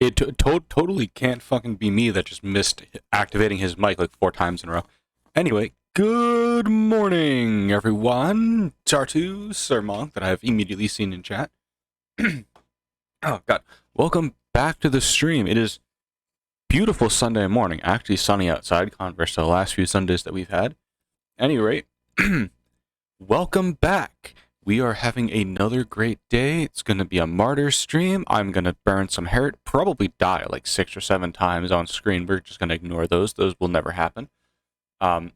totally can't fucking be me that just missed activating his mic like 4 times in a row. Anyway, good morning, everyone. Tartu, Sir Monk, that I have immediately seen in chat. Oh, God. Welcome back to the stream. It is beautiful Sunday morning. Actually sunny outside, converse to the last few Sundays that we've had. Any rate, welcome back. We are having another great day. It's going to be a martyr stream. I'm going to burn some hair, probably die like 6 or 7 times on screen. We're just going to ignore those. Those will never happen. Glad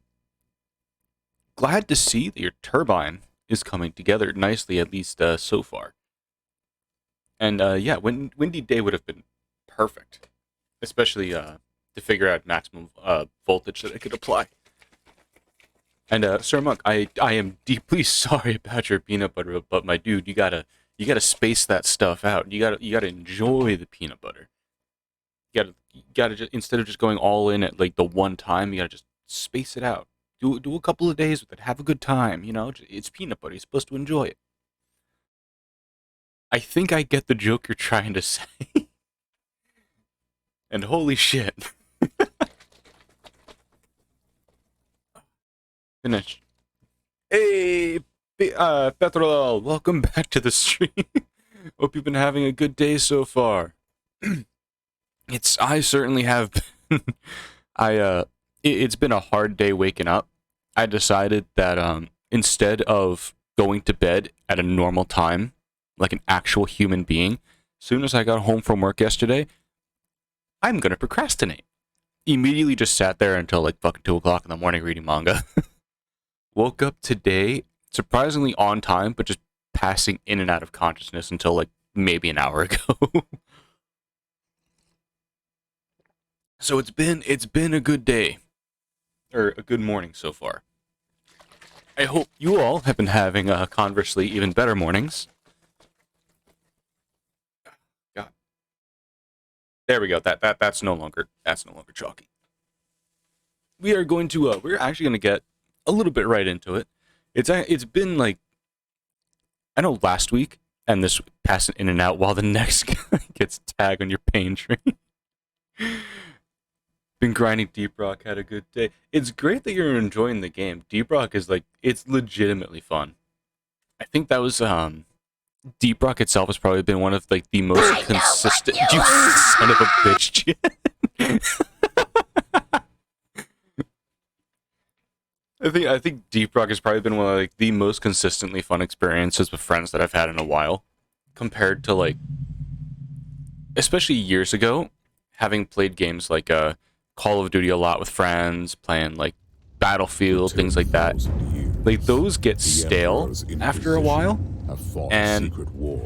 to see that your turbine is coming together nicely, at least so far. And yeah, windy day would have been perfect, especially to figure out maximum voltage that I could apply. And Sir Monk, I am deeply sorry about your peanut butter, but my dude, you gotta space that stuff out. You gotta enjoy the peanut butter. You gotta just, instead of just going all in at like the one time, you gotta just space it out. Do a couple of days with it. Have a good time. You know, it's peanut butter. You're supposed to enjoy it. I think I get the joke you're trying to say. And holy shit. Finish. Hey, Petrol, welcome back to the stream. Hope you've been having a good day so far. I certainly have been. It's been a hard day waking up. I decided that instead of going to bed at a normal time, like an actual human being, as soon as I got home from work yesterday, I'm gonna procrastinate. Immediately just sat there until like fucking 2 o'clock in the morning reading manga. Woke up today, surprisingly on time, but just passing in and out of consciousness until like maybe an hour ago. So it's been a good day, or a good morning so far. I hope you all have been having conversely even better mornings. God, there we go. That's no longer chalky. We are going to we're actually going to get a little bit right into it. It's been like, I know last week and this week, passing in and out while the next guy gets tagged on your pain train. Been grinding Deep Rock, had a good day. It's great that you're enjoying the game. Deep Rock is like, it's legitimately fun. I think that was Deep Rock itself has probably been one of like the most consistent. You son of a bitch, Jen. I think Deep Rock has probably been one of like the most consistently fun experiences with friends that I've had in a while, compared to like, especially years ago, having played games like Call of Duty a lot with friends, playing like Battlefield, things like that. Like those get stale after a while, and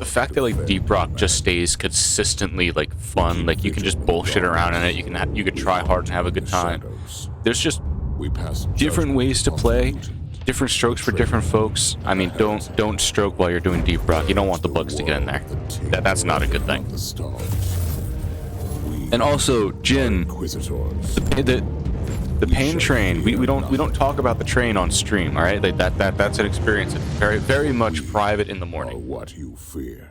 the fact that like Deep Rock just stays consistently like fun, like you can just bullshit around in it, you can try hard and have a good time. There's just different ways to play, different strokes for different folks. I mean, don't stroke while you're doing Deep Rock. You don't want the bugs to get in there. That's not a good thing. And also, Jin, the pain train. We don't talk about the train on stream. All right, like that's an experience. It's very very much private in the morning. What you fear?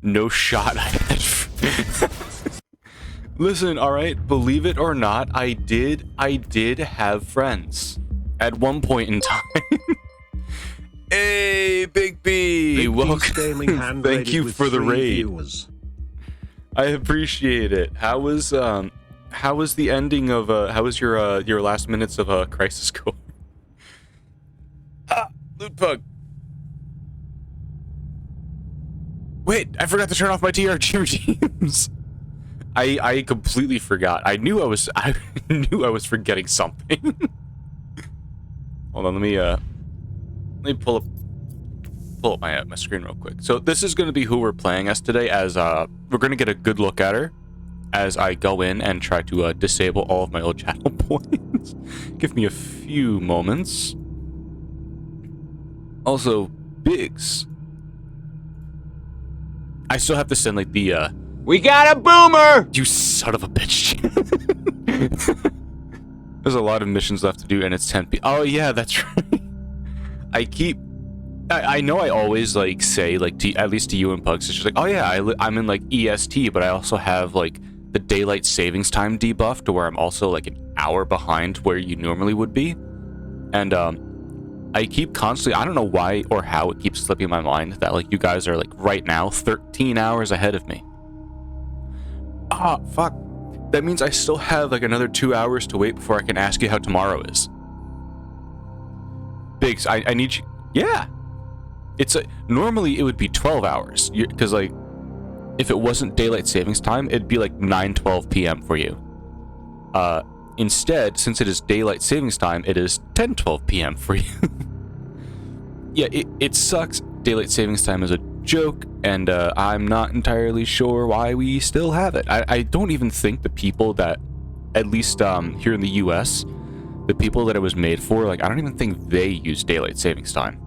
No shot. I had. Listen, all right, believe it or not, I did have friends at one point in time. Hey, Big B, welcome. Thank you for the raid. Viewers. I appreciate it. How was the ending of how was your last minutes of Crisis Core? Loot bug. Wait, I forgot to turn off my TRG regimes. I completely forgot. I knew I was forgetting something. Hold on, let me pull up my screen real quick. So this is going to be who we're playing as today, as we're going to get a good look at her as I go in and try to disable all of my old channel points. Give me a few moments. Also, Biggs, I still have to send like the We got a boomer! You son of a bitch. There's a lot of missions left to do, and it's 10 p. Oh yeah, that's right. I know I always like say like at least to you and Pugs, it's just like, oh yeah, I'm in like EST, but I also have like the daylight savings time debuff to where I'm also like an hour behind where you normally would be. And I keep constantly, I don't know why or how it keeps slipping my mind that like you guys are like right now 13 hours ahead of me. Ah, fuck. That means I still have like another 2 hours to wait before I can ask you how tomorrow is. Biggs, I need you. Yeah. It's normally it would be 12 hours because like if it wasn't daylight savings time, it'd be like 9:12 p.m. for you. Instead, since it is daylight savings time, it is 10:12 p.m. for you. Yeah, it sucks. Daylight savings time is a joke, and I'm not entirely sure why we still have it. I don't even think the people that, at least here in the U.S., the people that it was made for, like I don't even think they use daylight savings time.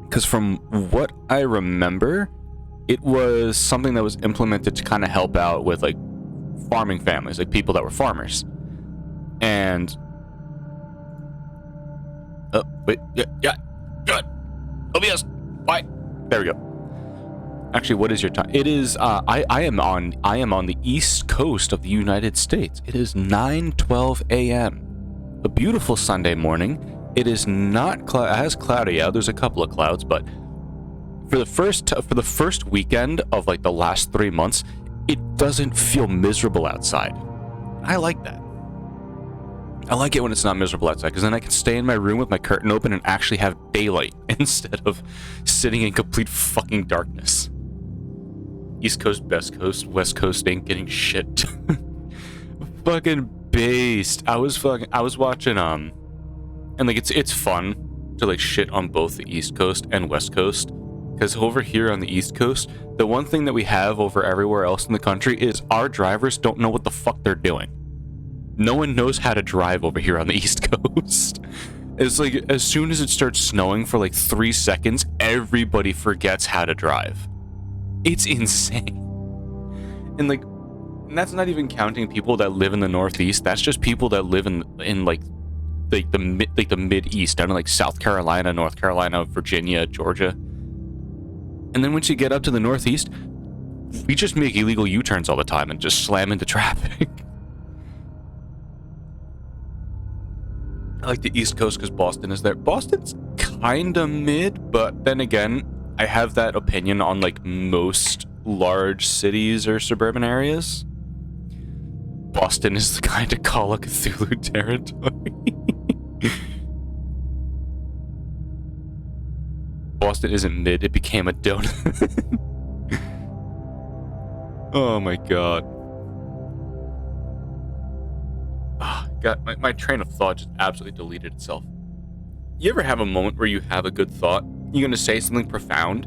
Because from what I remember, it was something that was implemented to kind of help out with like farming families, like people that were farmers. And oh wait, yeah, good. OBS, why? There we go. Actually, what is your time? It is I am on the east coast of the United States. It is 9:12 a.m. A beautiful Sunday morning. It is not it has cloudy out. There's a couple of clouds, but for the first weekend of like the last 3 months, it doesn't feel miserable outside. I like that. I like it when it's not miserable outside, because then I can stay in my room with my curtain open and actually have daylight instead of sitting in complete fucking darkness. East Coast, West Coast ain't getting shit. Fucking based. I was watching and like it's fun to like shit on both the East Coast and West Coast, because over here on the East Coast, the one thing that we have over everywhere else in the country is our drivers don't know what the fuck they're doing. No one knows how to drive over here on the East Coast. It's like as soon as it starts snowing for like 3 seconds, everybody forgets how to drive. It's insane. And like, and that's not even counting people that live in the Northeast. That's just people that live in like the mid-east, down in like South Carolina, North Carolina, Virginia, Georgia. And then once you get up to the Northeast, we just make illegal U-turns all the time and just slam into traffic. I like the East Coast because Boston is there. Boston's kinda mid, but then again, I have that opinion on like most large cities or suburban areas. Boston is the kind of Call of Cthulhu territory. Boston isn't mid, it became a donut. Oh my god. God, my train of thought just absolutely deleted itself. You ever have a moment where you have a good thought, you're gonna say something profound,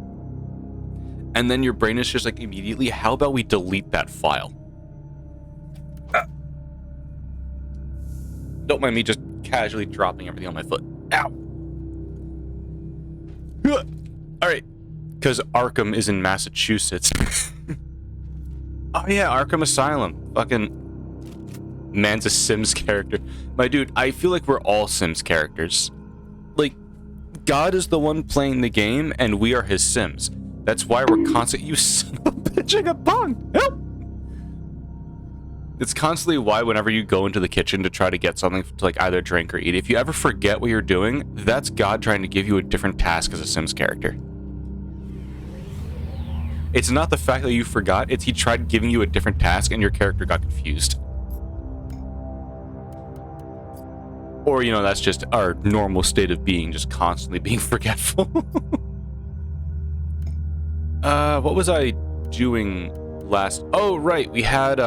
and then your brain is just like immediately, how about we delete that file? Don't mind me just casually dropping everything on my foot. Ow! Alright, because Arkham is in Massachusetts. Oh yeah, Arkham Asylum. Fucking man's a Sims character. My dude, I feel like we're all Sims characters. Like, God is the one playing the game, and we are his Sims. That's why we're constantly— you son of a bitch, I got bonged! Help! It's constantly why whenever you go into the kitchen to try to get something to like either drink or eat, if you ever forget what you're doing, that's God trying to give you a different task as a Sims character. It's not the fact that you forgot, it's he tried giving you a different task and your character got confused. Or, you know, that's just our normal state of being, just constantly being forgetful. What was I doing last? Oh, right, we had,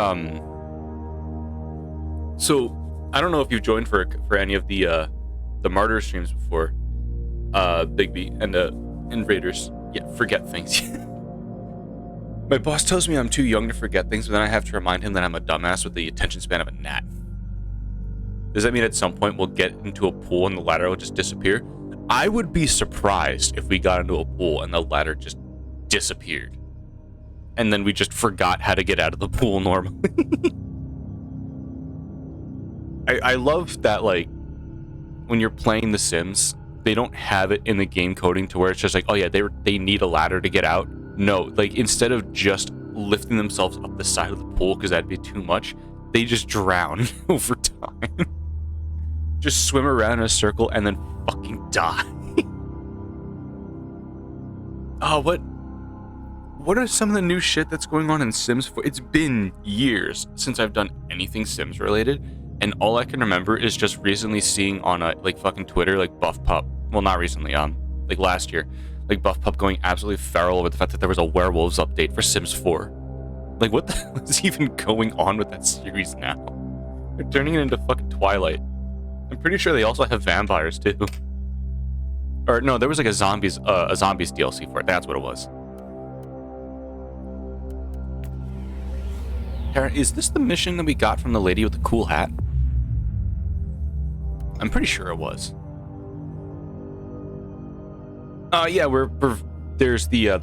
so, I don't know if you've joined for any of the Martyr streams before, Big B, and Raiders. Yeah, forget things. My boss tells me I'm too young to forget things, but then I have to remind him that I'm a dumbass with the attention span of a gnat. Does that mean at some point we'll get into a pool and the ladder will just disappear? I would be surprised if we got into a pool and the ladder just disappeared. And then we just forgot how to get out of the pool normally. I love that, like, when you're playing The Sims, they don't have it in the game coding to where it's just like, oh yeah, they need a ladder to get out. No, like, instead of just lifting themselves up the side of the pool because that'd be too much. They just drown over time. Just swim around in a circle and then fucking die. Oh, what are some of the new shit that's going on in Sims 4? It's been years since I've done anything Sims related, and all I can remember is just recently seeing on like fucking Twitter, like Buff Pup. Well, not recently, like last year, like Buff Pup going absolutely feral over the fact that there was a werewolves update for Sims 4. Like, what the hell is even going on with that series now? They're turning it into fucking Twilight. I'm pretty sure they also have vampires too. Or no, there was like a zombies DLC for it. That's what it was. Tara, is this the mission that we got from the lady with the cool hat? I'm pretty sure it was. Yeah, there's the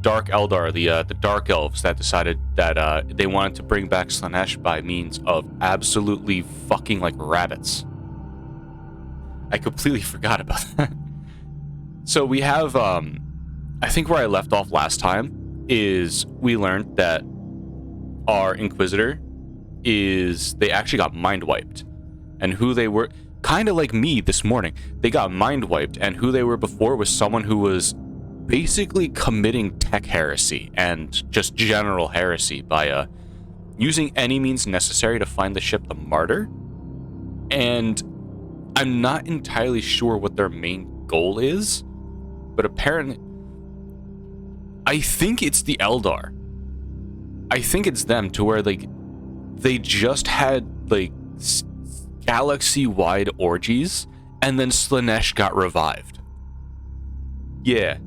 Dark Eldar, the Dark Elves that decided that they wanted to bring back Slaanesh by means of absolutely fucking like rabbits. I completely forgot about that. So we have, I think where I left off last time is we learned that our Inquisitor they actually got mind wiped, and who they were, kind of like me this morning, they got mind wiped, and who they were before was someone who was basically committing tech heresy and just general heresy by using any means necessary to find the ship the Martyr. And I'm not entirely sure what their main goal is, but apparently I think it's the Eldar. I think it's them, to where like they just had like galaxy-wide orgies and then Slaanesh got revived. Yeah,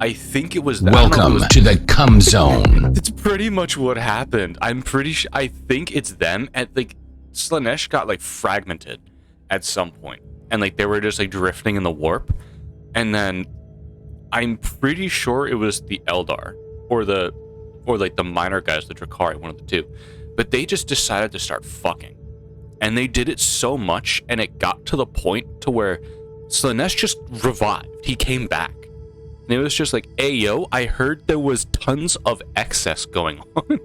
I think it was that. Welcome to the cum zone. It's pretty much what happened. I'm pretty sure. I think it's them. And like Slaanesh got like fragmented at some point, and like they were just like drifting in the warp. And then I'm pretty sure it was the Eldar or like the minor guys, the Drakari, one of the two. But they just decided to start fucking, and they did it so much, and it got to the point to where Slaanesh just revived. He came back. And it was just like, hey, yo, I heard there was tons of excess going on.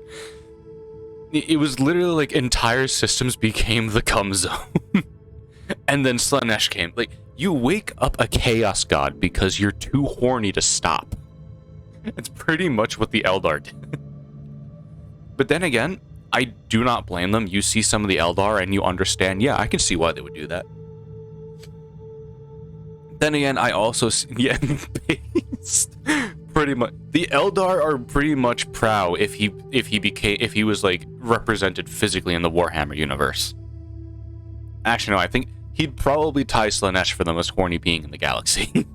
It was literally like entire systems became the cum zone. And then Slaanesh came. Like, you wake up a chaos god because you're too horny to stop. It's pretty much what the Eldar did. But then again, I do not blame them. You see some of the Eldar and you understand, yeah, I can see why they would do that. Then again, I also see, yeah, based pretty much. The Eldar are pretty much proud if he was like represented physically in the Warhammer universe. Actually, no, I think he'd probably tie Slaanesh for the most horny being in the galaxy.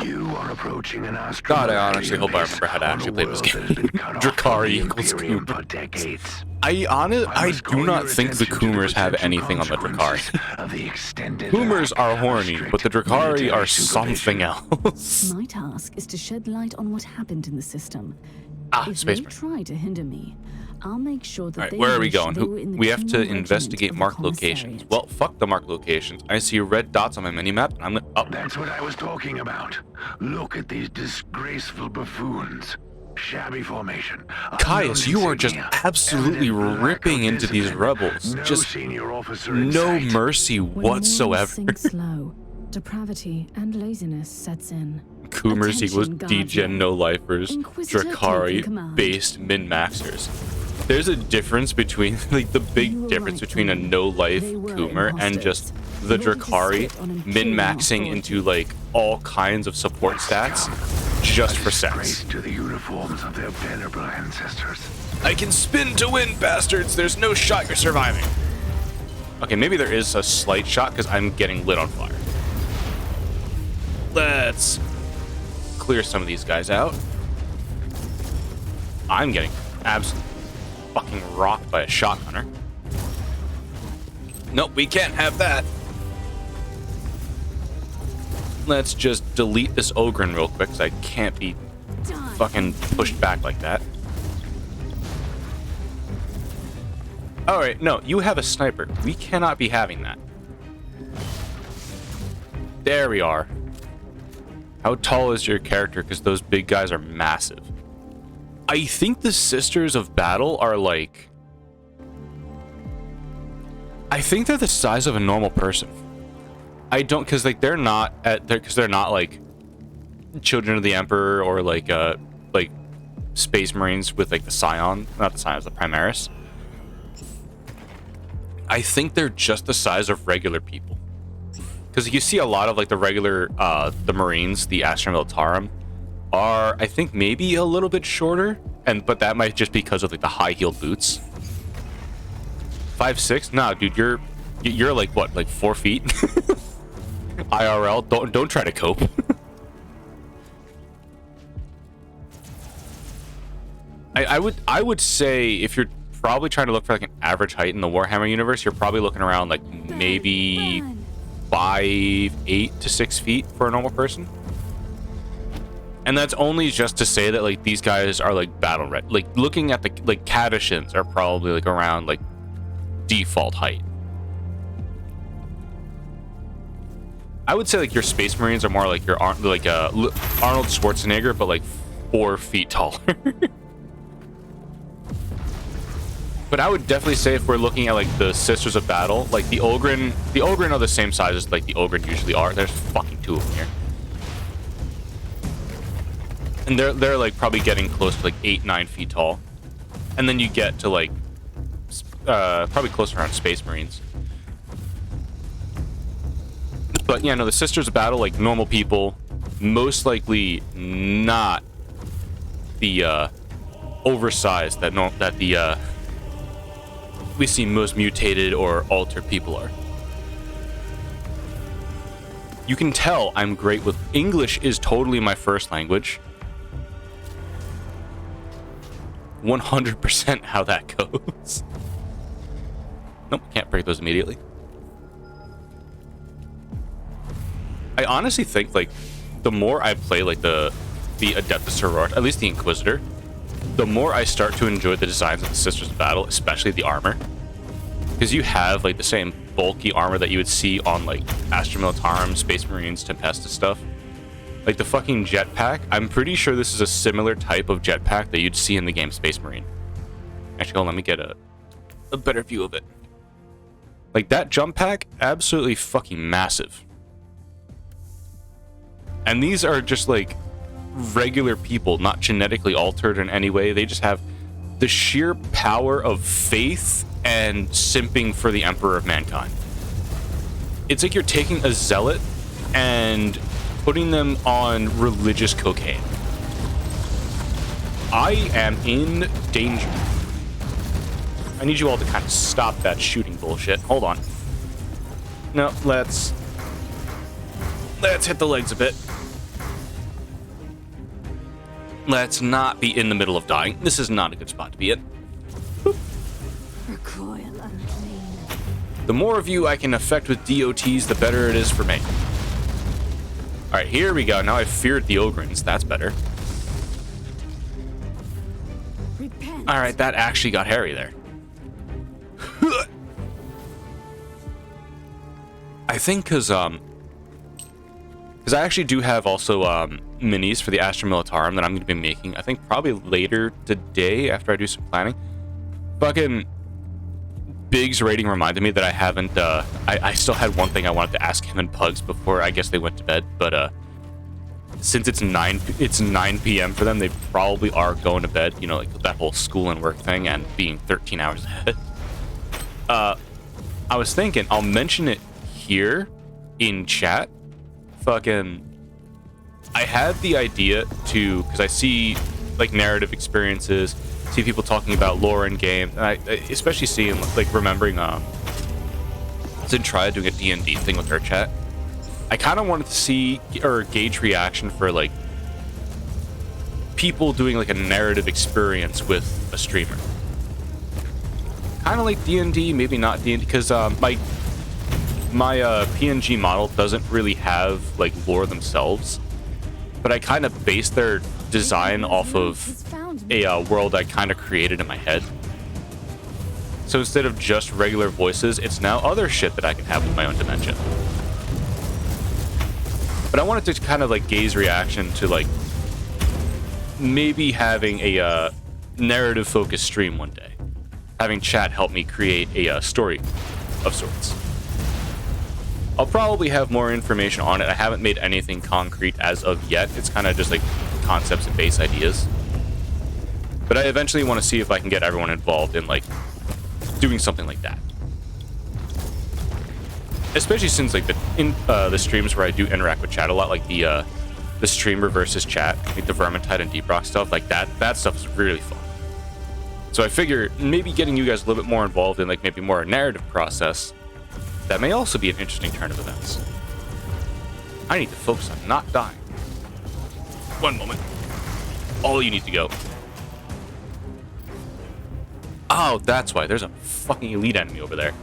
You are approaching an God, I honestly hope I remember how to actually play this game. Drakari equals Coomer. I do not think the Coomers have anything on the Drakari. Coomers are horny, but the Drakari are something else. My task is to shed light on what happened in the system. If Space they Marine. try to hinder me, I'll make sure that Alright, they where are we wish going? they were in the We have to criminal investigate regiment of the marked locations. commissariat. Well, fuck the marked locations. I see red dots on my mini-map, and I'm gonna... Oh, That's what I was talking about. Look at these disgraceful buffoons. Shabby formation. Caius, you are just Insignia, absolutely evident ripping lack of into these discipline. rebels. No Just senior officer in no sight. mercy When morals whatsoever. sink slow, depravity and laziness sets in. Coomers equals Attention, degen Guardian. no-lifers, Inquisitor taking Drakari command. based min-maxers. There's a difference between, like, the You big were difference right, between a Coomer. no-life They were Coomer and imposters, just the ready to Drakari spit on imperial min-maxing authority. into, like, all kinds of support stats just for Disgrace sex. to the uniforms of their venerable ancestors. I can spin to win, bastards! There's no shot you're surviving. Okay, maybe there is a slight shot because I'm getting lit on fire. Let's clear some of these guys out. I'm getting absolutely fucking rocked by a shotgunner. Nope, we can't have that. Let's just delete this Ogren real quick because I can't be fucking pushed back like that. Alright, no, you have a sniper. We cannot be having that. There we are. How tall is your character? Because those big guys are massive. I think the Sisters of Battle are like... I think they're the size of a normal person. I don't, because like they're not like Children of the Emperor or like Space Marines with like the Scion, not the Scions, the Primaris. I think they're just the size of regular people. Because you see a lot of like the regular, the Marines, the Astra Militarum, are I think maybe a little bit shorter, but that might just be because of like the high heel boots. 5'6"? Nah, dude, you're like what, like 4 feet? IRL, don't try to cope. I would say if you're probably trying to look for like an average height in the Warhammer universe, you're probably looking around like maybe 5'8" to 6 feet for a normal person. And that's only just to say that like these guys are like battle ready. Like looking at the like Cadishans are probably like around like default height. I would say like your Space Marines are more like your Arnold Schwarzenegger, but like 4 feet taller. But I would definitely say if we're looking at like the Sisters of Battle, like the Ogryn are the same size as like the Ogryn usually are. There's fucking 2 of them here. And they're like probably getting close to like 8-9 feet tall. And then you get to like probably closer around Space Marines. But yeah, no, the Sisters of Battle, like normal people, most likely not the oversized that we see most mutated or altered people are. You can tell I'm great with English is totally my first language. 100% how that goes. Nope, can't break those immediately. I honestly think like the more I play like the Adeptus Sorority, at least the Inquisitor, the more I start to enjoy the designs of the Sisters of Battle, especially the armor. Because you have like the same bulky armor that you would see on like Astra Militarum, Space Marines, Tempestus stuff. Like the fucking jetpack, I'm pretty sure this is a similar type of jetpack that you'd see in the game Space Marine. Actually, hold on, let me get a better view of it. Like that jump pack, absolutely fucking massive. And these are just like regular people, not genetically altered in any way. They just have the sheer power of faith and simping for the Emperor of Mankind. It's like you're taking a zealot and putting them on religious cocaine. I am in danger. I need you all to kind of stop that shooting bullshit. Hold on. No, let's hit the legs a bit. Let's not be in the middle of dying. This is not a good spot to be in. Recoil unclean. The more of you I can affect with DOTs, the better it is for me. Alright, here we go. Now I've feared the Ogryns. That's better. Repent. Alright, that actually got hairy there. I think because I actually do have also minis for the Astra Militarum that I'm going to be making. I think probably later today after I do some planning. Fucking Big's rating reminded me that I haven't. I still had one thing I wanted to ask him and Pugs before I guess they went to bed. But since it's 9 p.m. for them, they probably are going to bed. You know, like that whole school and work thing and being 13 hours ahead. I was thinking I'll mention it here in chat. Fucking, I had the idea to, because I see like narrative experiences, see people talking about lore in game, and I especially seeing like remembering Zintriah doing a D&D thing with her chat. I kind of wanted to see or gauge reaction for like people doing like a narrative experience with a streamer. Kind of like D&D, maybe not D&D, because my PNG model doesn't really have like lore themselves, but I kind of base their design off of a world I kind of created in my head. So instead of just regular voices, it's now other shit that I can have with my own dimension. But I wanted to kind of like gauge reaction to like maybe having a narrative focused stream one day, having chat help me create a story of sorts. I'll probably have more information on it. I haven't made anything concrete as of yet. It's kind of just like concepts and base ideas. But I eventually want to see if I can get everyone involved in like doing something like that. Especially since like the streams where I do interact with chat a lot, like the streamer versus chat, like the Vermintide and Deep Rock stuff, like that stuff is really fun. So I figure maybe getting you guys a little bit more involved in like maybe more a narrative process, that may also be an interesting turn of events. I need to focus on not dying. One moment. All you need to go. Oh, that's why. There's a fucking elite enemy over there.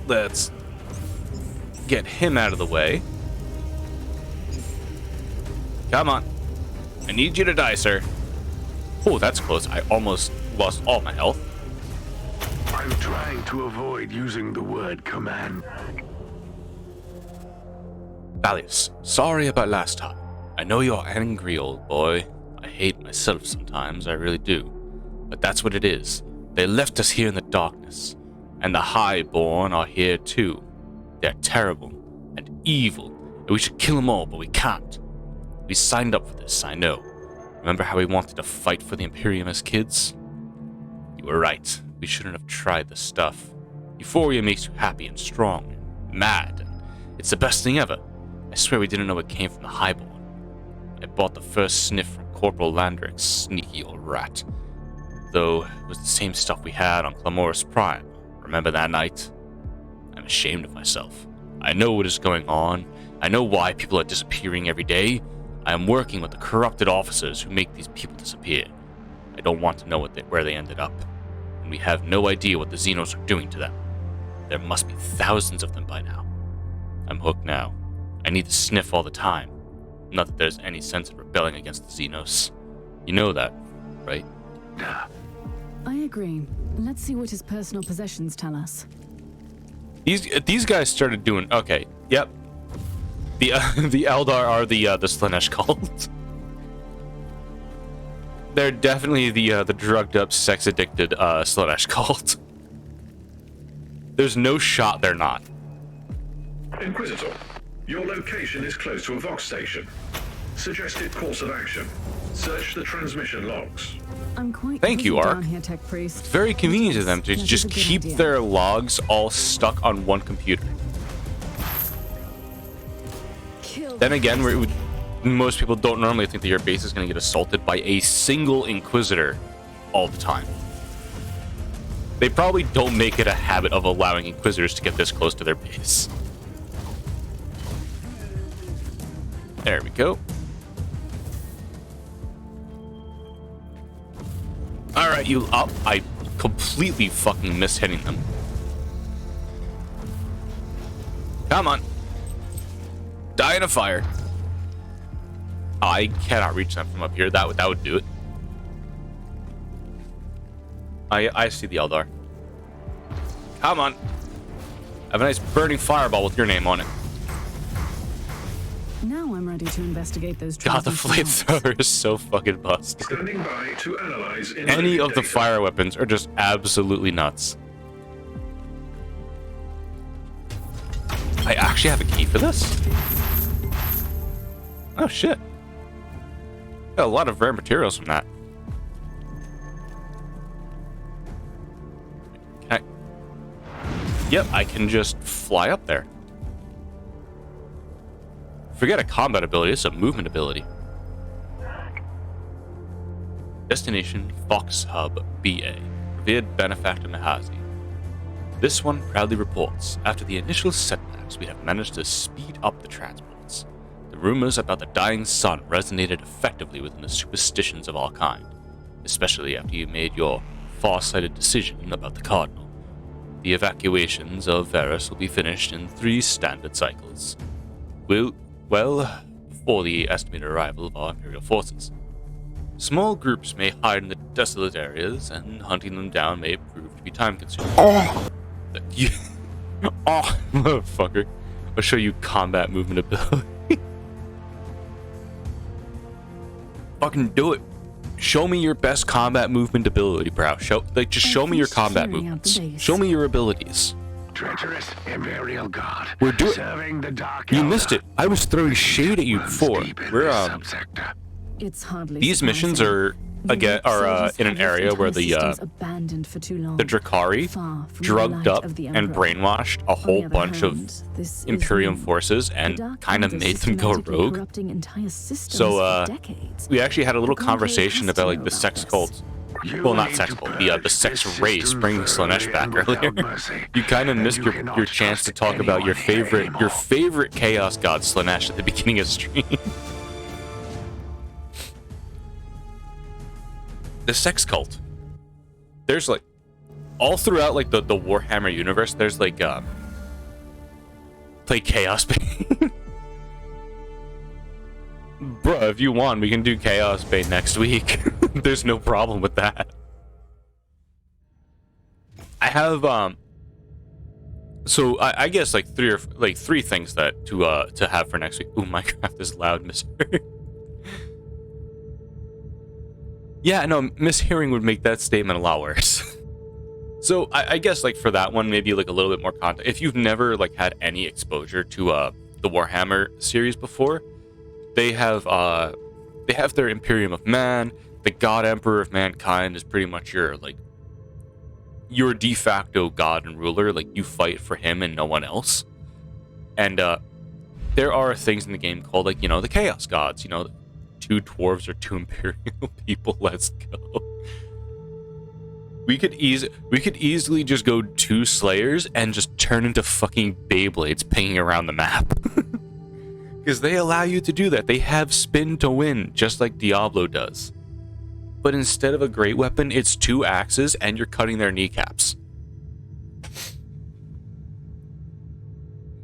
Let's get him out of the way. Come on. I need you to die, sir. Oh, that's close. I almost lost all my health. I'm trying to avoid using the word command. Valius, sorry about last time. I know you're angry, old boy. I hate myself sometimes, I really do. But that's what it is. They left us here in the darkness. And the Highborn are here too. They're terrible and evil, and we should kill them all, but we can't. We signed up for this, I know. Remember how we wanted to fight for the Imperium as kids? You were right. We shouldn't have tried this stuff. Euphoria makes you happy and strong and mad, and it's the best thing ever. I swear we didn't know it came from the Highborn. I bought the first sniff from Corporal Landrick, sneaky old rat. Though it was the same stuff we had on Clamoris Prime. Remember that night? I'm ashamed of myself. I know what is going on. I know why people are disappearing every day. I am working with the corrupted officers who make these people disappear. I don't want to know where they ended up. And we have no idea what the Xenos are doing to them. There must be thousands of them by now. I'm hooked now. I need to sniff all the time. Not that there's any sense in rebelling against the Xenos. You know that, right? I agree. Let's see what his personal possessions tell us. These guys started doing okay. Yep. The Eldar are the Slaanesh cult. They're definitely the drugged up, sex addicted Slaanesh cult. There's no shot they're not. Inquisitor, your location is close to a Vox station. Suggested course of action. Search the transmission logs. I'm quite Thank you, Ark. down here, Tech Priest. It's very convenient to them to That is just a good keep idea. their logs all stuck on one computer. Kill Then again, most people don't normally think that your base is going to get assaulted by a single Inquisitor all the time. They probably don't make it a habit of allowing Inquisitors to get this close to their base. There we go. Alright, you up. I completely fucking missed hitting them. Come on. Die in a fire. I cannot reach them from up here. That would do it. I see the Eldar. Come on. Have a nice burning fireball with your name on it. Now I'm ready to investigate those God, the transmission logs. flamethrower is so fucking bust. Standing by to analyze Any of the data. fire weapons are just absolutely nuts. I actually have a key for this? Oh shit. Got a lot of rare materials from that. Can I... Yep, I can just fly up there. Forget a combat ability, it's a movement ability. Destination Fox Hub BA. Revered Benefactor Mahazi. This one proudly reports, after the initial setbacks, we have managed to speed up the transports. The rumors about the dying sun resonated effectively within the superstitions of our kind, especially after you made your far-sighted decision about the Cardinal. The evacuations of Varus will be finished in 3 standard cycles. Well, before the estimated arrival of our Imperial forces. Small groups may hide in the desolate areas, and hunting them down may prove to be time-consuming. Oh, motherfucker. I'll show you combat movement ability. Fucking do it. Show me your best combat movement ability, bro. Just show me your combat movements. Show me your abilities. Treacherous Imperial God. We're doing. Serving the Dark You Elder. missed it. I was throwing shade at you Runs before. deep in We're this subsector. It's hardly These missions are again in an area where the Drakari drugged up and brainwashed a whole bunch of Imperium forces and kind of made them go rogue. So we actually had a little conversation about like the sex cult. Well, not sex cult, the sex race, bringing Slaanesh back earlier. You kind of missed your chance to talk about your favorite Chaos God Slaanesh at the beginning of stream. The sex cult. There's like all throughout like the Warhammer universe. There's like play Chaos Bane. Bruh, if you want, we can do Chaos Bane next week. There's no problem with that. I have so I guess like three things that to have for next week. Ooh, Minecraft is loud, mishearing. Yeah, no, mishearing would make that statement a lot worse. So I guess like for that one, maybe like a little bit more context. If you've never like had any exposure to the Warhammer series before, they have their Imperium of Man. The God Emperor of Mankind is pretty much your de facto god and ruler. Like you fight for him and no one else. And there are things in the game called like the Chaos Gods. 2 dwarves or 2 Imperial people. Let's go. We could easily just go 2 Slayers and just turn into fucking Beyblades pinging around the map. Because they allow you to do that. They have spin to win, just like Diablo does. But instead of a great weapon, it's 2 axes and you're cutting their kneecaps.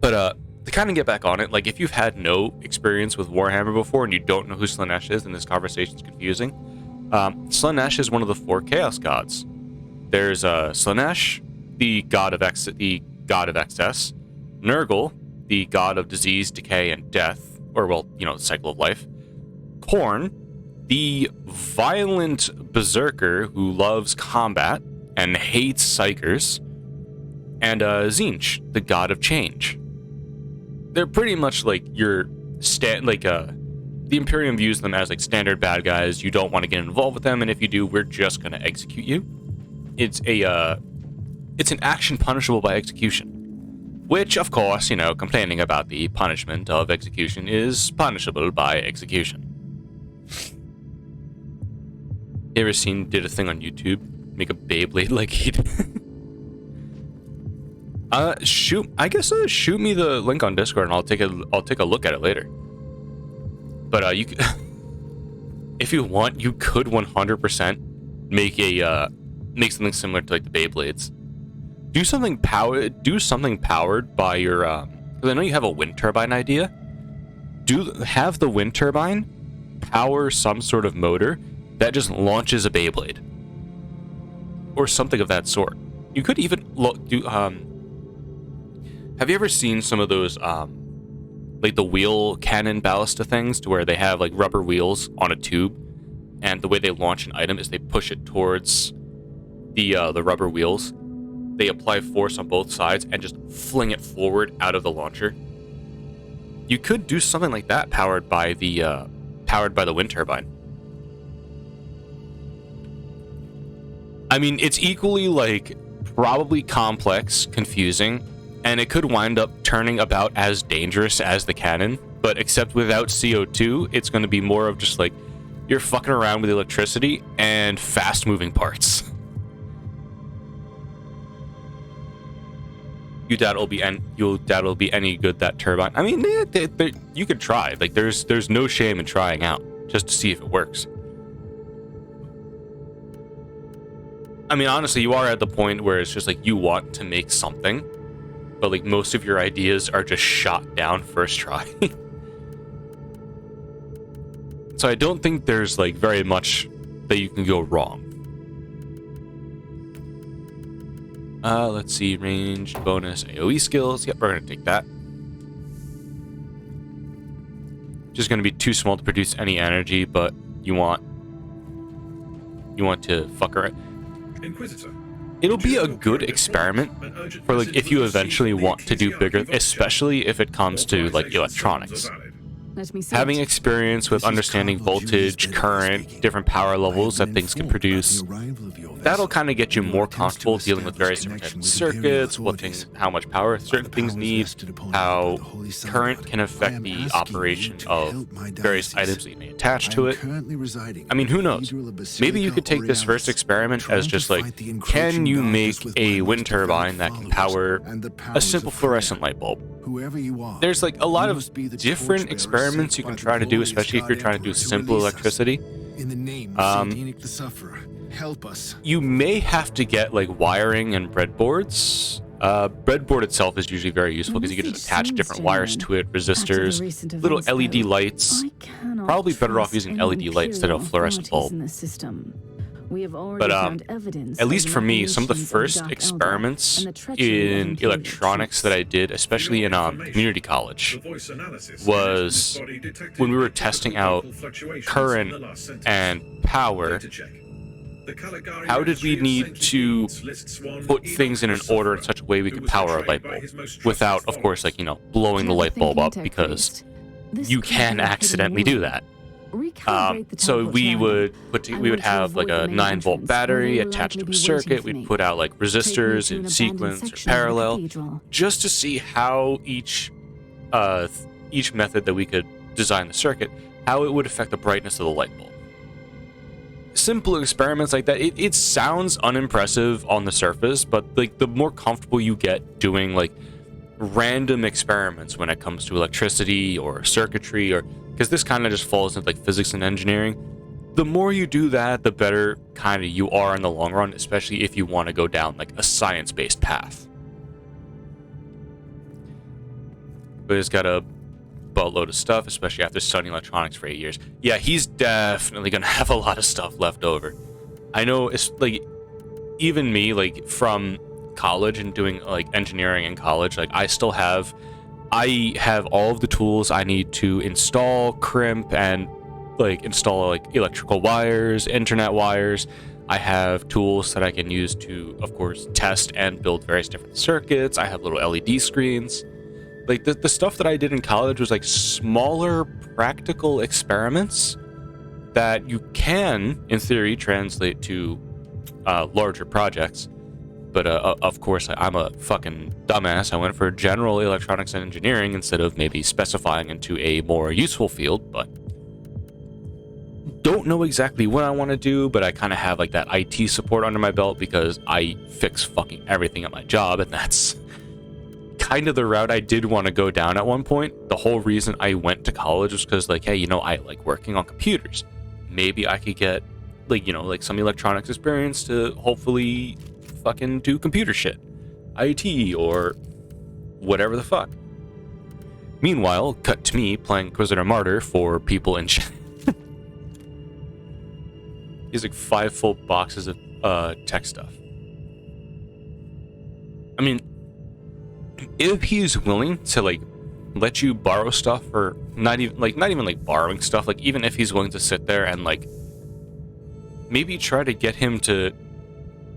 But to kind of get back on it, like if you've had no experience with Warhammer before and you don't know who Slaanesh is, and this conversation is confusing, Slaanesh is one of the 4 Chaos Gods. There's Slaanesh, the god of excess, Nurgle, the god of disease, decay, and death, or cycle of life. Khorne, the violent berserker who loves combat and hates psychers, and Tzeentch, the god of change. They're pretty much like your the Imperium views them as like standard bad guys. You don't want to get involved with them, and if you do, we're just gonna execute you. It's an action punishable by execution, which of course, complaining about the punishment of execution is punishable by execution. You ever did a thing on YouTube, make a Beyblade like he did? Shoot me the link on Discord and I'll take a look at it later. But you if you want, you could 100% make something similar to like the Beyblades. Do something powered by your because I know you have a wind turbine idea. Have the wind turbine power some sort of motor that just launches a Beyblade or something of that sort. You could even have you ever seen some of those like the wheel cannon ballista things to where they have like rubber wheels on a tube, and the way they launch an item is they push it towards the rubber wheels. They apply force on both sides and just fling it forward out of the launcher. You could do something like that powered by the wind turbine. I mean, it's equally like probably complex, confusing, and it could wind up turning about as dangerous as the cannon, but except without CO2, it's going to be more of just like you're fucking around with electricity and fast moving parts. You doubt it'll be any good, that turbine. I mean, you could try. Like there's no shame in trying out just to see if it works. I mean, honestly, you are at the point where it's just like you want to make something, but like most of your ideas are just shot down first try. So I don't think there's like very much that you can go wrong. Let's see, ranged bonus AoE skills. Yep, we're gonna take that. just going to be too small to produce any energy, but you want to fuck around. Inquisitor. It'll be a good experiment for like if you eventually want to do bigger, especially if it comes to like electronics. Let me see Having it. experience with understanding voltage, current, different power levels that things can produce, that'll kind of get you more comfortable dealing with various different types of circuits, how much power certain things need, how current can affect the operation of various items that you may attach to it. I mean, who knows? Maybe you could take this first experiment as just like, can you make a wind turbine that can power a simple fluorescent light bulb? There's like a lot of different experiments you can try to do, especially if you're trying to do simple electricity. You may have to get like wiring and breadboards. Breadboard itself is usually very useful because you can just attach different wires to it, resistors, little LED lights. Probably better off using LED light instead of a fluorescent bulb. But at least for me, some of the first experiments in electronics that I did, especially in community college, was when we were testing out current and power. How did we need to put things in an order in such a way we could power a light bulb without, of course, like, blowing the light bulb up, because you can accidentally do that. So we would have like a 9-volt battery attached to a circuit. We'd put out like resistors in sequence or parallel, just to see how each method that we could design the circuit, how it would affect the brightness of the light bulb. Simple experiments like that, it sounds unimpressive on the surface, but like the more comfortable you get doing like random experiments when it comes to electricity or circuitry, or because this kind of just falls into like physics and engineering, the more you do that, the better kind of you are in the long run, especially if you want to go down like a science-based path. But he's got a buttload of stuff, especially after studying electronics for 8 years. Yeah, he's definitely gonna have a lot of stuff left over. I know, it's like, even me, like from college and doing like engineering in college, like I have all of the tools I need to install, crimp, and like install like electrical wires, internet wires. I have tools that I can use to, of course, test and build various different circuits. I have little LED screens. Like the stuff that I did in college was like smaller practical experiments that you can, in theory, translate to larger projects. But of course, I'm a fucking dumbass. I went for general electronics and engineering instead of maybe specifying into a more useful field. But don't know exactly what I want to do, but I kind of have like that IT support under my belt because I fix fucking everything at my job, and that's kind of the route I did want to go down at one point. The whole reason I went to college was because, like, hey, I like working on computers. Maybe I could get, like, like some electronics experience to hopefully fucking do computer shit, IT, or whatever the fuck. Meanwhile, cut to me playing Inquisitor Martyr for people in chat. He's like 5 full boxes of tech stuff. I mean, if he's willing to like let you borrow stuff, or not even like borrowing stuff, like even if he's willing to sit there and like maybe try to get him to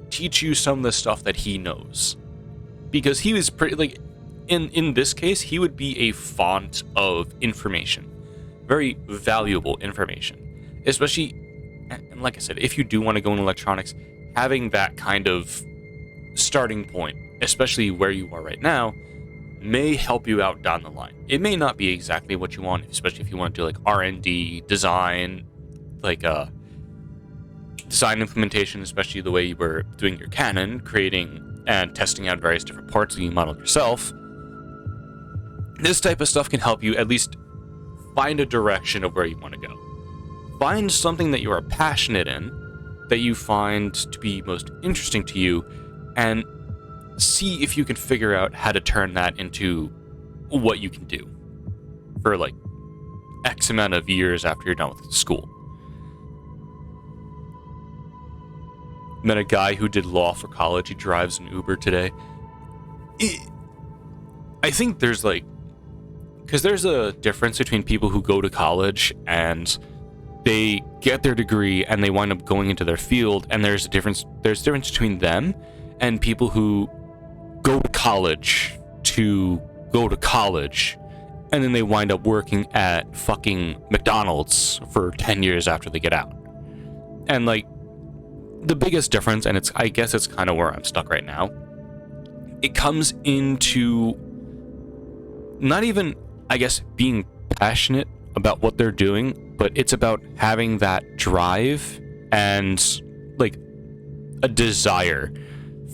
teach you some of the stuff that he knows, because he was pretty like in this case he would be a font of information, very valuable information, especially, and like I said, if you do want to go in electronics, having that kind of starting point, especially where you are right now, may help you out down the line. It may not be exactly what you want, especially if you want to do like R&D, design, like design implementation, especially the way you were doing your canon, creating and testing out various different parts that you modeled yourself. This type of stuff can help you at least find a direction of where you want to go. Find something that you are passionate in, that you find to be most interesting to you, and see if you can figure out how to turn that into what you can do for like X amount of years after you're done with school. Met a guy who did law for college. He drives an Uber today. I think there's like because there's a difference between people who go to college and they get their degree and they wind up going into their field, and there's a difference between them and people who go to college and then they wind up working at fucking McDonald's for 10 years after they get out. And like the biggest difference, and I guess it's kind of where I'm stuck right now, it comes into not even, I guess, being passionate about what they're doing, but it's about having that drive and like a desire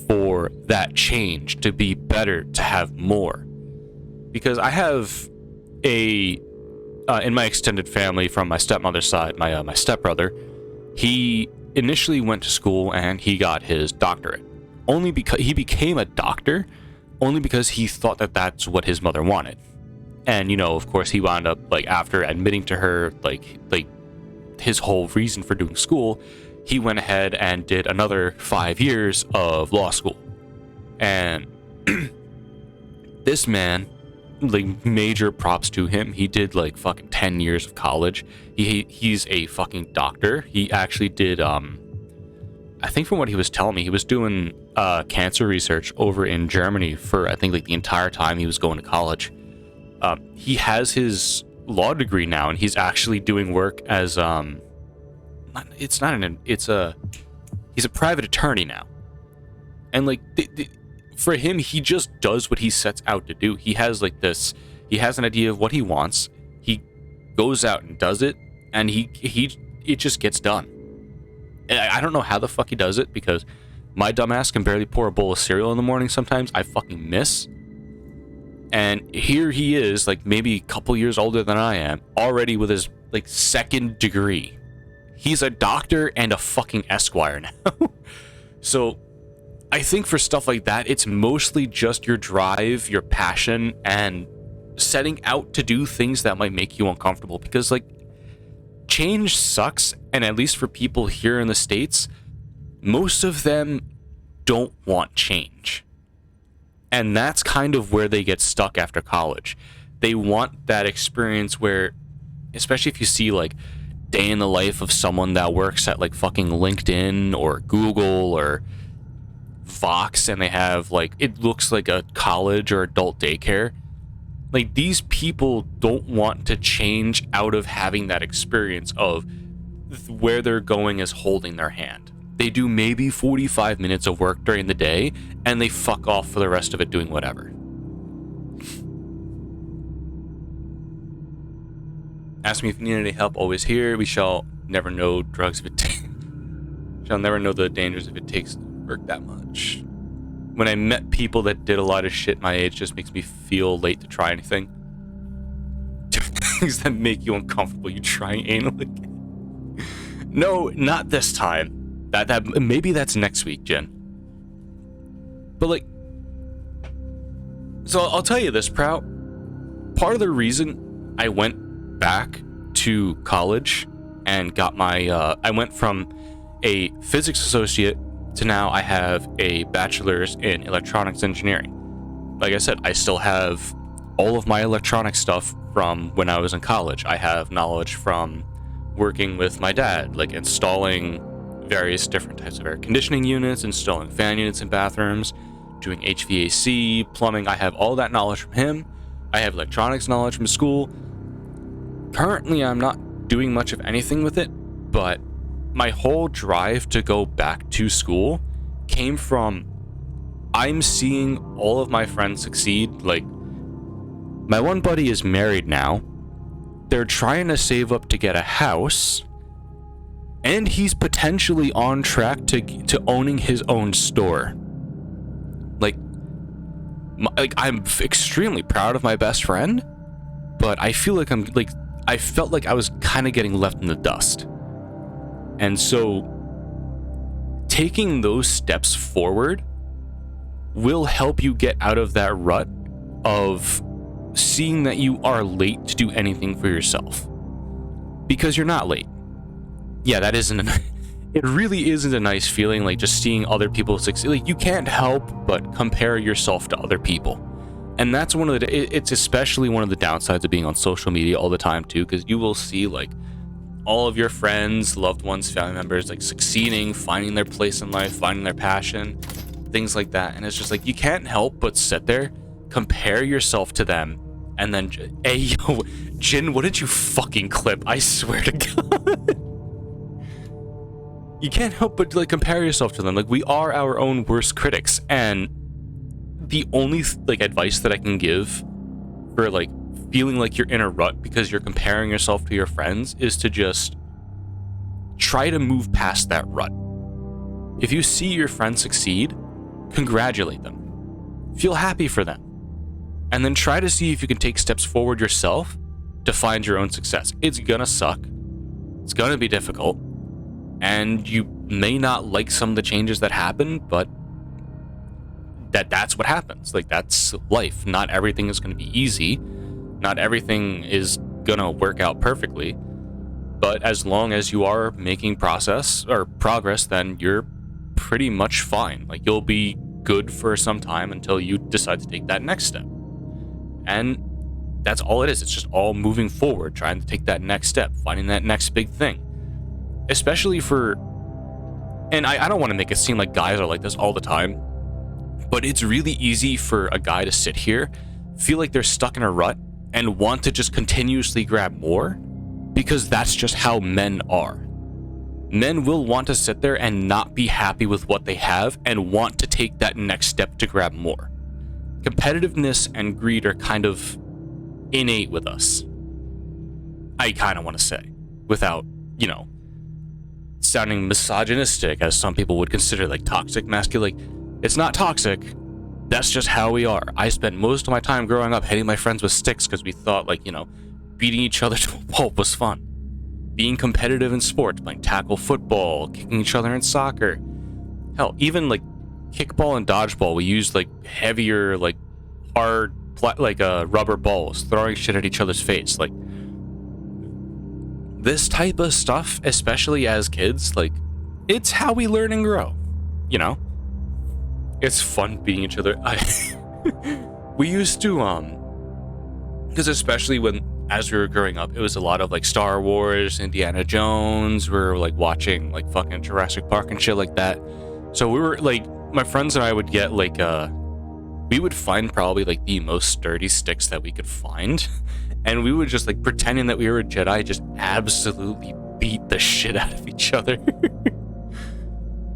for that change to be better, to have more. Because I have in my extended family from my stepmother's side, my stepbrother, he initially went to school and he got his doctorate. Only because he became a doctor, only because he thought that that's what his mother wanted. And, you know, of course, he wound up, like, after admitting to her, like his whole reason for doing school, he went ahead and did another 5 years of law school. And this man, like, major props to him. He did like fucking 10 years of college. He's a fucking doctor. He actually did I think from what he was telling me, he was doing cancer research over in Germany for, I think, like the entire time he was going to college. He has his law degree now, and he's actually doing work as he's a private attorney now. And like for him, he just does what he sets out to do. He has like this, he has an idea of what he wants. He goes out and does it, and it just gets done. And I don't know how the fuck he does it, because my dumbass can barely pour a bowl of cereal in the morning sometimes. I fucking miss. And here he is, like maybe a couple years older than I am, already with his like second degree. He's a doctor and a fucking esquire now. So I think for stuff like that, it's mostly just your drive, your passion, and setting out to do things that might make you uncomfortable. Because like change sucks, and at least for people here in the States, most of them don't want change. And that's kind of where they get stuck after college. They want that experience where, especially if you see like day in the life of someone that works at like fucking LinkedIn or Google or Vox, and they have like, it looks like a college or adult daycare. Like, these people don't want to change out of having that experience of where they're going is holding their hand. They do maybe 45 minutes of work during the day, and they fuck off for the rest of it doing whatever. Ask me if you need any help, always here. We shall never know drugs if it shall never know the dangers if it takes work that much. When I met people that did a lot of shit my age, just makes me feel late to try anything. Things that make you uncomfortable, you try anal again. No, not this time. That maybe that's next week, Jen. But like, so I'll tell you this, Prout. Part of the reason I went back to college and got my I went from a physics associate to now I have a bachelor's in electronics engineering. Like I said, I still have all of my electronic stuff from when I was in college. I have knowledge from working with my dad, like installing various different types of air conditioning units, installing fan units in bathrooms, doing HVAC, plumbing. I have all that knowledge from him. I have electronics knowledge from school. Currently, I'm not doing much of anything with it, but my whole drive to go back to school came from I'm seeing all of my friends succeed. Like, my one buddy is married now. They're trying to save up to get a house, and he's potentially on track to owning his own store. Like I'm extremely proud of my best friend, but I feel like I felt like I was kind of getting left in the dust. And so taking those steps forward will help you get out of that rut of seeing that you are late to do anything for yourself. Because you're not late. Yeah, that isn't it really isn't a nice feeling, like just seeing other people succeed. Like, you can't help but compare yourself to other people. And that's one of the, it's especially one of the downsides of being on social media all the time too, because you will see like all of your friends, loved ones, family members like succeeding, finding their place in life, finding their passion, things like that. And it's just like, you can't help but sit there, compare yourself to them, and then, hey, yo, Jin, what did you fucking clip? I swear to God. You can't help but like compare yourself to them. Like, we are our own worst critics, and the only like advice that I can give for like feeling like you're in a rut because you're comparing yourself to your friends is to just try to move past that rut. If you see your friends succeed, congratulate them. Feel happy for them. And then try to see if you can take steps forward yourself to find your own success. It's gonna suck. It's gonna be difficult. And you may not like some of the changes that happen, but that's what happens. Like, that's life. Not everything is going to be easy. Not everything is going to work out perfectly. But as long as you are making progress, then you're pretty much fine. Like, you'll be good for some time until you decide to take that next step. And that's all it is. It's just all moving forward, trying to take that next step, finding that next big thing. Especially for, and I don't want to make it seem like guys are like this all the time, but it's really easy for a guy to sit here, feel like they're stuck in a rut, and want to just continuously grab more, because that's just how men are. Men will want to sit there and not be happy with what they have and want to take that next step to grab more. Competitiveness and greed are kind of innate with us. I kind of want to say, without, sounding misogynistic, as some people would consider, like toxic masculinity. It's not toxic. That's just how we are. I spent most of my time growing up hitting my friends with sticks because we thought, like, beating each other to a pulp was fun. Being competitive in sports, playing tackle football, kicking each other in soccer. Hell, even like kickball and dodgeball, we used like heavier, like hard, rubber balls, throwing shit at each other's face. Like, this type of stuff, especially as kids, like, it's how we learn and grow. It's fun beating each other. We used to, because especially as we were growing up, it was a lot of like Star Wars, Indiana Jones. We were like watching like fucking Jurassic Park and shit like that. So we were like, my friends and I would get like, we would find probably like the most sturdy sticks that we could find. And we would just like, pretending that we were a Jedi, just absolutely beat the shit out of each other.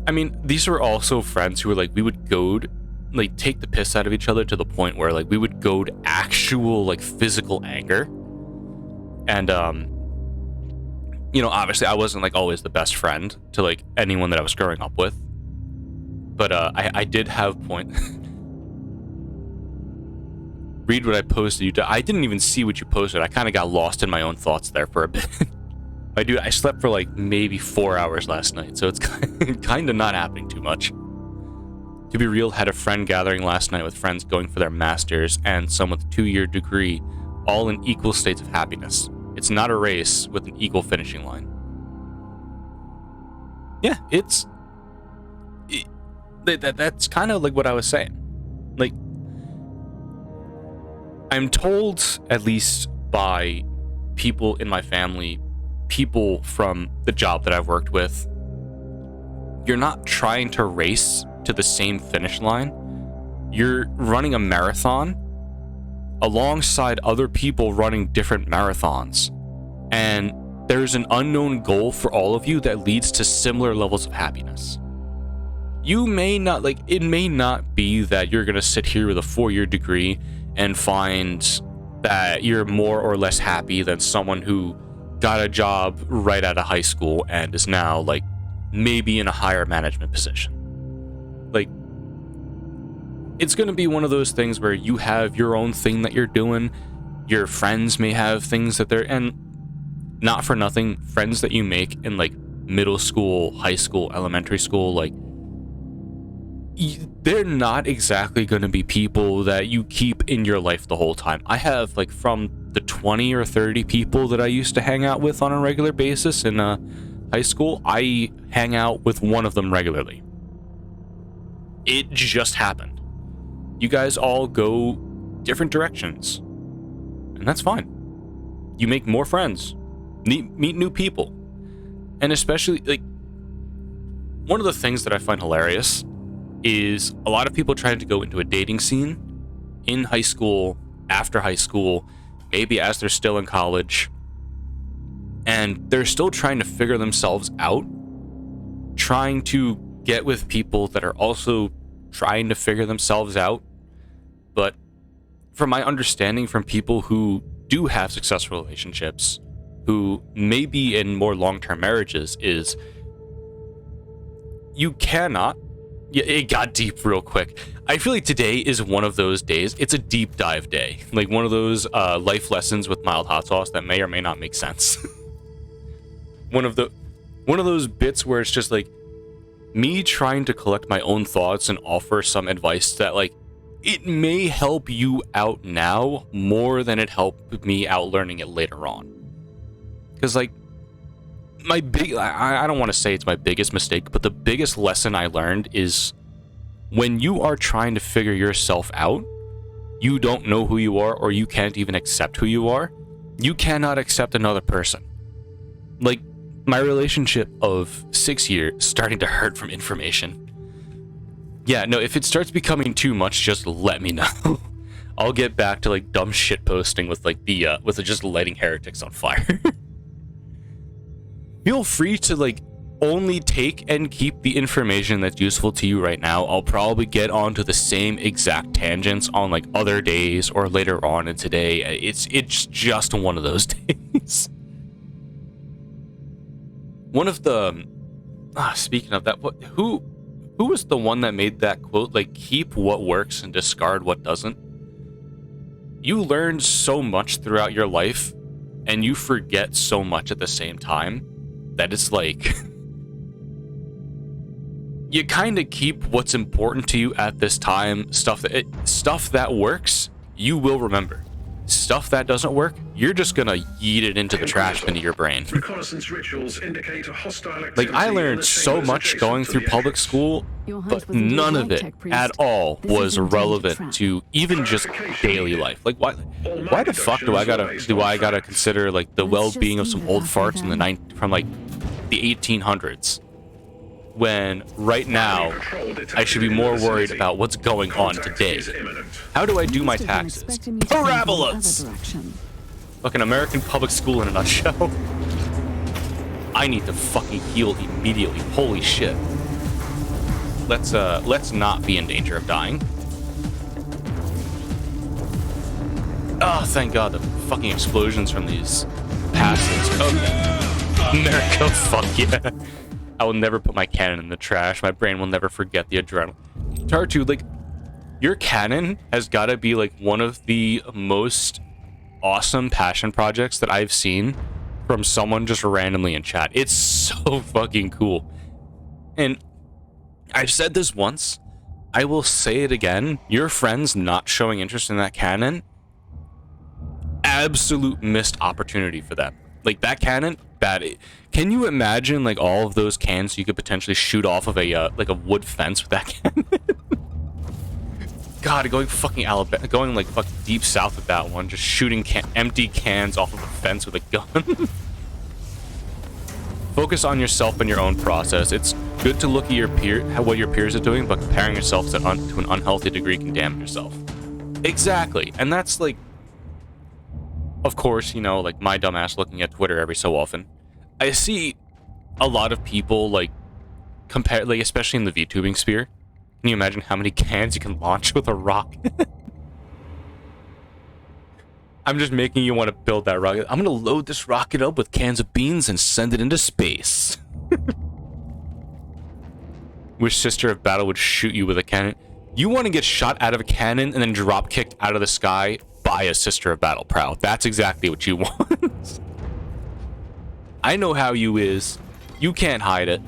I mean, these were also friends who were like, we would goad, like take the piss out of each other to the point where like we would goad actual like physical anger. And, obviously I wasn't like always the best friend to like anyone that I was growing up with. But I did have point. Read what I posted. I didn't even see what you posted. I kind of got lost in my own thoughts there for a bit. I slept for like maybe 4 hours last night, so it's kind of not happening too much. To be real, had a friend gathering last night with friends going for their masters and some with a 2-year degree, all in equal states of happiness. It's not a race with an equal finishing line. Yeah, that's kind of like what I was saying. Like, I'm told, at least by people in my family, people from the job that I've worked with, you're not trying to race to the same finish line. You're running a marathon alongside other people running different marathons. And there's an unknown goal for all of you that leads to similar levels of happiness. You may not, like, it may not be that you're going to sit here with a 4-year degree and find that you're more or less happy than someone who got a job right out of high school and is now like maybe in a higher management position. Like, it's going to be one of those things where you have your own thing that you're doing. Your friends may have things that they're, and not for nothing, friends that you make in like middle school, high school, elementary school, like, they're not exactly going to be people that you keep in your life the whole time. I have like from the 20 or 30 people that I used to hang out with on a regular basis in high school, I hang out with one of them regularly. It just happened. You guys all go different directions. And that's fine. You make more friends, meet new people. And especially, like, one of the things that I find hilarious is a lot of people trying to go into a dating scene in high school, after high school, maybe as they're still in college, and they're still trying to figure themselves out, trying to get with people that are also trying to figure themselves out. But from my understanding from people who do have successful relationships, who may be in more long-term marriages, is you cannot... Yeah, it got deep real quick. I feel like today is one of those days. It's a deep dive day. Like one of those life lessons with mild hot sauce that may or may not make sense. one of those bits where it's just like me trying to collect my own thoughts and offer some advice that, like, it may help you out now more than it helped me out learning it later on. Because, like, I don't want to say it's my biggest mistake, but the biggest lesson I learned is when you are trying to figure yourself out, you don't know who you are, or you can't even accept who you are. You cannot accept another person. Like, my relationship of 6 years starting to hurt from information. Yeah, no, if it starts becoming too much, just let me know. I'll get back to, like, dumb shit posting with, like, with just lighting heretics on fire. Feel free to, like, only take and keep the information that's useful to you right now. I'll probably get onto the same exact tangents on, like, other days or later on in today. It's just one of those days. One of the... speaking of that, who was the one that made that quote, like, keep what works and discard what doesn't? You learn so much throughout your life, and you forget so much at the same time, that it's like... you kind of keep what's important to you at this time. Stuff that works, you will remember. Stuff that doesn't work, you're just gonna yeet it into the trash bin of your brain. Reconnaissance rituals indicate a hostile activity. Like, I learned so much going through public school, but none of it at all was relevant to even just daily life. Like, why the fuck do I gotta consider, like, the well-being of some old farts from like the 1800s, when right now I should be more worried about what's going on today? How do I do my taxes? Parabolas! Fucking American public school in a nutshell. I need to fucking heal immediately. Holy shit. Let's not be in danger of dying. Oh, thank God, the fucking explosions from these passives. Okay. America, fuck yeah. I will never put my cannon in the trash. My brain will never forget the adrenaline. Tartu, like, your cannon has got to be, like, one of the most awesome passion projects that I've seen from someone just randomly in chat. It's so fucking cool. And I've said this once. I will say it again. Your friends not showing interest in that cannon, absolute missed opportunity for them. Like, that cannon, bad. Can you imagine, like, all of those cans you could potentially shoot off of a like a wood fence with that cannon? God, going fucking Alabama, going like fucking deep south with that one, just shooting empty cans off of a fence with a gun. Focus on yourself and your own process. It's good to look at what your peers are doing, but comparing yourself to an unhealthy degree can damage yourself. Exactly, and that's like, of course, you know, like my dumbass looking at Twitter every so often, I see a lot of people like compare, like especially in the VTubing sphere. Can you imagine how many cans you can launch with a rocket? I'm just making you want to build that rocket. I'm gonna load this rocket up with cans of beans and send it into space. Wish Sister of Battle would shoot you with a cannon. You want to get shot out of a cannon and then drop kicked out of the sky by a Sister of Battle Prow. That's exactly what you want. I know how you is. You can't hide it.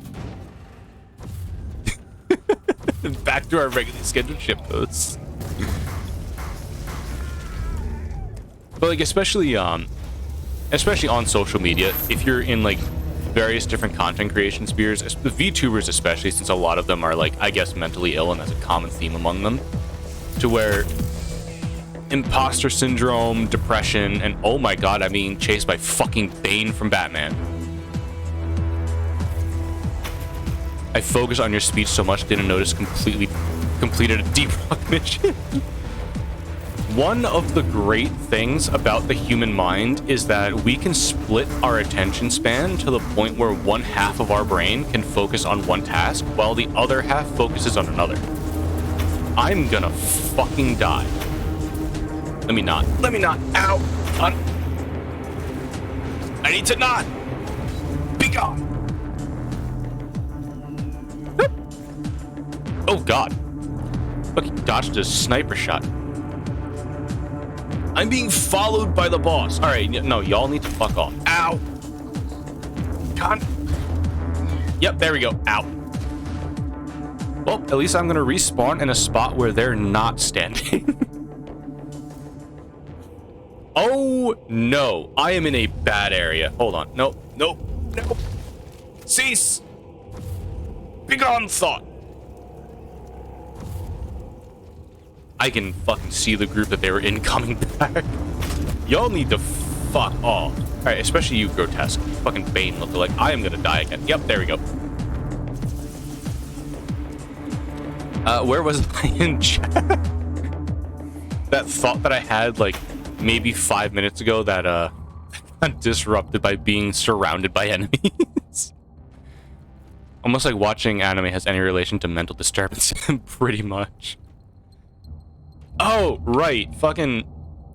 Back to our regularly scheduled ship posts. But like, especially on social media, if you're in like various different content creation spheres, the VTubers especially, since a lot of them are like, I guess, mentally ill, and that's a common theme among them, to where imposter syndrome, depression, and oh my god, I'm being chased by fucking Bane from Batman. I focused on your speech so much, didn't notice completed a deep rock mission. One of the great things about the human mind is that we can split our attention span to the point where one half of our brain can focus on one task while the other half focuses on another. I'm gonna fucking die. Let me not. Ow! I need to not! Be gone! Oh god. Fucking dodged a sniper shot. I'm being followed by the boss. Alright, no, y'all need to fuck off. Ow! God. Yep, there we go. Ow. Well, at least I'm gonna respawn in a spot where they're not standing. Oh no, I am in a bad area. Hold on. Nope. Cease! Begone, thought! I can fucking see the group that they were in coming back. Y'all need to fuck off. Alright, especially you, Grotesque. Fucking Bane lookalike. I am gonna die again. Yep, there we go. Where was I in chat? That thought that I had, like, maybe 5 minutes ago that, got disrupted by being surrounded by enemies. Almost like watching anime has any relation to mental disturbance. Pretty much. Oh, right. Fucking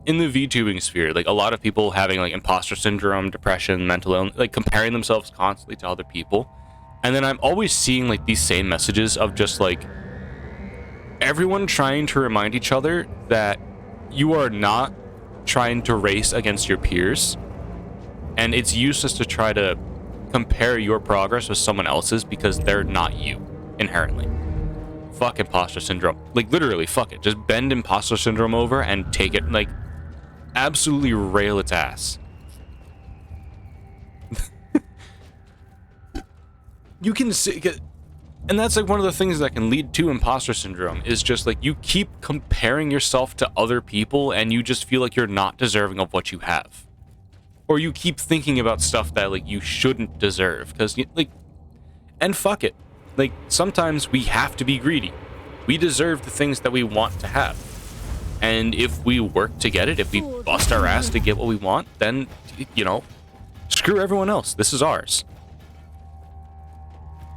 in the VTubing sphere, like a lot of people having like imposter syndrome, depression, mental illness, like comparing themselves constantly to other people. And then I'm always seeing like these same messages of just like everyone trying to remind each other that you are not trying to race against your peers. And it's useless to try to compare your progress with someone else's because they're not you inherently. Fuck imposter syndrome. Like, literally, fuck it. Just bend imposter syndrome over and take it, like, absolutely rail its ass. You can see, and that's, like, one of the things that can lead to imposter syndrome, is just, like, you keep comparing yourself to other people, and you just feel like you're not deserving of what you have. Or you keep thinking about stuff that, like, you shouldn't deserve, because, like, and fuck it. Like, sometimes we have to be greedy. We deserve the things that we want to have. And if we work to get it, if we bust our ass to get what we want, then, you know, screw everyone else. This is ours.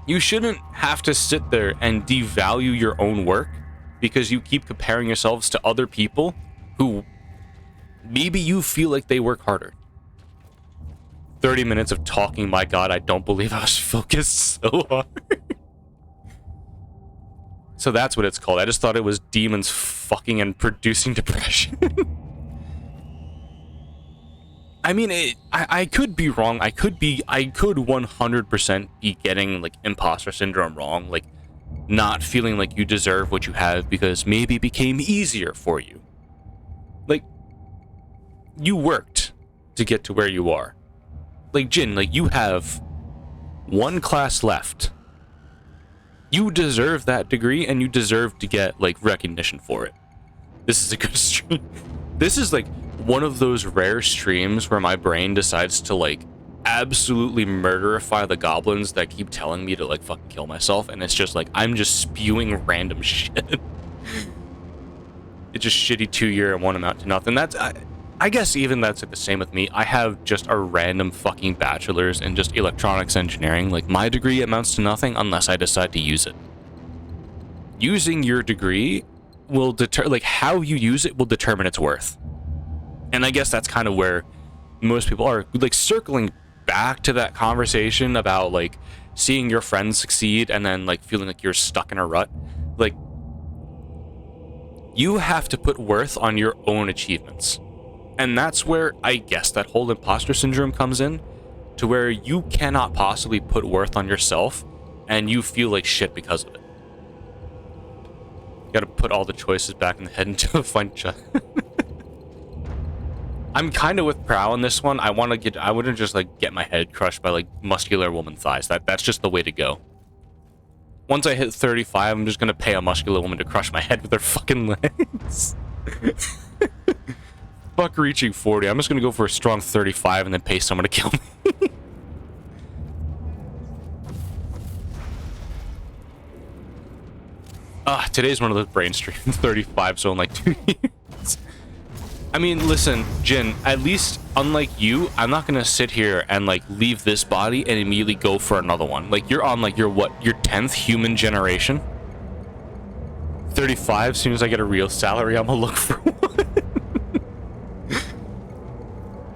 You shouldn't have to sit there and devalue your own work because you keep comparing yourselves to other people who maybe you feel like they work harder. 30 minutes of talking, my god, I don't believe I was focused so hard. So that's what it's called. I just thought it was demons fucking and producing depression. I mean, I could be wrong. I could 100% be getting, like, imposter syndrome wrong. Like, not feeling like you deserve what you have because maybe it became easier for you. Like, you worked to get to where you are. Like, Jin, like, you have one class left. You deserve that degree, and you deserve to get, like, recognition for it. This is a good stream. This is, like, one of those rare streams where my brain decides to, like, absolutely murderify the goblins that keep telling me to, like, fucking kill myself, and it's just, like, I'm just spewing random shit. It's just shitty 2-year and won't amount to nothing. That's... I guess even that's like the same with me. I have just a random fucking bachelor's in just electronics engineering. Like, my degree amounts to nothing unless I decide to use it. Using your degree will like, how you use it will determine its worth. And I guess that's kind of where most people are, like, circling back to that conversation about, like, seeing your friends succeed and then, like, feeling like you're stuck in a rut. Like, you have to put worth on your own achievements. And that's where I guess that whole imposter syndrome comes in, to where you cannot possibly put worth on yourself and you feel like shit because of it. You gotta put all the choices back in the head until find I'm kind of with Prow on this one. I wouldn't just, like, get my head crushed by, like, muscular woman thighs. That's just the way to go. Once I hit 35, I'm just gonna pay a muscular woman to crush my head with her fucking legs. Fuck reaching 40. I'm just gonna go for a strong 35 and then pay someone to kill me. Today's one of those brain streams. 35, so in like 2 years. I mean, listen, Jin, at least, unlike you, I'm not gonna sit here and, like, leave this body and immediately go for another one. Like, you're on, like, your 10th human generation? 35, as soon as I get a real salary, I'm gonna look for one.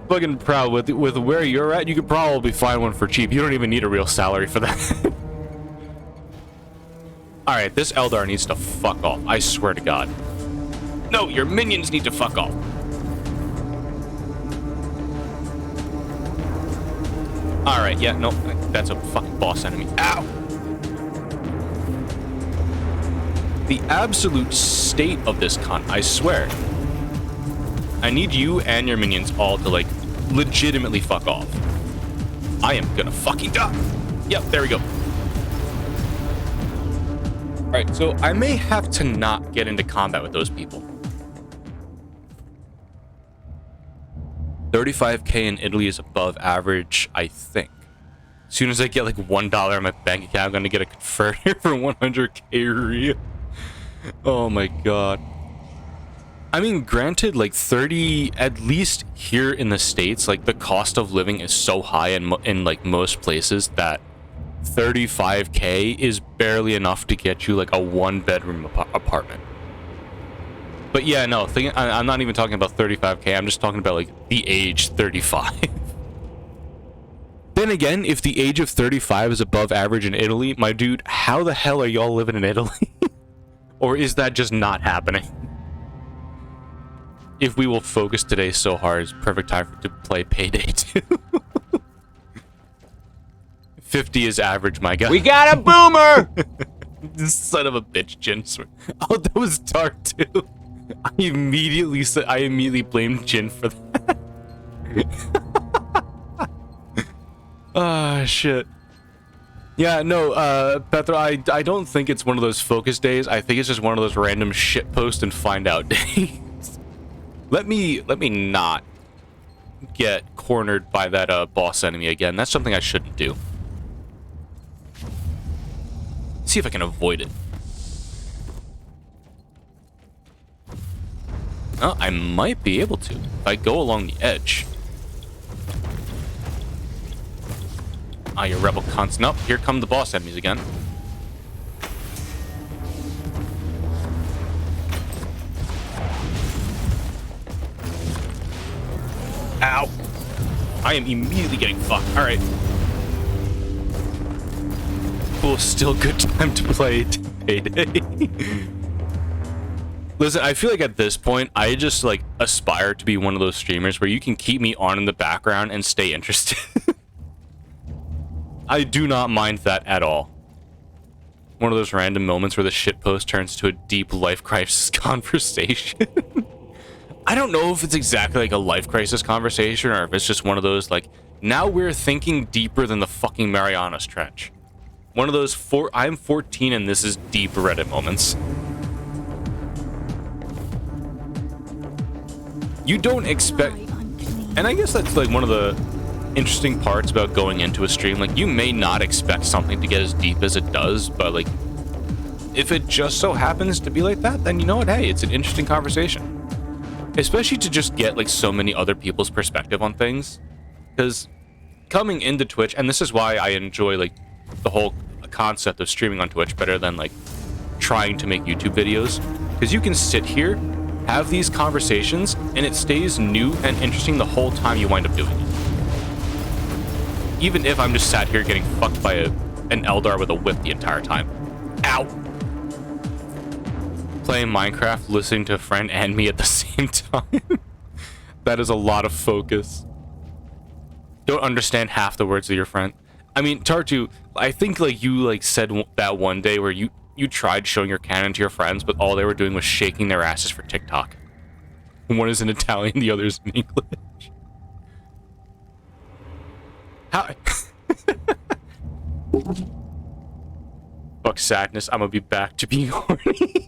Fucking proud. With where you're at, you could probably find one for cheap. You don't even need a real salary for that. Alright, this Eldar needs to fuck off. I swear to God. No, your minions need to fuck off. Alright, yeah, no, that's a fucking boss enemy. Ow! The absolute state of this cunt, I swear. I need you and your minions all to, like, legitimately fuck off. I am gonna fucking die. Yep, there we go. Alright, so I may have to not get into combat with those people. 35k in Italy is above average, I think. As soon as I get like $1 in my bank account, I'm gonna get a converter for 100k real. Oh my god. I mean, granted, like 30, at least here in the States, like the cost of living is so high in like most places that 35k is barely enough to get you like a 1-bedroom apartment. But yeah, no, I'm not even talking about 35k, I'm just talking about like the age 35. Then again, if the age of 35 is above average in Italy, my dude, how the hell are y'all living in Italy? Or is that just not happening? If we will focus today so hard, it's perfect time to play Payday 2. 50 is average, my guy. We got a boomer! This son of a bitch, Jin. Oh, that was dark too. I immediately blamed Jin for that. Ah, shit. Yeah, no, Petro, I don't think it's one of those focus days. I think it's just one of those random shit post and find out days. Let me not get cornered by that boss enemy again. That's something I shouldn't do. See if I can avoid it. Oh, I might be able to if I go along the edge. Ah, you rebel cunts. Nope, here come the boss enemies again. Ow! I am immediately getting fucked. Alright. Cool, still good time to play Payday. Listen, I feel like at this point, I just, like, aspire to be one of those streamers where you can keep me on in the background and stay interested. I do not mind that at all. One of those random moments where the shitpost turns to a deep life crisis conversation. I don't know if it's exactly like a life crisis conversation or if it's just one of those, like, now we're thinking deeper than the fucking Marianas Trench. One of those, I'm 14 and this is deep Reddit moments. You don't expect... And I guess that's, like, one of the interesting parts about going into a stream. Like, you may not expect something to get as deep as it does, but, like, if it just so happens to be like that, then you know what? Hey, it's an interesting conversation. Especially to just get, like, so many other people's perspective on things. Because coming into Twitch, and this is why I enjoy, like, the whole concept of streaming on Twitch better than, like, trying to make YouTube videos. Because you can sit here, have these conversations, and it stays new and interesting the whole time you wind up doing it. Even if I'm just sat here getting fucked by an Eldar with a whip the entire time. Ow! Playing Minecraft, listening to a friend and me at the same time. That is a lot of focus. Don't understand half the words of your friend. I mean, Tartu, I think like you like said that one day where you tried showing your canon to your friends, but all they were doing was shaking their asses for TikTok. One is in Italian, the other is in English. How? Fuck sadness, I'm gonna be back to being horny.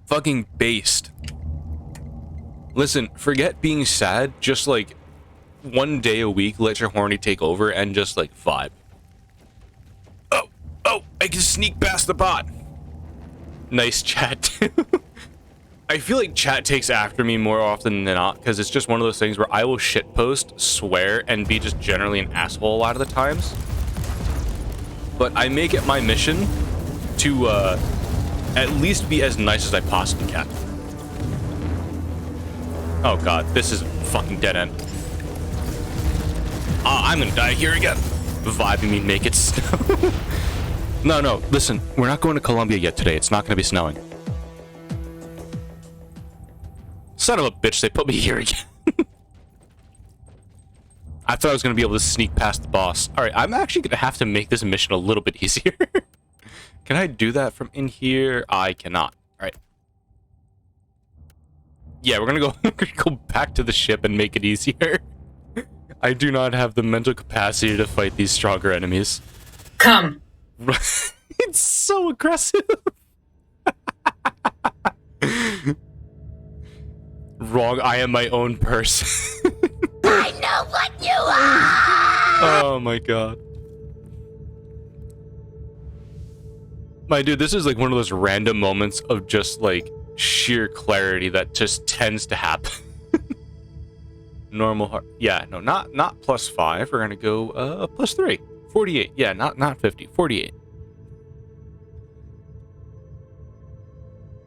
Fucking based. Listen, forget being sad. Just like one day a week, let your horny take over and just like vibe. Oh, I can sneak past the bot. Nice chat too. I feel like chat takes after me more often than not because it's just one of those things where I will shitpost, swear, and be just generally an asshole a lot of the times. But I make it my mission to at least be as nice as I possibly can. Oh god, this is a fucking dead end. I'm gonna die here again. Vibing me, make it snow. No, listen, we're not going to Colombia yet today. It's not gonna be snowing. Son of a bitch, they put me here again. I thought I was gonna be able to sneak past the boss. Alright, I'm actually gonna have to make this mission a little bit easier. Can I do that from in here? I cannot. Alright. Yeah, we're gonna go back to the ship and make it easier. I do not have the mental capacity to fight these stronger enemies. Come. It's so aggressive. Wrong, I am my own person. I know what you are! Oh my god. My dude, this is like one of those random moments of just like sheer clarity that just tends to happen. Normal heart. Yeah, no, not +5. We're gonna go +3. 48. Yeah, not 50. 48.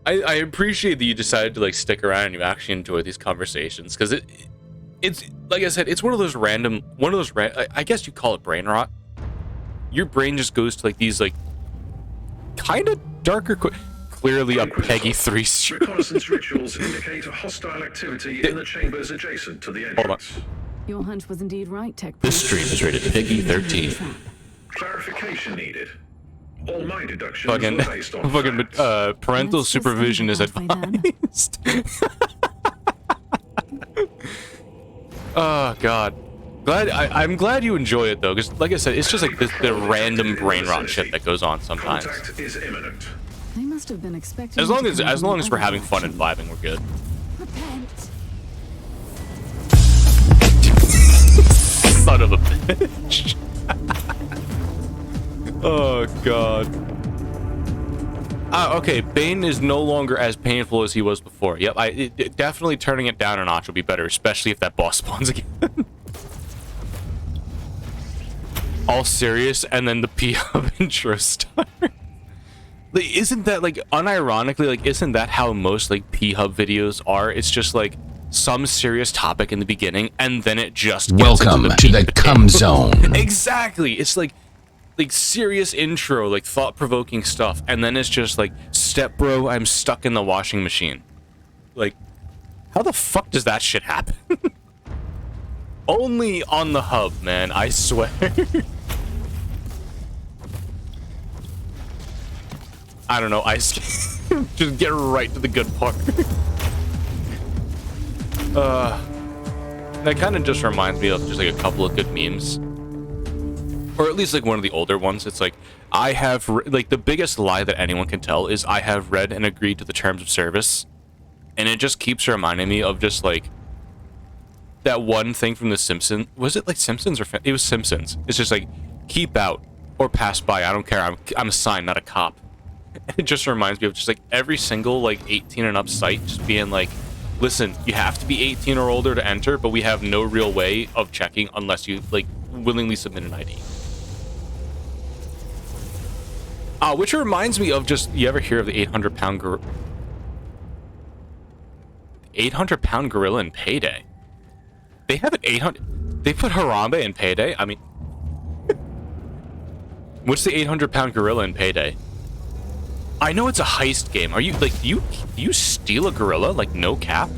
I appreciate that you decided to like stick around and you actually enjoy these conversations because it's like I said, it's one of those I guess you call it brain rot. Your brain just goes to like these like kind of darker, clearly a Peggy 3 stream. Reconnaissance rituals indicate a hostile activity in the chambers adjacent to the entrance. Your hunch was indeed right, Tech. This stream is rated Peggy 13. Clarification needed. All my deductions Fucking, were based on facts. parental Let's just supervision is leave it that way, advised. Oh god. I'm glad you enjoy it though, because like I said, it's just like the random brain rot shit that goes on sometimes. Contact is imminent. They must have been expecting. As long as we're having fun and vibing, we're good. Repent. Son of a bitch. Oh god. Okay, Bane is no longer as painful as he was before. Yep, definitely turning it down a notch will be better, especially if that boss spawns again. All serious, and then the P-Hub intro starts. Like, isn't that, like, unironically, like, isn't that how most, like, P-Hub videos are? It's just, like, some serious topic in the beginning, and then it just gets Welcome into to the cum zone. Exactly. It's like serious intro, like thought-provoking stuff, and then it's just like, step bro, I'm stuck in the washing machine. Like, how the fuck does that shit happen? Only on the hub, man, I swear. I don't know, I just get right to the good part. That kind of just reminds me of just like a couple of good memes. Or at least like one of the older ones. It's like, I have, like the biggest lie that anyone can tell is I have read and agreed to the terms of service. And it just keeps reminding me of just like that one thing from The Simpsons. Was it like Simpsons or it was Simpsons? It's just like, keep out or pass by. I don't care. I'm a sign, not a cop. And it just reminds me of just like every single like 18 and up site just being like, listen, you have to be 18 or older to enter, but we have no real way of checking unless you like willingly submit an ID. Which reminds me of just, you ever hear of the 800-pound gorilla? 800-pound gorilla in Payday. They have an 800. They put Harambe in Payday. I mean, what's the 800-pound gorilla in Payday? I know it's a heist game. Are you like, do you steal a gorilla? Like, no cap?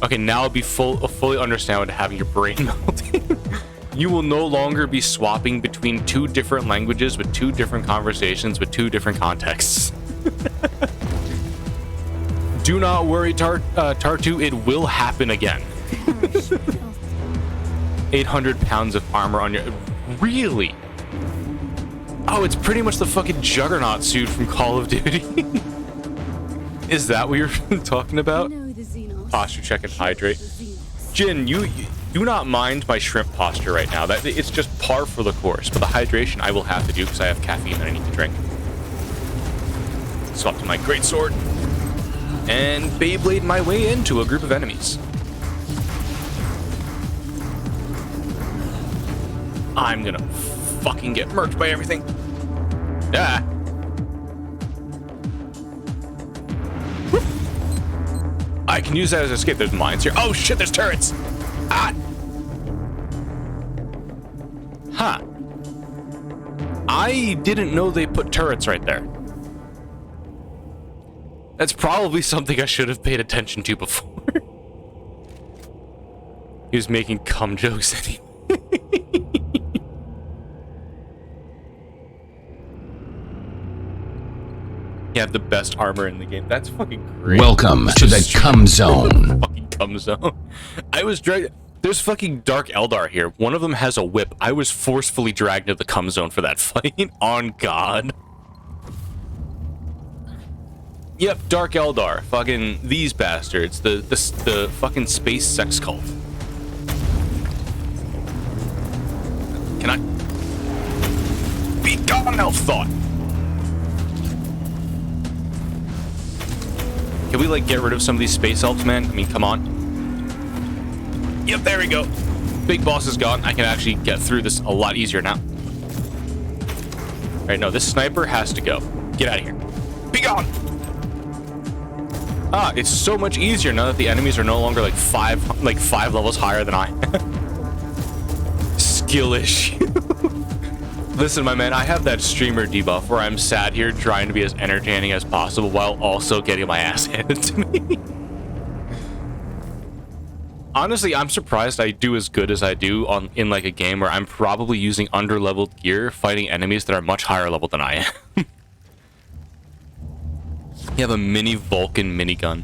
Okay, now I'll be fully understand what having your brain melting. You will no longer be swapping between two different languages with two different conversations with two different contexts. Do not worry, Tartu, it will happen again. 800 pounds of armor on your... Really? Oh, it's pretty much the fucking Juggernaut suit from Call of Duty. Is that what you're talking about? Posture check and hydrate. Jin, you do not mind my shrimp posture right now. That it's just par for the course. But the hydration I will have to do because I have caffeine that I need to drink. Swap to my greatsword and Beyblade my way into a group of enemies. I'm gonna fucking get murked by everything. Ah. Whoop. I can use that as an escape. There's mines here. Oh shit, there's turrets. Ah. Huh. I didn't know they put turrets right there. That's probably something I should have paid attention to before. He was making cum jokes anyway. You have the best armor in the game. That's fucking great. Welcome to the cum zone. Fucking cum zone. I was dragged. There's fucking Dark Eldar here. One of them has a whip. I was forcefully dragged to the cum zone for that fight. On God. Yep, Dark Eldar. Fucking these bastards. The fucking space sex cult. Can I be gone, elf thought? Can we, like, get rid of some of these space elves, man? I mean, come on. Yep, there we go. Big boss is gone. I can actually get through this a lot easier now. Alright, no, this sniper has to go. Get out of here. Be gone! Ah, it's so much easier now that the enemies are no longer, like, five levels higher than I am. Skill issue. Listen, my man, I have that streamer debuff where I'm sat here trying to be as entertaining as possible while also getting my ass handed to me. Honestly, I'm surprised I do as good as I do in like a game where I'm probably using under-leveled gear fighting enemies that are much higher level than I am. You have a mini Vulcan minigun.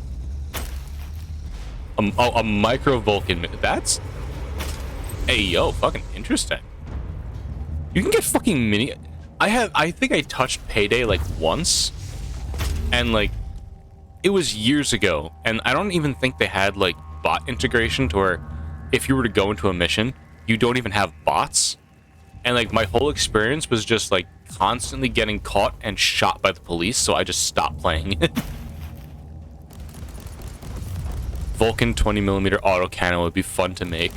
A micro Vulcan. That's... Hey, yo, fucking interesting. You can get fucking mini... I think I touched Payday, like, once. And, like, it was years ago. And I don't even think they had, like, bot integration to where if you were to go into a mission, you don't even have bots. And, like, my whole experience was just, like, constantly getting caught and shot by the police, so I just stopped playing it. Vulcan 20mm autocannon would be fun to make.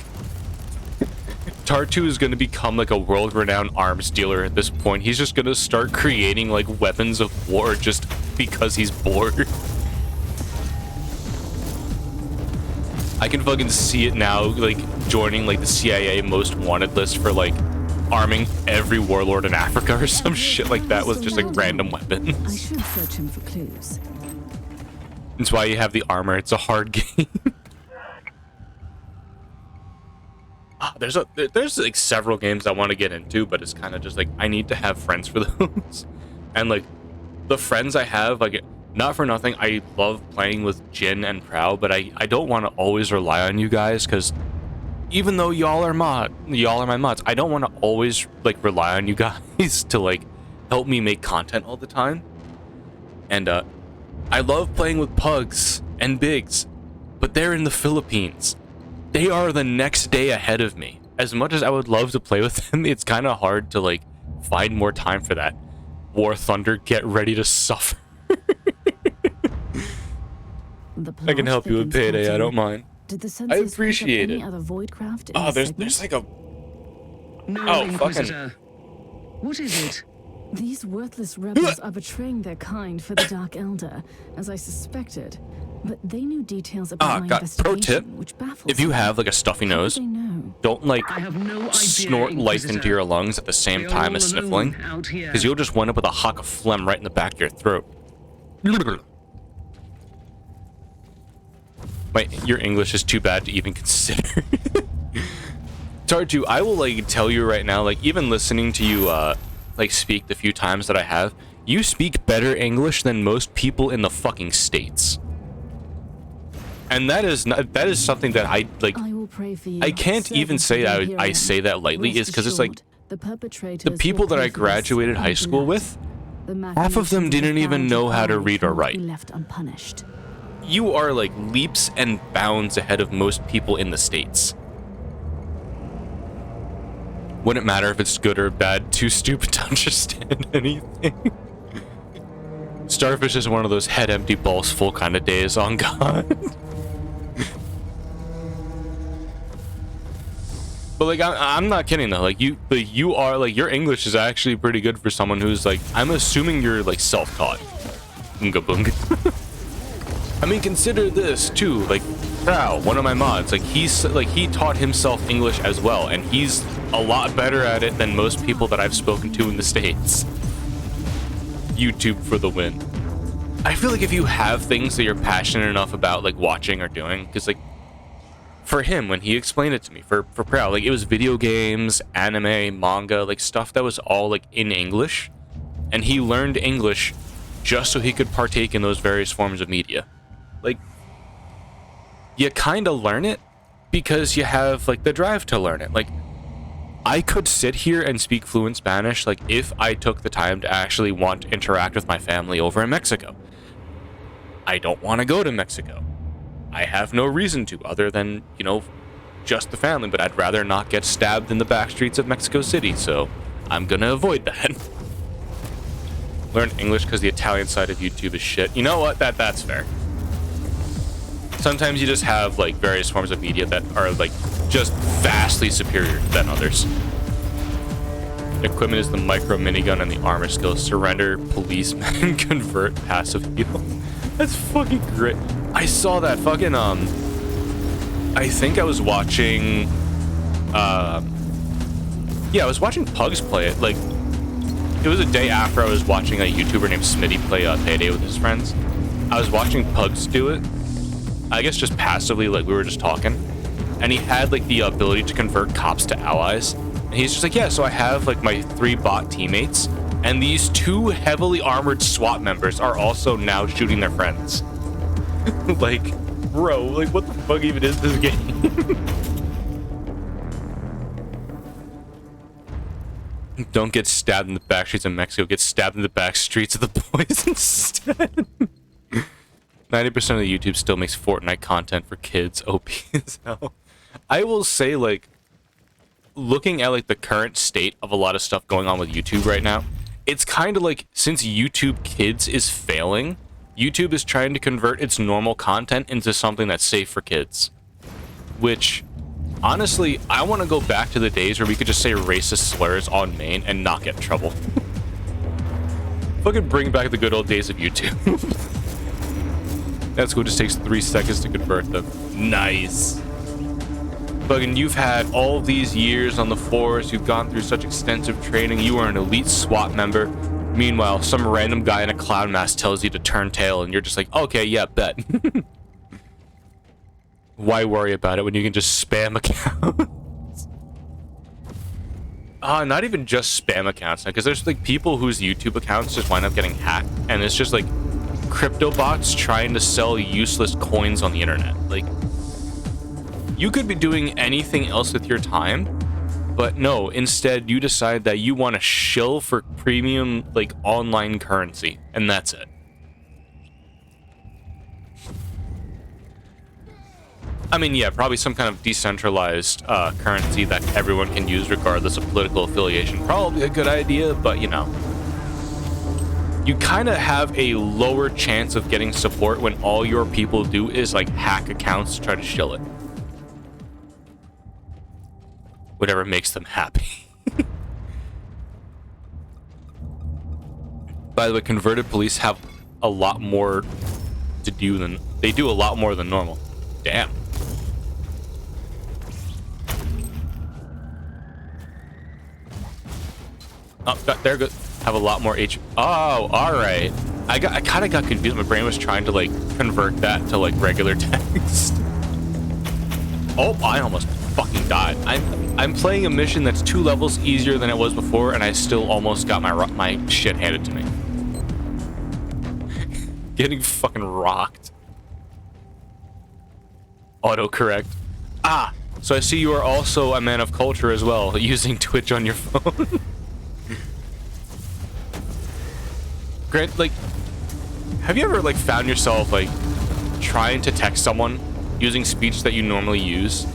Tartu is going to become like a world-renowned arms dealer at this point. He's just going to start creating like weapons of war just because he's bored. I can fucking see it now, like joining like the CIA most wanted list for like arming every warlord in Africa or some shit like that with just like random weapons. I should search him for clues. That's why you have the armor. It's a hard game. There's like several games I want to get into, but it's kind of just like I need to have friends for those. And like the friends I have, like not for nothing, I love playing with Jin and Prow, but I don't want to always rely on you guys because even though y'all are my mods, I don't want to always like rely on you guys to like help me make content all the time. And I love playing with Pugs and Bigs, but they're in the Philippines. They are the next day ahead of me. As much as I would love to play with them, it's kind of hard to like find more time for that. War Thunder, get ready to suffer. I can help you with Payday, I don't mind. I appreciate it. Oh, there's like a... No, oh, Inquisitor. fucking... What is it? These worthless rebels are betraying their kind for the Dark Elder, as I suspected. But they knew details about my investigation, pro tip, which baffles if you me. have like a stuffy How nose, did they know? don't like I have no idea, snort life Inquisitor. into your lungs at the same We are time all as alone sniffling, out here. because you'll just wind up with a hawk of phlegm right in the back of your throat. Your English is too bad to even consider. Tartu, I will like tell you right now, like even listening to you like speak the few times that I have, you speak better English than most people in the fucking States. And that is something that I like. I will pray for you. I can't even say that I say that lightly, is because it's like The perpetrators. The people that I graduated high school with, half of them didn't even know how to read or write. Left unpunished. You are like leaps and bounds ahead of most people in the States. Wouldn't matter if it's good or bad, too stupid to understand anything. Starfish is one of those head empty balls full kind of days on God. But like I'm not kidding though. Like you are like your English is actually pretty good for someone who's like, I'm assuming you're like self-taught. Oonga boonga. I mean, consider this too. Like Prow, one of my mods, like he taught himself English as well, and he's a lot better at it than most people that I've spoken to in the States. YouTube for the win. I feel like if you have things that you're passionate enough about like watching or doing, because like for him, when he explained it to me, for Proud, like it was video games, anime, manga, like stuff that was all like in English, and he learned English just so he could partake in those various forms of media. Like, you kind of learn it because you have like the drive to learn it. Like, I could sit here and speak fluent Spanish like if I took the time to actually want to interact with my family over in Mexico. I don't want to go to Mexico. I have no reason to, other than, you know, just the family, but I'd rather not get stabbed in the back streets of Mexico City, so I'm gonna avoid that. Learn English because the Italian side of YouTube is shit. You know what? That's fair. Sometimes you just have like various forms of media that are like just vastly superior than others. Equipment is the micro minigun and the armor skills. Surrender, policeman, convert, passive heal. That's fucking great. I saw that fucking I think I was watching yeah, I was watching Pugs play it. Like it was a day after I was watching a YouTuber named Smitty play Payday with his friends. I was watching Pugs do it. I guess just passively, like we were just talking, and he had like the ability to convert cops to allies, and he's just like, yeah, so I have like my 3 bot teammates, and these 2 heavily armored SWAT members are also now shooting their friends. Like, bro, like what the fuck even is this game? Don't get stabbed in the back streets of Mexico, get stabbed in the back streets of the boys instead. 90% of the YouTube still makes Fortnite content for kids. OP as hell. I will say, like, looking at like the current state of a lot of stuff going on with YouTube right now, it's kind of like, since YouTube Kids is failing, YouTube is trying to convert its normal content into something that's safe for kids. Which, honestly, I want to go back to the days where we could just say racist slurs on main and not get in trouble. Fucking bring back the good old days of YouTube. That's cool, just takes 3 seconds to convert them. Nice. Fucking, you've had all these years on the force, you've gone through such extensive training, you are an elite SWAT member. Meanwhile, some random guy in a clown mask tells you to turn tail, and you're just like, okay, yeah, bet. Why worry about it when you can just spam accounts? Not even just spam accounts, because there's like people whose YouTube accounts just wind up getting hacked, and it's just like crypto bots trying to sell useless coins on the internet. Like, you could be doing anything else with your time, but no, instead you decide that you want to shill for premium like online currency, and that's it. I mean, yeah, probably some kind of decentralized currency that everyone can use regardless of political affiliation. Probably a good idea, but you know, you kind of have a lower chance of getting support when all your people do is like hack accounts to try to shill it. Whatever makes them happy. By the way, converted police have a lot more to do than they do a lot more than normal. Damn. Oh, they're good. Have a lot more H. Oh, all right. I kind of got confused. My brain was trying to like convert that to like regular text. Oh, I almost fucking died. I'm playing a mission that's 2 levels easier than it was before, and I still almost got my shit handed to me. Getting fucking rocked. Autocorrect. Ah, So I see you are also a man of culture as well, using Twitch on your phone. Grant, like, have you ever, like, found yourself, like, trying to text someone using speech that you normally use,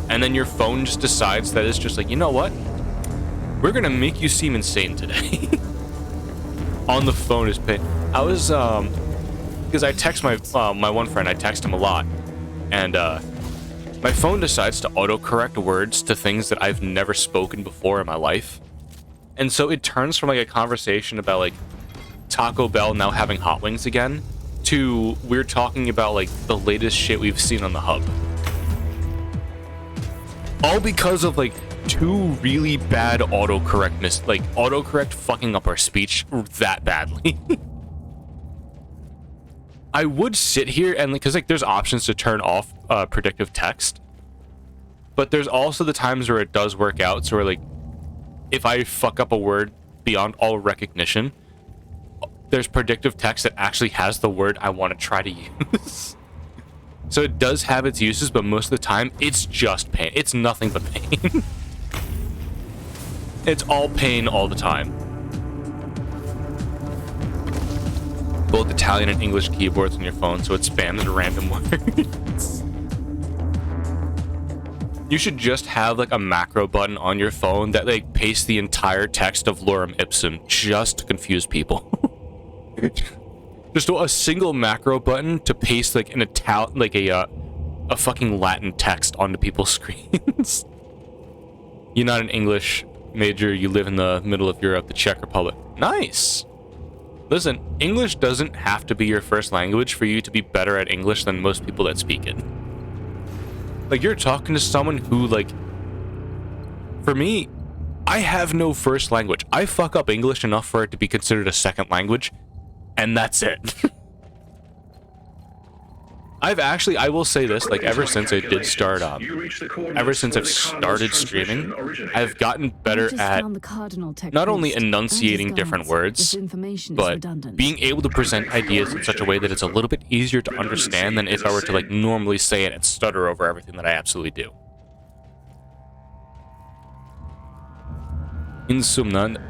and then your phone just decides that it's just like, you know what? We're gonna make you seem insane today. On the phone is pain. I was, because I text my one friend, I text him a lot, and, my phone decides to autocorrect words to things that I've never spoken before in my life. And so it turns from, like, a conversation about, like, Taco Bell now having hot wings again, to we're talking about, like, the latest shit we've seen on the hub. All because of, like, two really bad autocorrect fucking up our speech that badly. I would sit here and, because, like, there's options to turn off predictive text, but there's also the times where it does work out. So, where, like, if I fuck up a word beyond all recognition, there's predictive text that actually has the word I want to try to use. So it does have its uses, but most of the time, it's just pain. It's nothing but pain. It's all pain all the time. Both Italian and English keyboards on your phone, so it spams random words. You should just have, like, a macro button on your phone that, like, pastes the entire text of Lorem Ipsum just to confuse people. Just a single macro button to paste, like, a fucking Latin text onto people's screens. You're not an English major, you live in the middle of Europe, the Czech Republic. Nice. Listen, English doesn't have to be your first language for you to be better at English than most people that speak it. Like, you're talking to someone who, like, for me, I have no first language. I fuck up English enough for it to be considered a second language, and that's it. I will say this, like, ever since I did start, ever since I've started streaming, I've gotten better at not only enunciating different words, but being able to present ideas in such a way that it's a little bit easier to understand than if I were to, like, normally say it and stutter over everything that I absolutely do. Insumnan.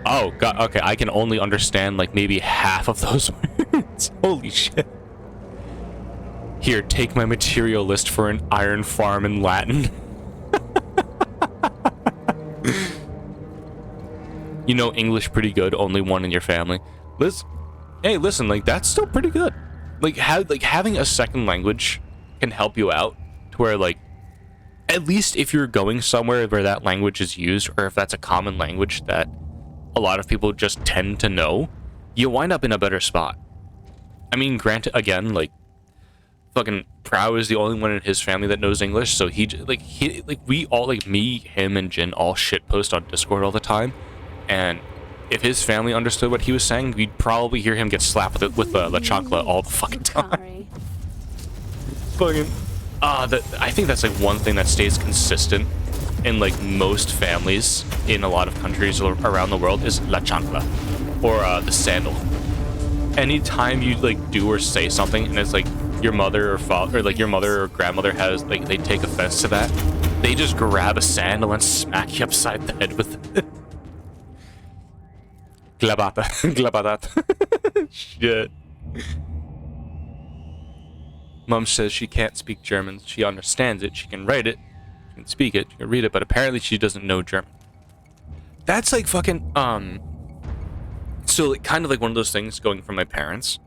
Oh, God, okay, I can only understand, like, maybe half of those words. Holy shit. Here, take my material list for an iron farm in Latin. You know English pretty good, only one in your family. Hey, listen, like, that's still pretty good. Like, having a second language can help you out to where, like, at least if you're going somewhere where that language is used, or if that's a common language that a lot of people just tend to know, you wind up in a better spot. I mean, granted, again, like, fucking Prow is the only one in his family that knows English, so we all, like, me, him, and Jin all shitpost on Discord all the time, and if his family understood what he was saying, we'd probably hear him get slapped with La Chancla all the fucking time. Fucking, I think that's, like, one thing that stays consistent in, like, most families in a lot of countries around the world is La Chancla, or the sandal. Anytime you, like, do or say something, and it's like, your mother or father, or, like, your mother or grandmother has, like, they take offense to that, they just grab a sandal and smack you upside the head with it. Glabata. Glabadat. Shit. Mom says she can't speak German. She understands it. She can write it. She can speak it. She can read it, but apparently she doesn't know German. That's, like, fucking, so, like, kind of like one of those things going from my parents.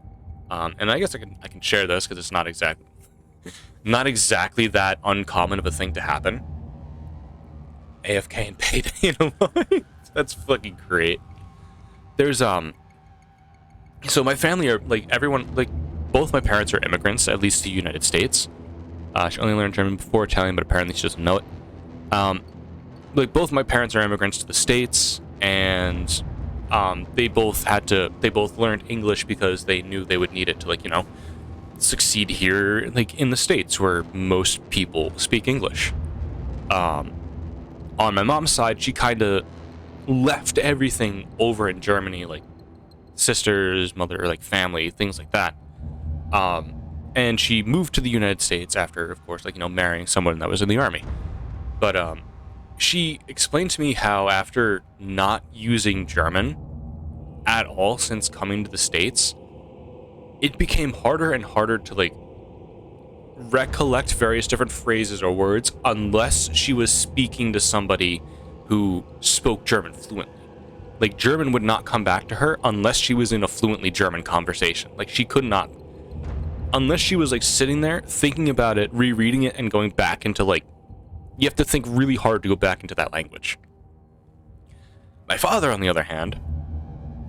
And I guess I can share this because it's not exactly that uncommon of a thing to happen. AFK and payday in a line. That's fucking great. There's so my family are, like, everyone, like, both my parents are immigrants, at least to the United States. She only learned German before Italian, but apparently she doesn't know it. Like, both my parents are immigrants to the States, and they both learned English because they knew they would need it to, like, you know, succeed here, like, in the States where most people speak English. On my mom's side, she kind of left everything over in Germany, like sisters, mother, like, family, things like that. And she moved to the United States after, of course, like, you know, marrying someone that was in the army. But she explained to me how after not using German at all since coming to the States, it became harder and harder to like recollect various different phrases or words unless she was speaking to somebody who spoke German fluently. Like, German would not come back to her unless she was in a fluently German conversation. Like, she could not, unless she was like sitting there thinking about it, rereading it, and going back into like, you have to think really hard to go back into that language. My father, on the other hand,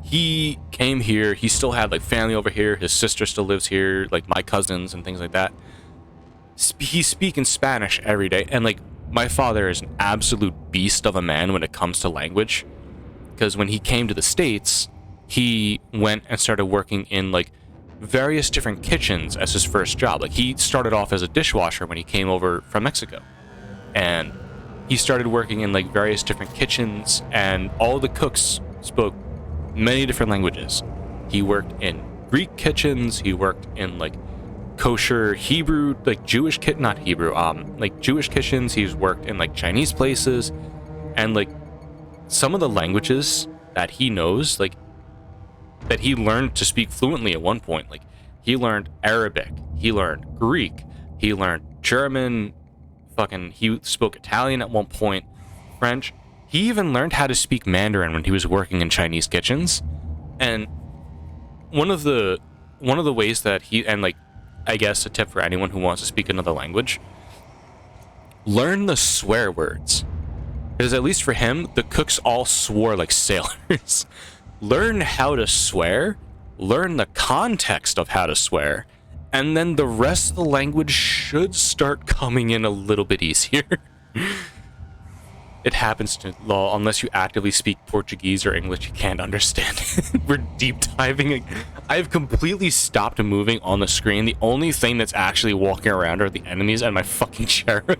he came here, he still had like family over here, his sister still lives here, like my cousins and things like that. He's speaking Spanish every day, and like, my father is an absolute beast of a man when it comes to language, because when he came to the States, he went and started working in like various different kitchens as his first job. Like, he started off as a dishwasher when he came over from Mexico, and he started working in like various different kitchens, and all the cooks spoke many different languages. He worked in Greek kitchens, he worked in like kosher Hebrew, like Jewish Jewish kitchens. He's worked in like Chinese places, and like some of the languages that he knows, like that he learned to speak fluently at one point. Like, he learned Arabic, he learned Greek, he learned German, he spoke Italian at one point, French. He even learned how to speak Mandarin when he was working in Chinese kitchens. And one of the ways that I guess a tip for anyone who wants to speak another language, learn the swear words. Because at least for him, the cooks all swore like sailors. Learn how to swear, learn the context of how to swear, and then the rest of the language should start coming in a little bit easier. It happens to law, unless you actively speak Portuguese or English, you can't understand it. We're deep diving. I've completely stopped moving on the screen. The only thing that's actually walking around are the enemies and my fucking sheriff.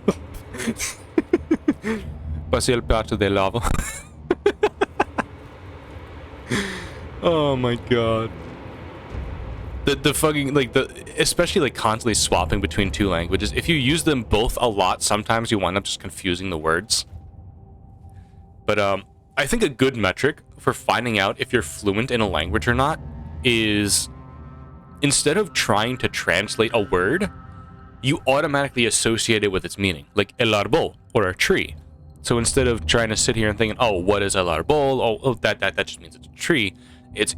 Pasé el plato de lava. Oh my god. The fucking, like, especially like constantly swapping between two languages. If you use them both a lot, sometimes you wind up just confusing the words. But I think a good metric for finding out if you're fluent in a language or not is, instead of trying to translate a word, you automatically associate it with its meaning, like el árbol, or a tree. So instead of trying to sit here and thinking, oh, what is el árbol? Oh, that just means it's a tree.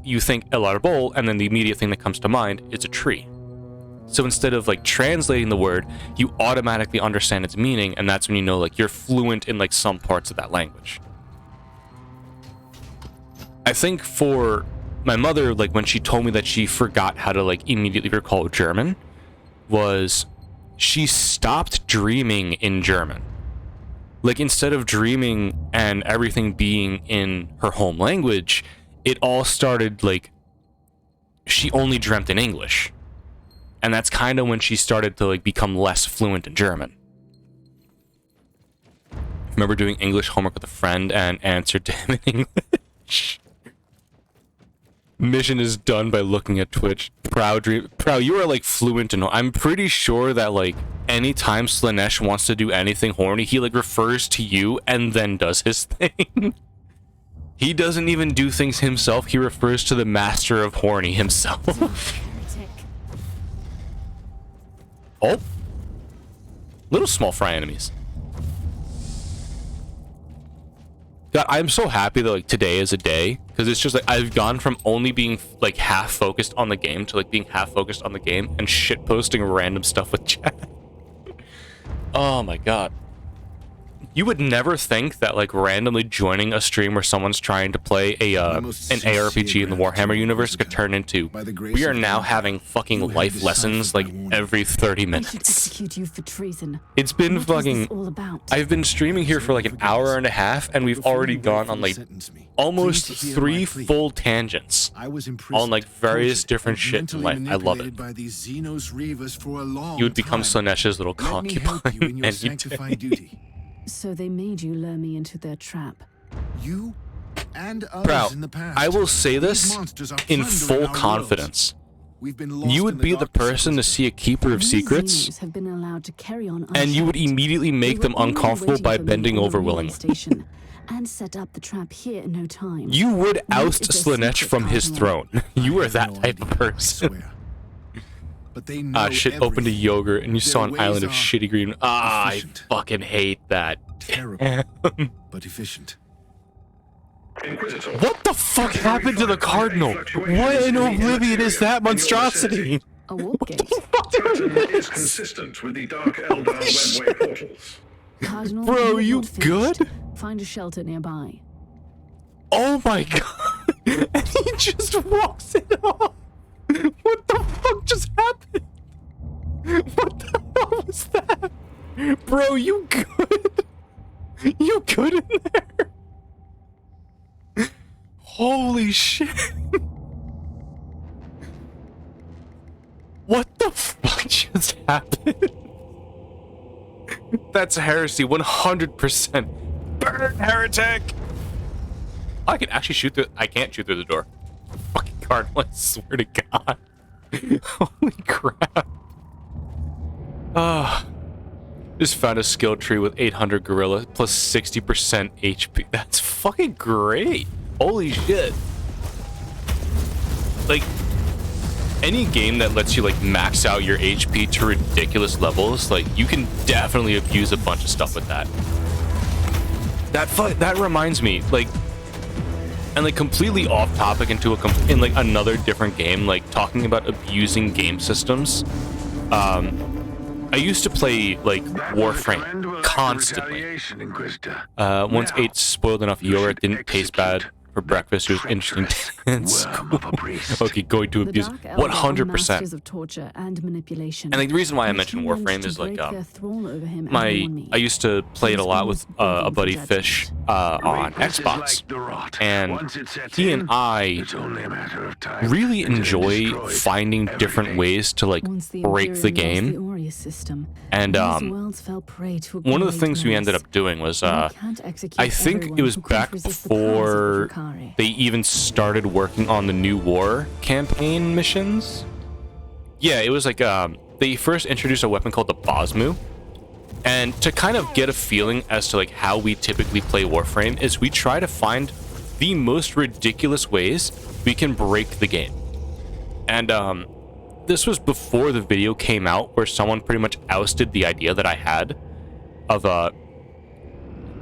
You think el árbol, and then the immediate thing that comes to mind is a tree. So instead of like translating the word, you automatically understand its meaning, and that's when you know like you're fluent in like some parts of that language. I think for my mother, like when she told me that she forgot how to like immediately recall German, was she stopped dreaming in German. Like, instead of dreaming and everything being in her home language, it all started like she only dreamt in English. And that's kind of when she started to like become less fluent in German. I remember doing English homework with a friend and answered to him in English. Mission is done by looking at Twitch. Proud, you are like fluent in. I'm pretty sure that like anytime Slanesh wants to do anything horny, he like refers to you and then does his thing. He doesn't even do things himself. He refers to the master of horny himself. Oh, little small fry enemies. God, I'm so happy that like today is a day, because it's just like I've gone from only being like half focused on the game to like being half focused on the game and shit posting random stuff with chat. Oh my god. You would never think that like randomly joining a stream where someone's trying to play an ARPG in the Warhammer universe could turn into, we are now having fucking life lessons like every 30 minutes. Execute you for treason. It's been What fucking, is this all about? I've been streaming here for like an hour and a half, and we've already gone on like almost 3 full tangents on like various different shit in life. I love it. You would become Slanesh's little concubine, and you did. So they made you lure me into their trap. You and Bro, others in the past. I will say These this monsters are in plundering full our confidence. We've been lost you in would be the darkness, person to Inquisitor. see a keeper of These secrets, Xenos have been allowed to carry on and you would unchecked. immediately They make were them only uncomfortable waiting by for me bending on the over relay willingly. station and set up the trap here in no time. You would What oust is their Slanesh secret, from his Cardinal? throne. You I are have that no type of idea, I person. swear. But they know Shit opened a everything. yogurt and you saw an Their island of ways are shitty green. I efficient. fucking hate that. Terrible, but efficient. Inquisitor. What the fuck happened to the Cardinal? What in Oblivion is that monstrosity? A warp gate. Pattern is consistent with the Dark Eldar webway portals. Cardinal, Bro, you're you not finished. good? Find a shelter nearby. Oh my god. And he just walks it off. What the fuck just happened? What the hell was that? Bro, you good? You good in there? Holy shit. What the fuck just happened? That's heresy, 100%. Burn, heretic! I can actually shoot through. I can't shoot through the door. Fucking Cardinal, I swear to God. Holy crap. Just found a skill tree with 800 gorilla plus 60% HP. That's fucking great. Holy shit. Like, any game that lets you, like, max out your HP to ridiculous levels, like, you can definitely abuse a bunch of stuff with that. That reminds me, like, and like completely off topic into in like another different game, like talking about abusing game systems. I used to play like Warframe constantly. Once ate spoiled enough yogurt, didn't taste bad for breakfast. It was interesting. Okay, going to The abuse Dark Eldar are 100%. masters of torture and manipulation. And like the reason why I And mentioned he managed Warframe to is like break their thrall over him and my warn me. I used to play it a lot with a buddy Waiting for Fish on Xbox, and he and I really enjoy finding different ways to like Once the break the Imperium lost game. the Aureus system, And these worlds fell prey to a one of the great things we ended menace. up doing was We can't execute I think everyone it was who can't back resist the powers of the before Drukhari. they even started working on the new war campaign missions. Yeah, it was like they first introduced a weapon called the Bosmu. And to kind of get a feeling as to like how we typically play Warframe is we try to find the most ridiculous ways we can break the game. And this was before the video came out where someone pretty much ousted the idea that I had of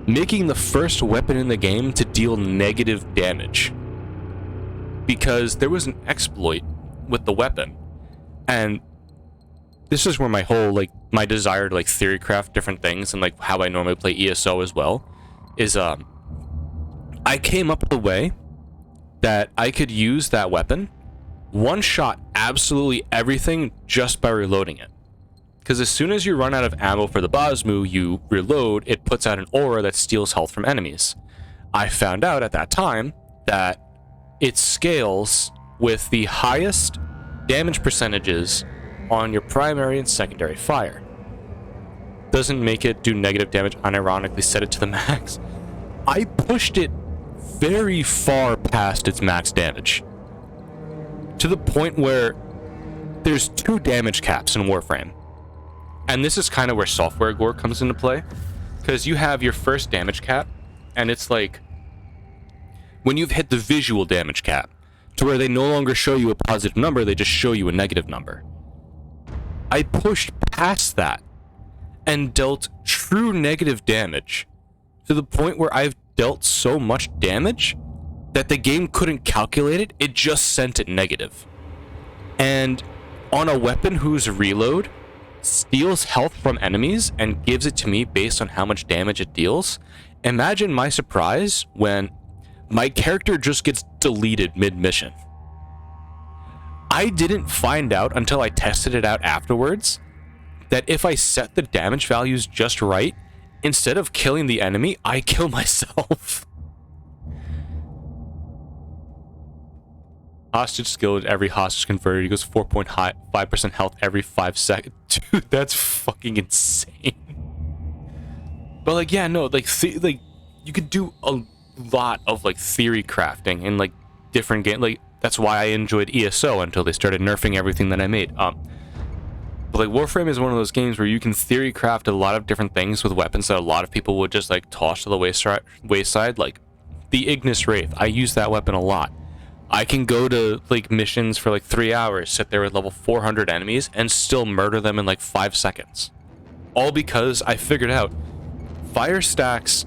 making the first weapon in the game to deal negative damage. Because there was an exploit with the weapon. And this is where my whole, like, my desire to, like, theorycraft different things and, like, how I normally play ESO as well is, I came up with a way that I could use that weapon, one-shot absolutely everything just by reloading it. Because as soon as you run out of ammo for the Bosmu, you reload, it puts out an aura that steals health from enemies. I found out at that time that it scales with the highest damage percentages on your primary and secondary fire. Doesn't make it do negative damage, unironically set it to the max. I pushed it very far past its max damage. To the point where there's 2 damage caps in Warframe. And this is kind of where software gore comes into play. Because you have your first damage cap, and it's like when you've hit the visual damage cap, to where they no longer show you a positive number, they just show you a negative number. I pushed past that and dealt true negative damage to the point where I've dealt so much damage that the game couldn't calculate it, it just sent it negative. And on a weapon whose reload steals health from enemies and gives it to me based on how much damage it deals, imagine my surprise when my character just gets deleted mid-mission. I didn't find out until I tested it out afterwards that if I set the damage values just right, instead of killing the enemy, I kill myself. Hostage skill, every hostage converted equals 4.5% health every 5 seconds. Dude, that's fucking insane. But like, yeah, no, like, like you could do a lot of like theory crafting in like different games. Like, That's why I enjoyed ESO until they started nerfing everything that I made. But like Warframe is one of those games where you can theory craft a lot of different things with weapons that a lot of people would just like toss to the wayside. Like the Ignis Wraith, I use that weapon a lot. I can go to like missions for like 3 hours, sit there with level 400 enemies, and still murder them in like 5 seconds. All because I figured out fire stacks,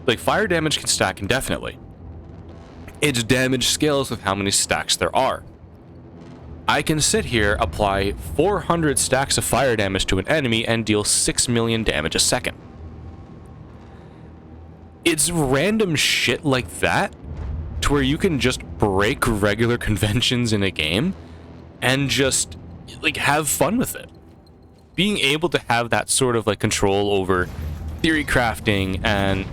like fire damage can stack indefinitely. Its damage scales with how many stacks there are. I can sit here, apply 400 stacks of fire damage to an enemy, and deal 6 million damage a second. It's random shit like that to where you can just break regular conventions in a game and just like have fun with it. Being able to have that sort of like control over theory crafting and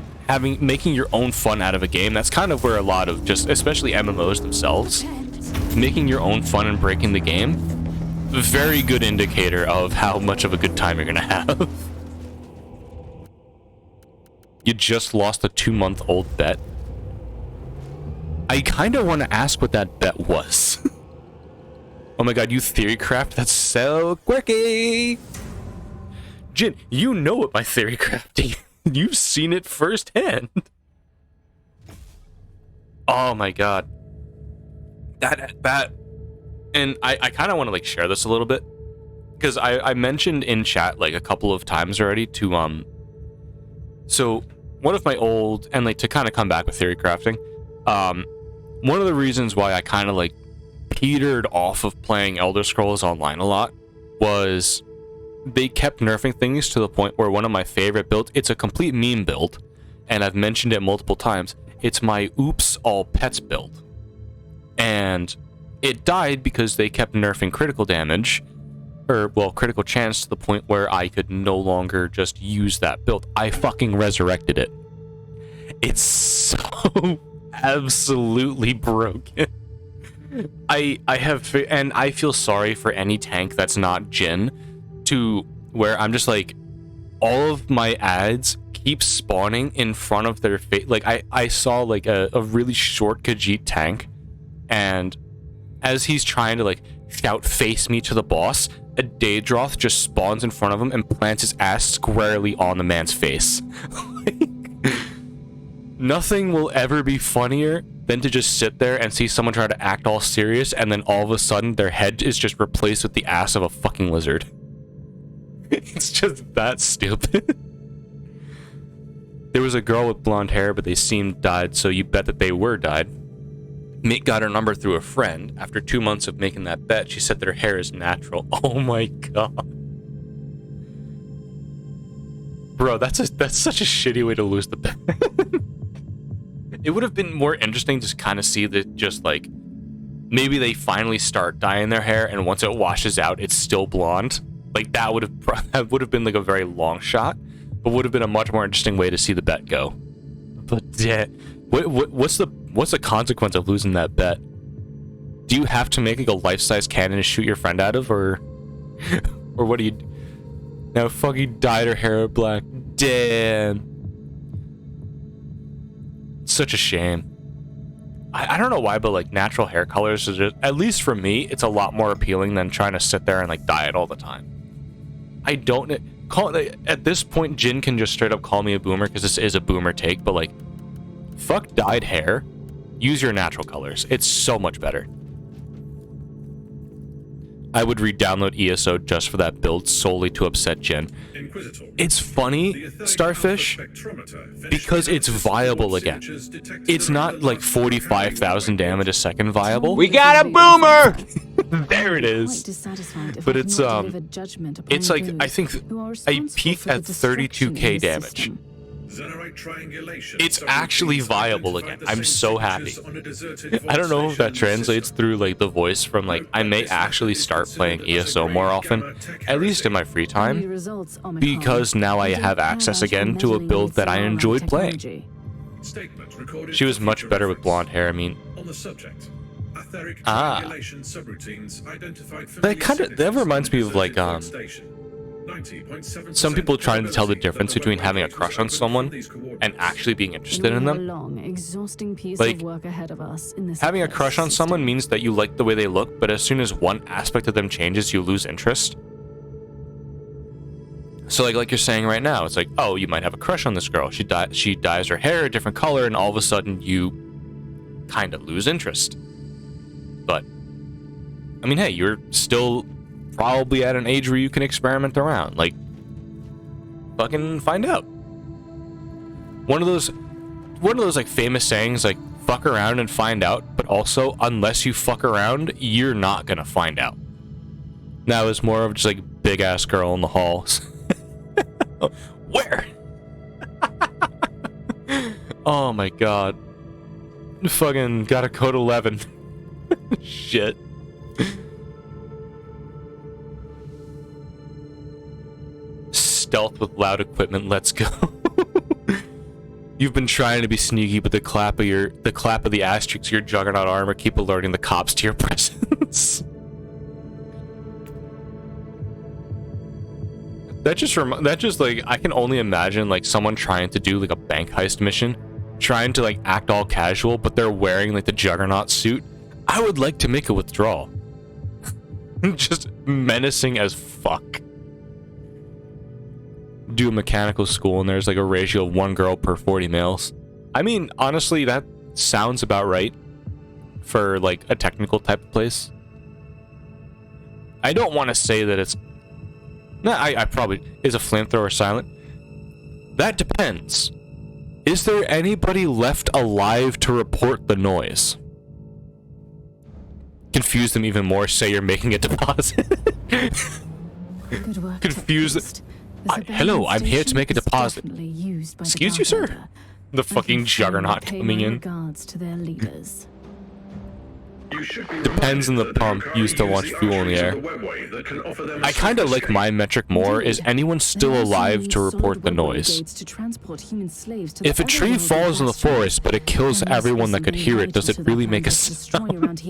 making your own fun out of a game, that's kind of where a lot of just, especially MMOs themselves, making your own fun and breaking the game, very good indicator of how much of a good time you're gonna have. You just lost a 2-month-old bet. I kind of want to ask what that bet was. Oh my god, you theory craft? That's so quirky! Jin, you know what my theory crafting. You've seen it firsthand. Oh my god. That and I kind of want to like share this a little bit because I mentioned in chat like a couple of times already to so one of my old, and like to kind of come back with theory crafting, one of the reasons why I kind of like petered off of playing Elder Scrolls Online a lot was they kept nerfing things to the point where one of my favorite builds, it's a complete meme build, and I've mentioned it multiple times, it's my oops all pets build. And it died because they kept nerfing critical damage, or well, critical chance, to the point where I could no longer just use that build. I fucking resurrected it. It's so absolutely broken. I have, and I feel sorry for any tank that's not Jin, to where I'm just like, all of my ads keep spawning in front of their face. Like I saw like a really short Khajiit tank, and as he's trying to like shout face me to the boss, a Daedroth just spawns in front of him and plants his ass squarely on the man's face. Like, nothing will ever be funnier than to just sit there and see someone try to act all serious, and then all of a sudden their head is just replaced with the ass of a fucking lizard. It's just that stupid. There was a girl with blonde hair, but they seemed dyed, so you bet that they were dyed. Mate got her number through a friend. After 2 months of making that bet, she said that her hair is natural. Oh my god. Bro, that's such a shitty way to lose the bet. It would have been more interesting to kind of see that, just like, maybe they finally start dyeing their hair, and once it washes out, it's still blonde. Like, that would have been like a very long shot, but would have been a much more interesting way to see the bet go. But yeah, what's the consequence of losing that bet? Do you have to make like a life-size cannon to shoot your friend out of, or what do you? Now fucking dyed her hair black. Damn. Such a shame. I don't know why, but like natural hair colors is just, at least for me, it's a lot more appealing than trying to sit there and like dye it all the time. I don't at this point, Jin can just straight up call me a boomer because this is a boomer take, but like, fuck dyed hair. Use your natural colors. It's so much better. I would re-download ESO just for that build solely to upset Jin. It's funny, Starfish, because it's viable again. It's not like 45,000 damage a second viable. We got a boomer! There it is. But it's like, I think I peak at 32k damage. It's actually viable again. I'm so happy. I don't know if that translates through like the voice from like, I may actually start playing ESO more often, at least in my free time, because now I have access again to a build that I enjoyed playing. She was much better with blonde hair, I mean. That reminds me of like some people trying to tell the difference between having a crush on someone and actually being interested in them. Long, exhausting piece Like, of work ahead of us in this having a crush on someone means that you like the way they look, but as soon as one aspect of them changes, you lose interest. So like you're saying right now, it's like, oh, you might have a crush on this girl. She dyes her hair a different color, and all of a sudden you kind of lose interest. But I mean, hey, you're still probably at an age where you can experiment around. Like, fucking find out. One of those like famous sayings, like, fuck around and find out, but also, unless you fuck around, you're not gonna find out. That was more of just like big ass girl in the halls. Where? Oh my god. Fucking got a code 11. Shit. Stealth with loud equipment, let's go. You've been trying to be sneaky, but the clap of the asterisks of your juggernaut armor keep alerting the cops to your presence. That just like, I can only imagine like someone trying to do like a bank heist mission, trying to like act all casual, but they're wearing like the juggernaut suit. I would like to make a withdrawal. Just menacing as fuck. Do a mechanical school and there's like a ratio of 1 girl per 40 males. I mean, honestly, that sounds about right for like a technical type of place. I don't want to say that it's... No, I probably... Is a flamethrower silent? That depends. Is there anybody left alive to report the noise? Confuse them even more, say you're making a deposit. Good work. Confuse it. Hello, I'm here to make a deposit. Excuse you, sir? The fucking juggernaut coming in. Regards to their leaders. Depends on the pump used to launch fuel in the air. I kind of like my metric more. Is anyone still alive to report the noise? If a tree falls in the forest but it kills everyone that could hear it, does it really make a sound?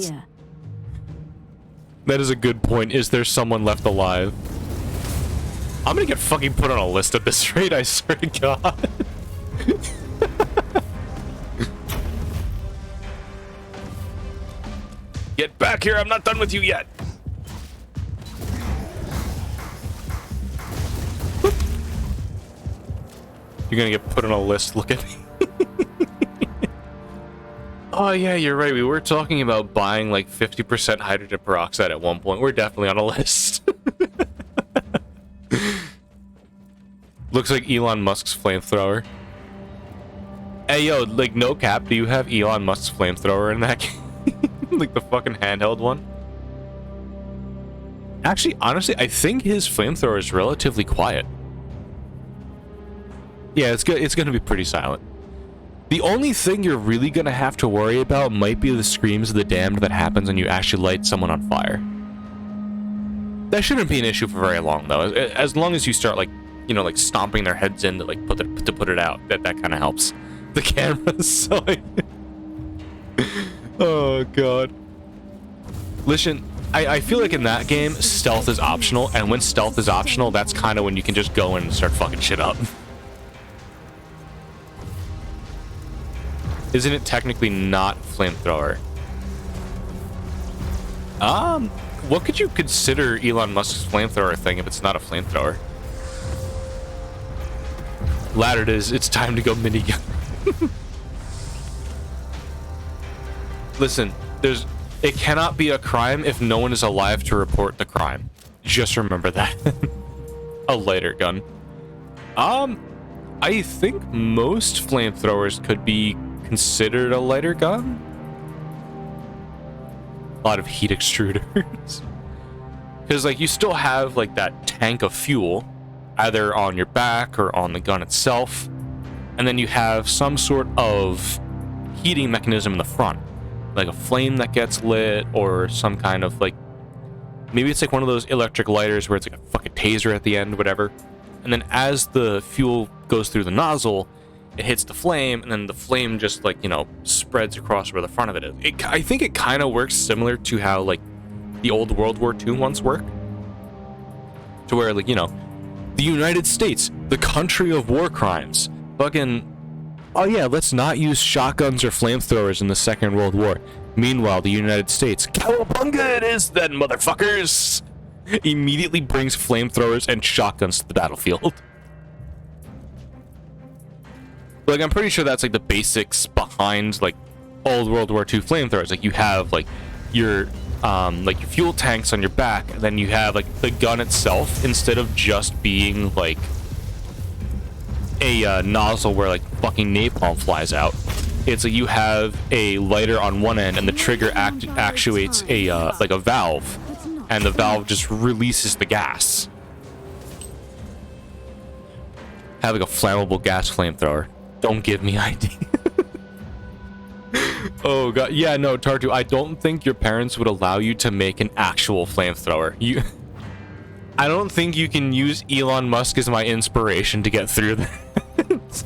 That is a good point. Is there someone left alive? I'm gonna get fucking put on a list at this rate, I swear to God. Get back here, I'm not done with you yet. You're gonna get put on a list, look at me. Oh yeah, you're right, we were talking about buying like 50% hydrogen peroxide at one point. We're definitely on a list. Looks like Elon Musk's flamethrower. Hey yo, like no cap, do you have Elon Musk's flamethrower in that game? Like the fucking handheld one? Actually, honestly, I think his flamethrower is relatively quiet. Yeah, it's good. It's gonna be pretty silent. The only thing you're really gonna have to worry about might be the screams of the damned that happens when you actually light someone on fire. That shouldn't be an issue for very long though. As long as you start like, you know, like stomping their heads in to like put it out. That kind of helps the camera. So oh god. Listen, I feel like in that game stealth is optional, and when stealth is optional, that's kind of when you can just go in and start fucking shit up. Isn't it technically not flamethrower? What could you consider Elon Musk's flamethrower thing if it's not a flamethrower? Latter it is, it's time to go minigun. Listen, it cannot be a crime if no one is alive to report the crime. Just remember that. A lighter gun. I think most flamethrowers could be considered a lighter gun. A lot of heat extruders. Because like you still have like that tank of fuel either on your back or on the gun itself, and then you have some sort of heating mechanism in the front, like a flame that gets lit, or some kind of like, maybe it's like one of those electric lighters where it's like a fucking taser at the end, whatever. And then as the fuel goes through the nozzle, it hits the flame, and then the flame just like, you know, spreads across where the front of it is. I think it kind of works similar to how like the old World War II ones work, to where like, you know, The United States, the country of war crimes. Fucking, oh yeah, let's not use shotguns or flamethrowers in the Second World War. Meanwhile, the United States, cowabunga it is then, motherfuckers! Immediately brings flamethrowers and shotguns to the battlefield. Like, I'm pretty sure that's like the basics behind like old World War II flamethrowers. Like, you have like your fuel tanks on your back, and then you have like the gun itself, instead of just being like a nozzle where like fucking napalm flies out. It's like you have a lighter on one end, and the trigger actuates a like a valve, and the valve just releases the gas. Have like a flammable gas flamethrower. Don't give me ID. Oh god, yeah, no, Tartu, I don't think your parents would allow you to make an actual flamethrower. I don't think you can use Elon Musk as my inspiration to get through that.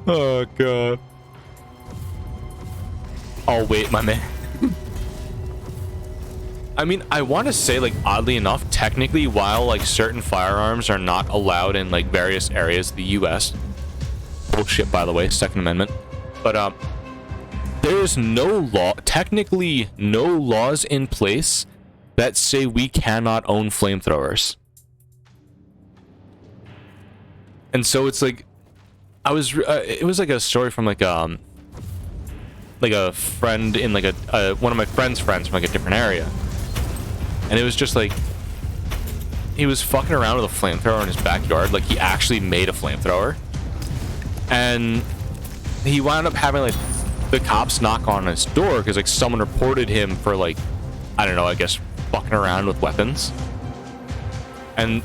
Oh god. Oh wait, my man. I mean, I want to say, like, oddly enough, technically, while like certain firearms are not allowed in like various areas of the US, bullshit by the way, Second Amendment, but there's no law, technically no laws in place that say we cannot own flamethrowers. And so it's like, it was like a story from like a friend in like one of my friend's friends from like a different area. And it was just like, he was fucking around with a flamethrower in his backyard. Like, he actually made a flamethrower. And he wound up having like the cops knock on his door because like someone reported him for like, I don't know, I guess fucking around with weapons. And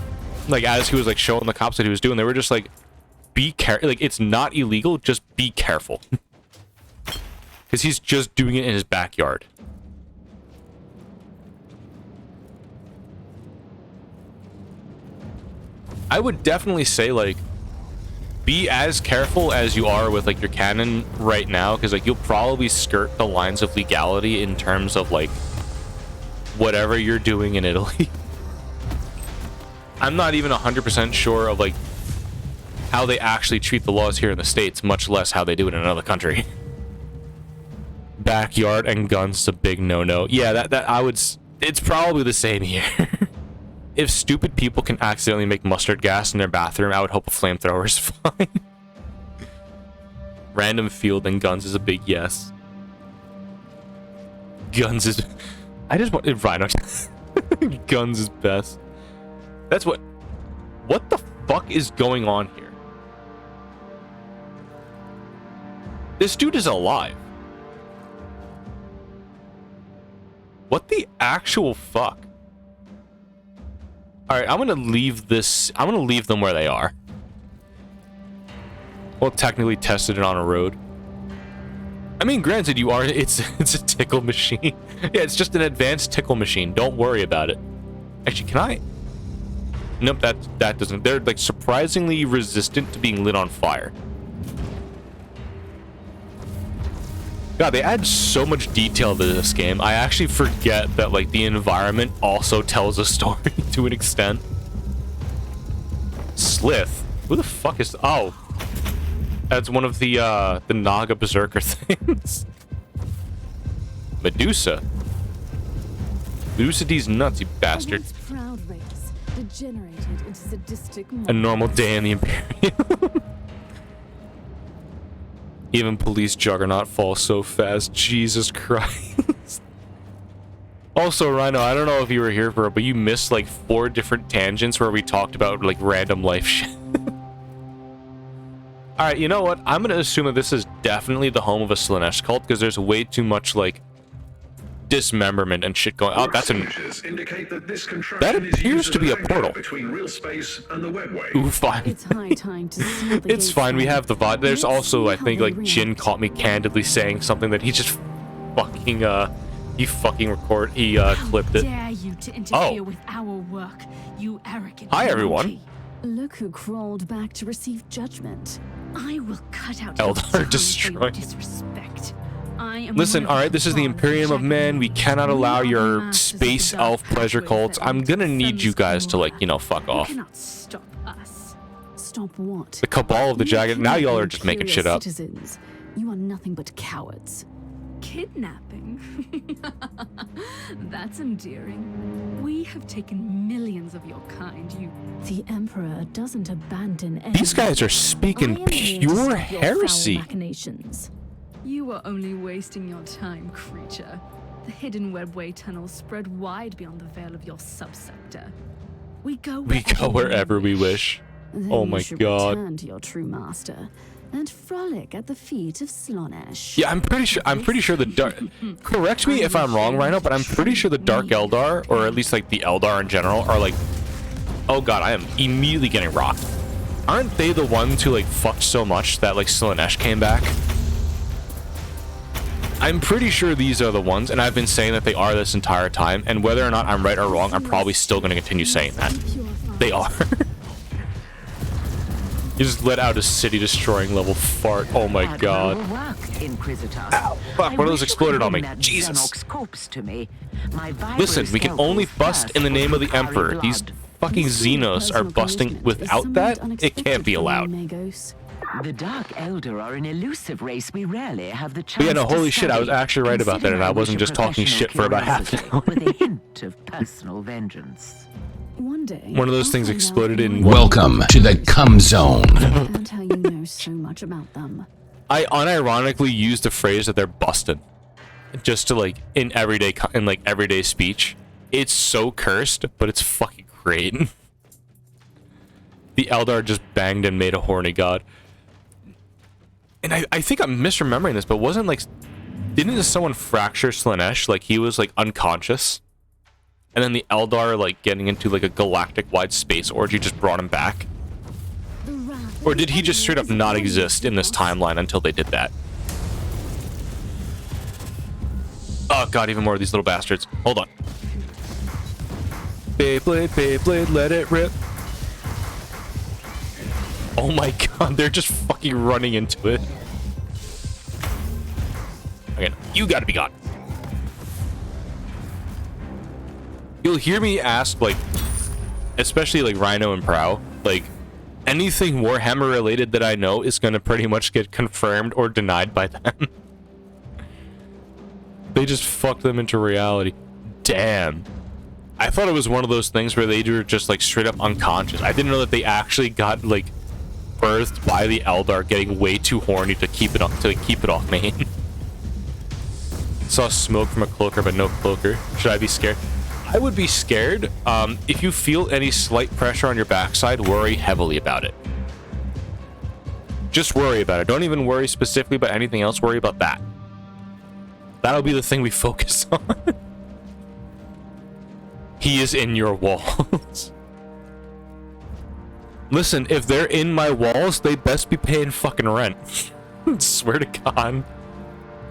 like, as he was like showing the cops what he was doing, they were just like, be careful, like, it's not illegal, just be careful. Because he's just doing it in his backyard. I would definitely say, like, be as careful as you are with like your cannon right now, because like you'll probably skirt the lines of legality in terms of like whatever you're doing in Italy. I'm not even 100% sure of like how they actually treat the laws here in the States, much less how they do it in another country. Backyard and guns is a big no-no. Yeah, that I would, it's probably the same here. If stupid people can accidentally make mustard gas in their bathroom, I would hope a flamethrower is fine. Random field and guns is a big yes. Guns is... I just want... Rhino. Guns is best. That's what... What the fuck is going on here? This dude is alive. What the actual fuck? Alright, I'm gonna leave this... I'm gonna leave them where they are. Well, technically tested it on a road. I mean, granted, you are... It's a tickle machine. Yeah, it's just an advanced tickle machine. Don't worry about it. Actually, can I... Nope, that doesn't... They're, like, surprisingly resistant to being lit on fire. God, they add so much detail to this game. I actually forget that, like, the environment also tells a story to an extent. Slith? Who the fuck is... Oh. That's one of the Naga Berserker things. Medusa. Medusa D's nuts, you bastard. Proud race degenerated into sadistic A normal day in the Imperium. Even police juggernaut falls so fast. Jesus Christ. Also, Rhino, I don't know if you were here for it, but you missed like 4 different tangents where we talked about like random life shit. Alright, you know what? I'm gonna assume that this is definitely the home of a Slanesh cult, because there's way too much like dismemberment and shit going on. Oh, that's an... That appears to be a portal. Between real space and the webway. Ooh, fine. It's high time to seal the It's fine, we have the VOD. There's also, I think, like, Jin caught me candidly saying something that he just fucking, he clipped it. Dare you to interfere with our work, you arrogant Hi, everyone. monkey. Look who crawled back to receive judgment. I will cut out Eldar your tongue for your destroyed. disrespect. I am Listen, one of alright, this is the Bar's Imperium of Men. We jackals. cannot allow We are the your masters of space the dark elf pleasure pathways cults. that I'm lead to gonna the need you sun's guys to, like, core. fuck You off. cannot stop us. Stop what? The cabal of the You jagged. Now y'all are kidnapping just making curious shit up. Citizens. You are nothing but cowards. Kidnapping? That's endearing. We have taken millions of your kind. The Emperor doesn't abandon anyone. These guys are speaking I am here to pure stop your heresy. foul machinations. You are only wasting your time, creature. The hidden webway tunnels spread wide beyond the veil of your subsector. We go wherever we wish. Then Oh you my should god. return to your true master and frolic at the feet of Slaanesh. Yeah, I'm pretty sure the dark. Correct me if I'm wrong, Rhino, but I'm pretty sure the Dark Eldar, or at least like the Eldar in general, are like. Oh god, I am immediately getting rocked. Aren't they the ones who like fucked so much that like Slaanesh came back? I'm pretty sure these are the ones, and I've been saying that they are this entire time. And whether or not I'm right or wrong, I'm probably still going to continue saying that they are. You just let out a city-destroying level fart. Oh my god. Ow, fuck, one of those exploded on me. Jesus. Listen, we can only bust in the name of the Emperor. These fucking Xenos are busting without that? It can't be allowed. The Dark Elder are an elusive race we rarely have the chance But yeah, no, to holy shit, I was study, actually right about that, and I wasn't just talking shit for about half an hour. with a hint of personal vengeance. One day, One of those things exploded in... Welcome to the Cum Zone. And how you know so much about them. I unironically used the phrase that they're busted. Just to like, in everyday speech. It's so cursed, but it's fucking great. The Eldar just banged and made a horny god. And I think I'm misremembering this, but didn't someone fracture Slaanesh? Like, he was, like, unconscious? And then the Eldar, like, getting into, like, a galactic-wide space orgy just brought him back? Or did he just straight up not exist in this timeline until they did that? Oh god, even more of these little bastards. Hold on. Beyblade, Beyblade, let it rip. Oh my god, they're just fucking running into it. Okay, you gotta be gone. You'll hear me ask, like, especially like Rhino and Prow, like, anything Warhammer related that I know is gonna pretty much get confirmed or denied by them. They just fucked them into reality. Damn. I thought it was one of those things where they were just like straight up unconscious. I didn't know that they actually got like birthed by the Eldar getting way too horny to keep it off main. Saw smoke from a cloaker, but no cloaker. Should I be scared? I would be scared. If you feel any slight pressure on your backside, worry heavily about it. Just worry about it. Don't even worry specifically about anything else. Worry about that. That'll be the thing we focus on. He is in your walls. Listen, if they're in my walls, they best be paying fucking rent. Swear to God.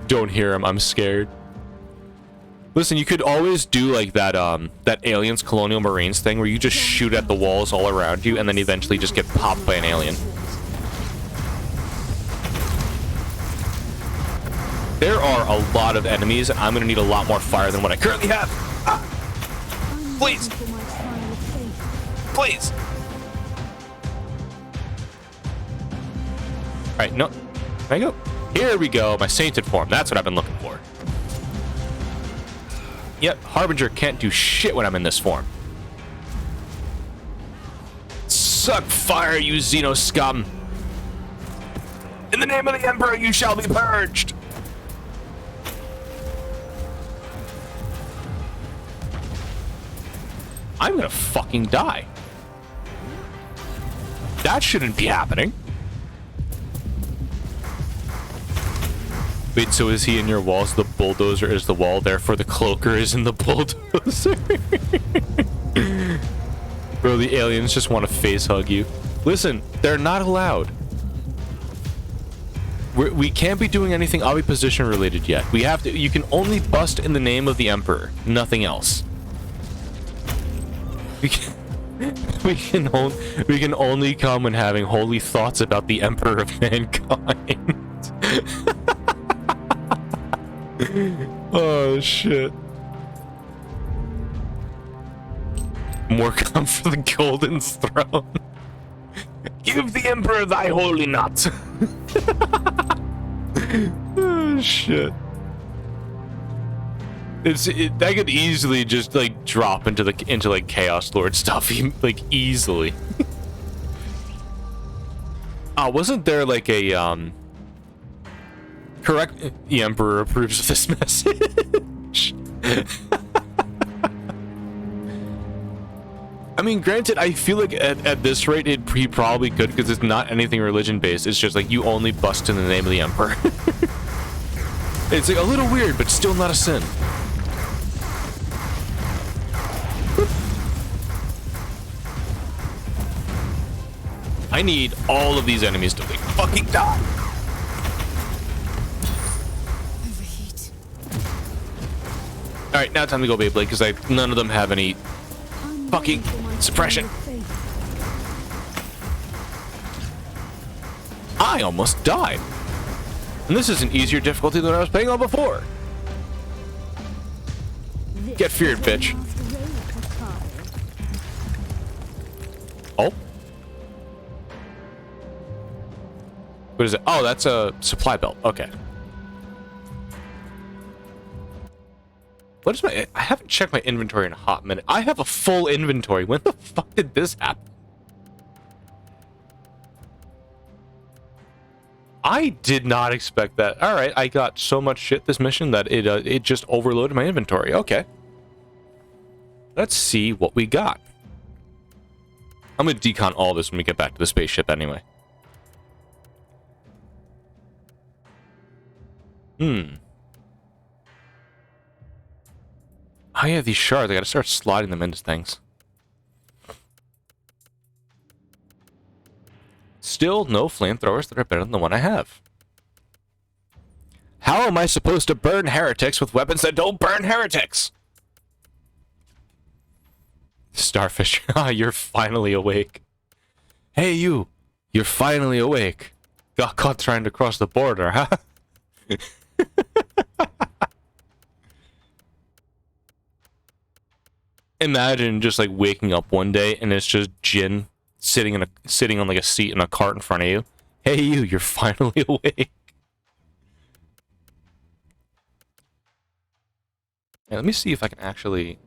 Don't hear him, I'm scared. Listen, you could always do like that that Aliens Colonial Marines thing where you just shoot at the walls all around you and then eventually just get popped by an alien. There are a lot of enemies, and I'm gonna need a lot more fire than what I currently have. Ah. Please. Please. Alright, no. Can I go? Here we go, my sainted form. That's what I've been looking for. Yep, Harbinger can't do shit when I'm in this form. Suck fire, you Xeno scum! In the name of the Emperor, you shall be purged! I'm gonna fucking die. That shouldn't be happening. Wait, so is he in your walls? The bulldozer is the wall, therefore the cloaker is in the bulldozer. Bro, the aliens just want to face hug you. Listen, they're not allowed. We can't be doing anything position related yet. We have to. You can only bust in the name of the Emperor, nothing else. We can only come when having holy thoughts about the Emperor of mankind. Oh shit. More come for the golden throne. Give the emperor thy holy nut. Oh shit. That could easily just like drop into like Chaos Lord stuff, like easily. Wasn't there like a correct? The emperor approves of this message. I mean, granted, I feel like at this rate, he probably could, because it's not anything religion-based. It's just like, you only bust in the name of the Emperor. It's like a little weird, but still not a sin. I need all of these enemies to like fucking die. Overheat. Alright, now time to go Beyblade, because none of them have any fucking suppression. I almost died. And this is an easier difficulty than I was playing on before. Get feared, bitch. Oh? What is it? Oh, that's a supply belt. Okay. What is my... I haven't checked my inventory in a hot minute. I have a full inventory. When the fuck did this happen? I did not expect that. All right, I got so much shit this mission that it just overloaded my inventory. Okay. Let's see what we got. I'm going to decon all this when we get back to the spaceship anyway. Oh yeah, these shards. I gotta start sliding them into things. Still no flamethrowers that are better than the one I have. How am I supposed to burn heretics with weapons that don't burn heretics? Starfish, you're finally awake. Hey you, you're finally awake. Got caught trying to cross the border, huh? Imagine just like waking up one day and it's just Jin sitting on like a seat in a cart in front of you. Hey you, you're finally awake. Yeah, let me see if I can actually...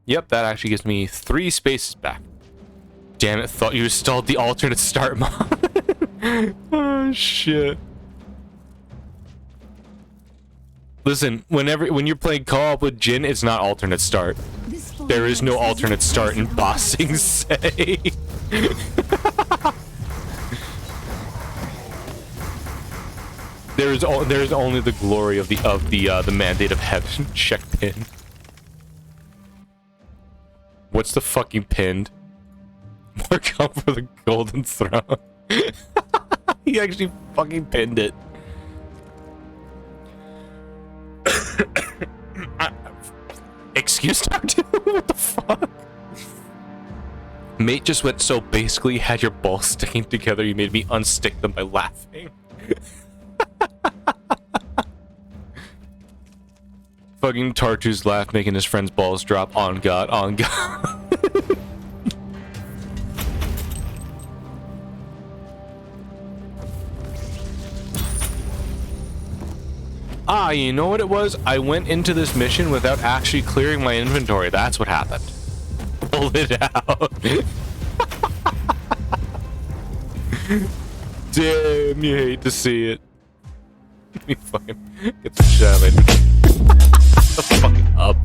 Yep, that actually gives me 3 spaces back. Damn it, thought you installed the alternate start mod. Oh shit. Listen, when you're playing co-op with Jin, it's not alternate start. There is no alternate start in Bossing Say. There's only the glory of the mandate of heaven. Check pin. What's the fucking pinned? More come for the golden throne. He actually fucking pinned it. Excuse Doctor? What the fuck? Mate just went so basically had your balls sticking together, you made me unstick them by laughing. Fucking Tartu's laugh making his friend's balls drop. On God, on God. Ah, you know what it was? I went into this mission without actually clearing my inventory. That's what happened. Pull it out. Damn, you hate to see it. Let me fucking get the shit out of it. The fucking up.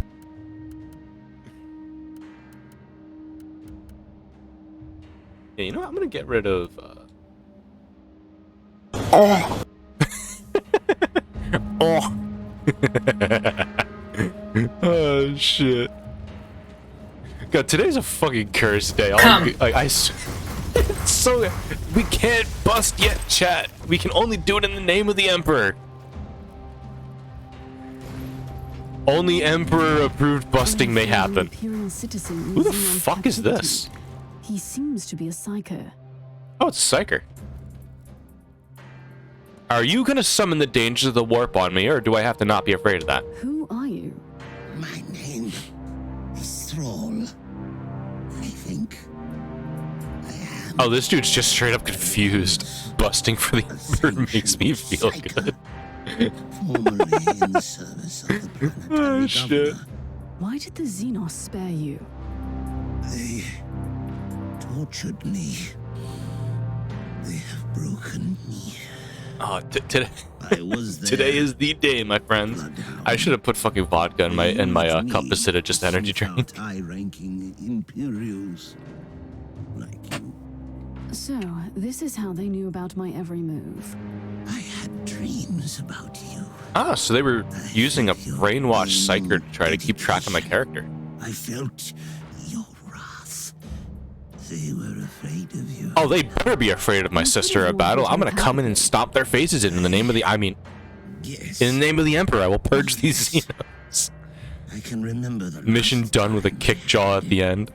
Yeah, you know what? I'm gonna get rid of Oh. Oh. Oh shit. God, today's a fucking cursed day. So we can't bust yet, chat. We can only do it in the name of the Emperor. Only Emperor approved busting may happen. Who the fuck is this? He seems to be a psycho. Oh, it's a psyker. Are you gonna summon the dangers of the warp on me, or do I have to not be afraid of that? Who are you? My name is Thrall. I think I am. Oh, this dude's just straight up confused. Busting for the Emperor makes me feel good. Formerly in the service of the planetary Oh, shit. governor. Why did the Xenos spare you? They tortured me. They have broken me. Oh, today. I was there. Today is the day, my friends. I should have put fucking vodka in my cup instead of just energy drink. High-ranking Imperials like you. So, this is how they knew about my every move. I had dreams about you. Ah, so they were using a brainwashed psyker to try to keep track of my character. I felt your wrath. They were afraid of you. Oh, they better be afraid of my sister at battle. I'm gonna come in and stomp their faces in the name of the. Yes. In the name of the Emperor, I will purge these Xenos. I can remember the Mission last done with a kick jaw at the end.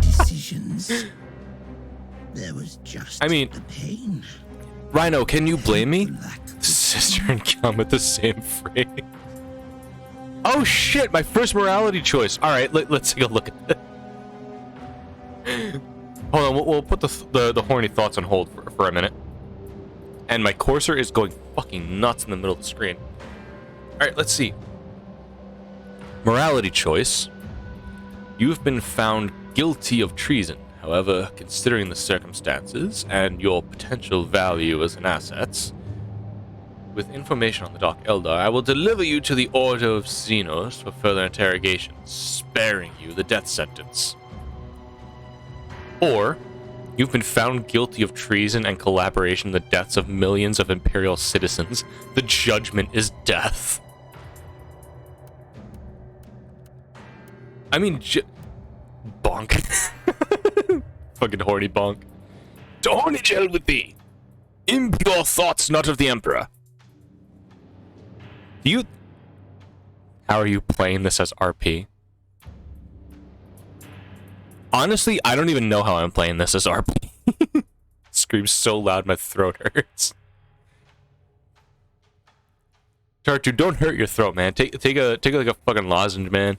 decisions. There was just I mean, the pain. Rhino, can you blame me? Lack of Sister and come with the same phrase. Oh shit, my first morality choice. Alright, let's take a look at it. Hold on, we'll put the horny thoughts on hold for a minute. And my cursor is going fucking nuts in the middle of the screen. Alright, let's see. Morality choice. You have been found guilty of treason. However, considering the circumstances and your potential value as an asset, with information on the Dark Eldar, I will deliver you to the Order of Xenos for further interrogation, sparing you the death sentence. Or, you've been found guilty of treason and collaboration in the deaths of millions of Imperial citizens. The judgment is death. I mean, bonk. Fucking horny bonk. To horny gel with thee. Impure thoughts not of the Emperor. How are you playing this as RP? Honestly, I don't even know how I'm playing this as RP. Screams so loud my throat hurts. Tartu, don't hurt your throat, man. Take like a fucking lozenge, man.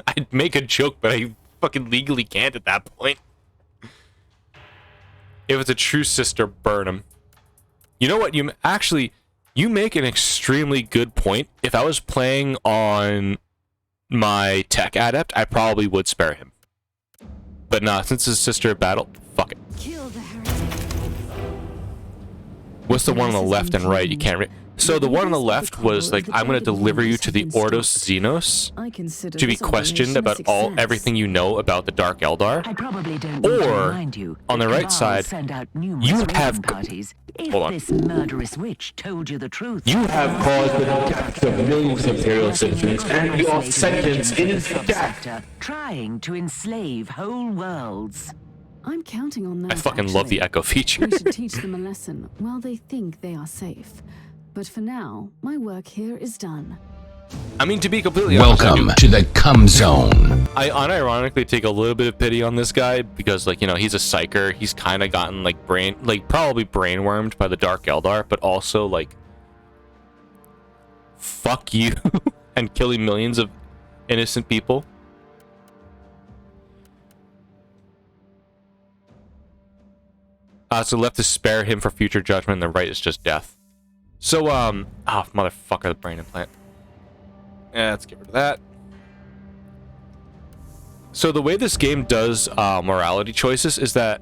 I'd make a joke, but I fucking legally can't at that point. If it's a true sister, burn him. You know what? You make an extremely good point. If I was playing on my tech adept, I probably would spare him. But nah, since it's sister battle, fuck it. Kill the heretic. What's the one on the left and right? You can't read. So the one on the left was like, I'm gonna deliver you to the Ordos Xenos to be questioned about everything you know about the Dark Eldar. I probably don't need to Or remind you on the that right Cabal side, send out numerous you raiding have parties. If hold on. this murderous witch told you the truth, You have caused the deaths of millions of Imperial citizens, and your sentence is death. trying to enslave whole worlds. I'm counting on that. I fucking love the echo feature. We should teach them a lesson while they think they are safe. But for now, my work here is done. I mean, to be completely honest, Welcome to the Cum Zone. I unironically take a little bit of pity on this guy because, like, you know, he's a psyker. He's kind of gotten probably brainwormed by the Dark Eldar, but also like, fuck you and killing millions of innocent people. So left is spare him for future judgment, and the right is just death. So, motherfucker, the brain implant. Yeah, let's get rid of that. So the way this game does morality choices is that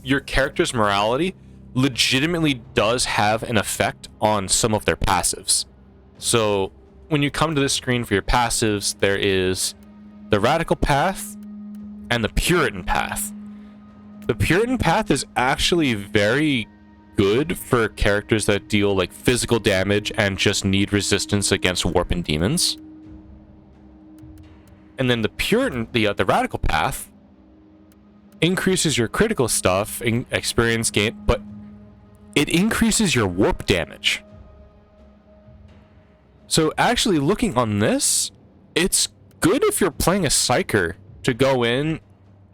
your character's morality legitimately does have an effect on some of their passives. So when you come to this screen for your passives, there is the radical path and the Puritan path. The Puritan path is actually very good for characters that deal like physical damage and just need resistance against warp and demons. And then the Puritan, the radical path, increases your critical stuff, experience gain, but it increases your warp damage. So actually looking on this, It's good if you're playing a Psyker to go in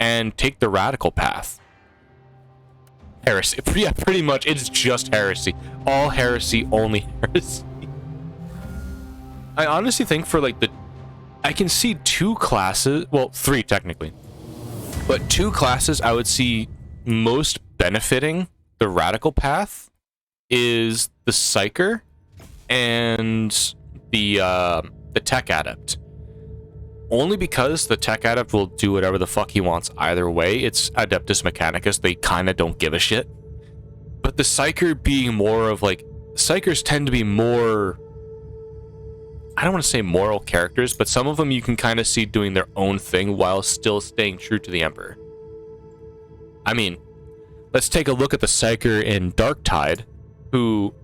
and take the radical path. Heresy. Yeah, pretty much. It's just Heresy. All Heresy, only Heresy. I honestly think for like I can see two classes, well, three technically, but two classes I would see most benefiting the radical path is the Psyker and the Tech Adept. Only because the Tech Adept will do whatever the fuck he wants either way. It's Adeptus Mechanicus. They kind of don't give a shit. But the Psyker being more of like... Psykers tend to be more... I don't want to say moral characters, but some of them you can kind of see doing their own thing while still staying true to the Emperor. I mean, let's take a look at the Psyker in Darktide, who...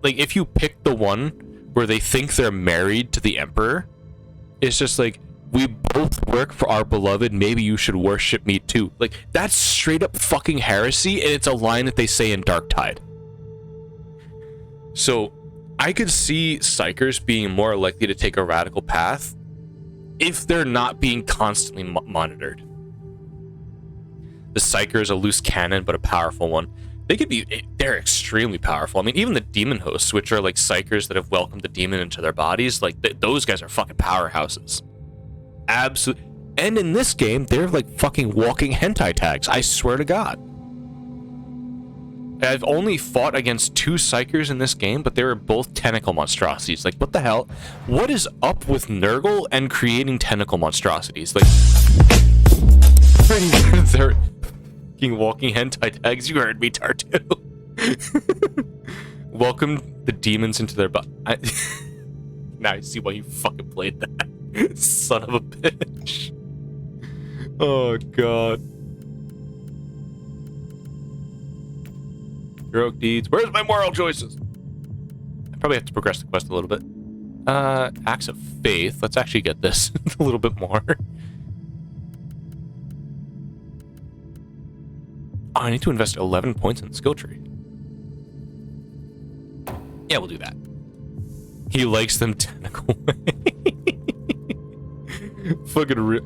Like, if you pick the one where they think they're married to the Emperor... It's just like, we both work for our beloved, maybe you should worship me too. Like, that's straight up fucking heresy, and it's a line that they say in Darktide. So, I could see Psykers being more likely to take a radical path if they're not being constantly monitored. The Psyker is a loose cannon, but a powerful one. They're extremely powerful. I mean, even the demon hosts, which are like Psykers that have welcomed the demon into their bodies, like those guys are fucking powerhouses. Absolutely. And in this game, they're like fucking walking hentai tags. I swear to God. I've only fought against two Psykers in this game, but they were both tentacle monstrosities. Like, what the hell? What is up with Nurgle and creating tentacle monstrosities? Like, pretty sure they're walking hentai tags. You heard me, Tartu. Welcome the demons into their body. Now I see why you fucking played that. Son of a bitch. Oh, God. Heroic deeds. Where's my moral choices? I probably have to progress the quest a little bit. Acts of faith. Let's actually get this a little bit more. Oh, I need to invest 11 points in the skill tree. Yeah, we'll do that. He likes them tentacle way. Fucking real.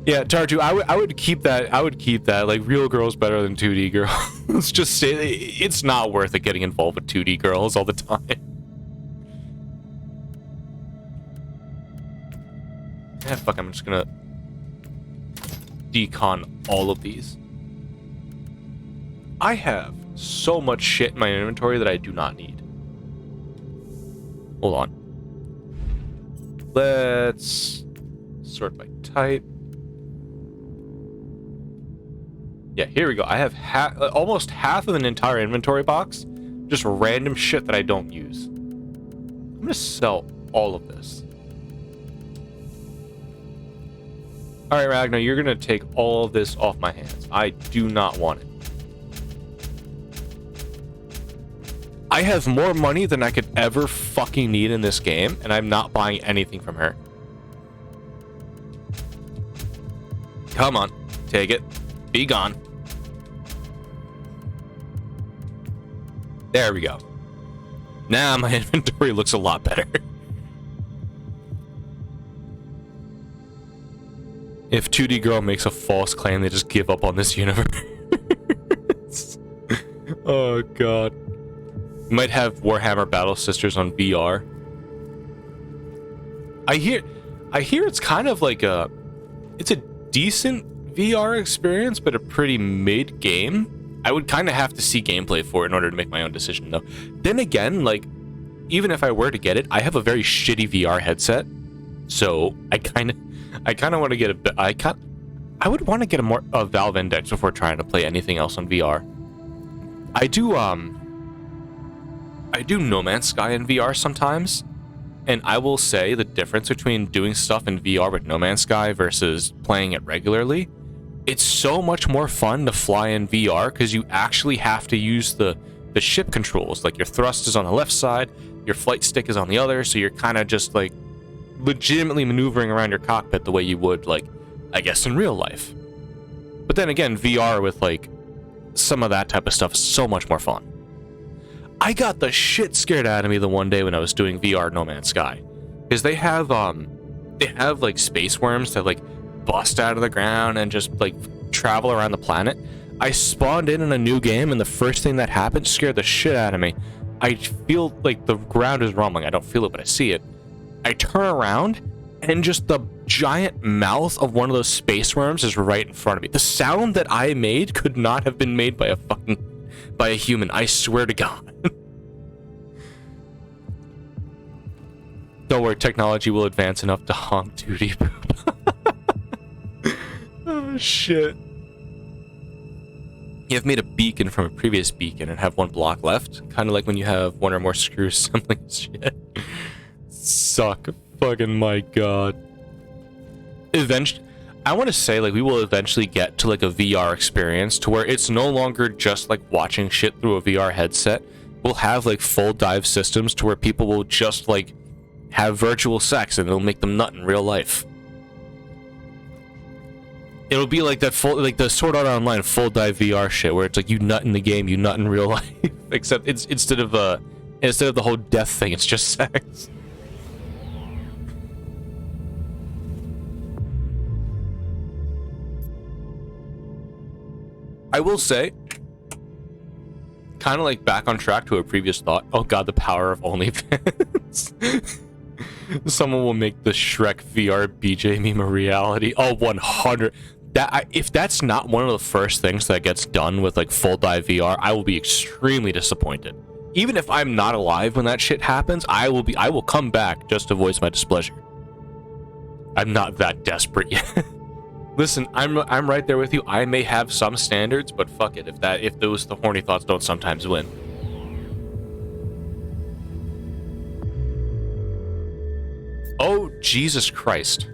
Yeah, Tartu, I would keep that. I would keep that. Like, real girls better than 2D girls. Let's just say it's not worth it getting involved with 2D girls all the time. Yeah, fuck, I'm just gonna decon all of these. I have so much shit in my inventory that I do not need. Hold on. Let's sort by type. Yeah, here we go. I have almost half of an entire inventory box. Just random shit that I don't use. I'm gonna sell all of this. Alright, Ragnar, you're gonna take all of this off my hands. I do not want it. I have more money than I could ever fucking need in this game, and I'm not buying anything from her. Come on, take it. Be gone. There we go. Now my inventory looks a lot better. If 2D Girl makes a false claim, they just give up on this universe. Oh, God. You might have Warhammer Battle Sisters on VR. I hear it's kind of like it's a decent VR experience, but a pretty mid game. I would kind of have to see gameplay for it in order to make my own decision, though. Then again, like, even if I were to get it, I have a very shitty VR headset, so I kind of want to get I would want to get a Valve Index before trying to play anything else on VR. I do No Man's Sky in VR sometimes, and I will say the difference between doing stuff in VR with No Man's Sky versus playing it regularly, it's so much more fun to fly in VR because you actually have to use the ship controls. Like, your thrust is on the left side, your flight stick is on the other, so you're kind of just like legitimately maneuvering around your cockpit the way you would, like, I guess, in real life. But then again, VR with like some of that type of stuff is so much more fun. I got the shit scared out of me the one day when I was doing VR No Man's Sky. Because they have like space worms that like bust out of the ground and just like travel around the planet. I spawned in a new game, and the first thing that happened scared the shit out of me. I feel like the ground is rumbling. I don't feel it, but I see it. I turn around, and just the giant mouth of one of those space worms is right in front of me. The sound that I made could not have been made by a human. I swear to God. Don't worry, technology will advance enough to honk duty. Oh shit. You have made a beacon from a previous beacon and have one block left. Kind of like when you have one or more screws assembling shit. Suck. Fucking my god. Eventually, I want to say like we will eventually get to like a VR experience to where it's no longer just like watching shit through a VR headset. We'll have like full dive systems to where people will just like have virtual sex and it'll make them nut in real life. It'll be like that full, like the Sword Art Online full dive VR shit, where it's like you nut in the game, you nut in real life. Except it's instead of the whole death thing, it's just sex. I will say, kind of like back on track to a previous thought. Oh god, the power of OnlyFans. Someone will make the Shrek VR BJ meme a reality. Oh, 100. If that's not one of the first things that gets done with like full dive VR, I will be extremely disappointed. Even if I'm not alive when that shit happens, I will come back just to voice my displeasure. I'm not that desperate yet. Listen, I'm right there with you. I may have some standards, but fuck it. If those the horny thoughts don't sometimes win. Oh, Jesus Christ.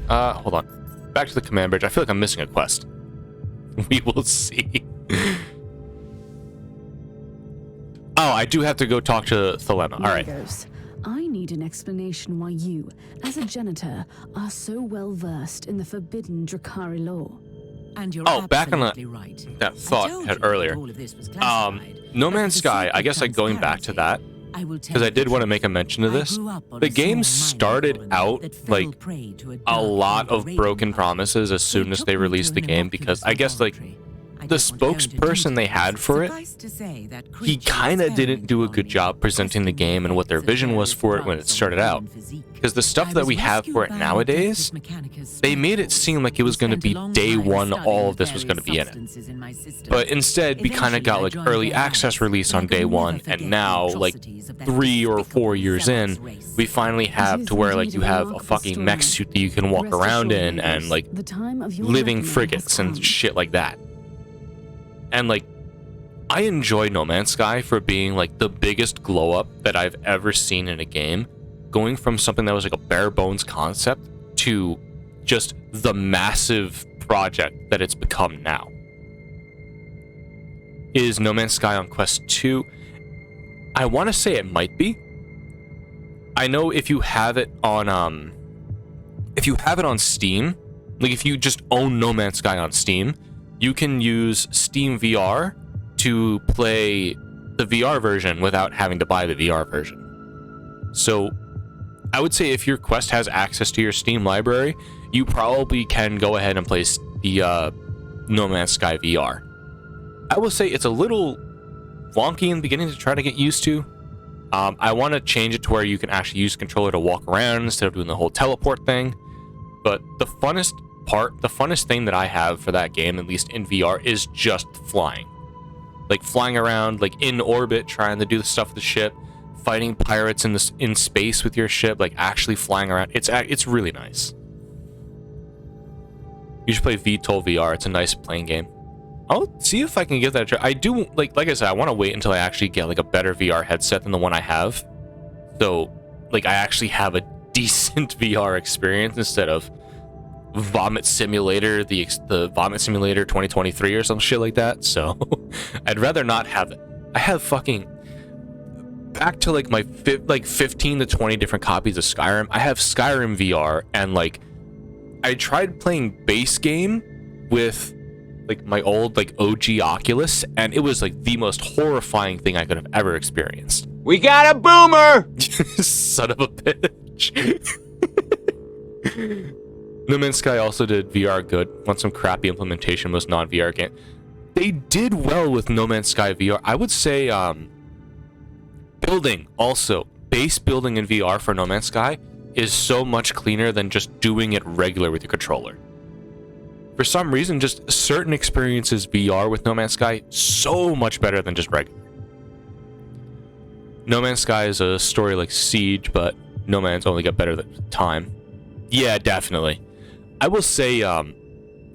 Hold on. Back to the command bridge. I feel like I'm missing a quest. We will see. Oh, I do have to go talk to Thelema. All right. I need an explanation why you, as a janitor, are so well versed in the forbidden Drakari law. And you're back on right. that thought I had earlier. No Man's Sky, I guess like going back to that, because I did want to make a mention of this. The game started out like a lot of broken promises as soon as they released the game, because I guess like the spokesperson they had for it, he kind of didn't do a good job presenting the game and what their vision was for it when it started out. Because the stuff that we have for it nowadays, they made it seem like it was going to be day one, all of this was going to be in it. But instead, we kind of got like early access release on day one, and now, like 3 or 4 years in, we finally have to where like you have a fucking mech suit that you can walk around in, and like living frigates and shit like that. And like, I enjoy No Man's Sky for being like the biggest glow up that I've ever seen in a game, going from something that was like a bare bones concept to just the massive project that it's become now. Is No Man's Sky on Quest 2? I want to say it might be. I know if you have it on Steam, like if you just own No Man's Sky on Steam, you can use Steam VR to play the VR version without having to buy the VR version. So I would say if your Quest has access to your Steam library, you probably can go ahead and play the No Man's Sky VR. I will say it's a little wonky in the beginning to try to get used to. I want to change it to where you can actually use the controller to walk around instead of doing the whole teleport thing. But the funnest thing that I have for that game, at least in VR, is just flying. Like flying around, like in orbit, trying to do the stuff with the ship, fighting pirates in space with your ship, like actually flying around. It's really nice. You should play VTOL VR. It's a nice playing game. I'll see if I can get that. I do like I said, I want to wait until I actually get like a better VR headset than the one I have. So like I actually have a decent VR experience instead of Vomit Simulator, the Vomit Simulator 2023 or some shit like that. So I'd rather not have it. I have fucking back to like my 15 to 20 different copies of Skyrim. I have Skyrim VR, and like I tried playing base game with like my old like OG Oculus, and it was like the most horrifying thing I could have ever experienced. We got a boomer! Son of a bitch. No Man's Sky also did VR good. Want some crappy implementation was non-VR game. They did well with No Man's Sky VR. I would say building also. Base building in VR for No Man's Sky is so much cleaner than just doing it regular with your controller. For some reason, just certain experiences VR with No Man's Sky so much better than just regular. No Man's Sky is a story like Siege, but No Man's only got better with time. Yeah, definitely. I will say,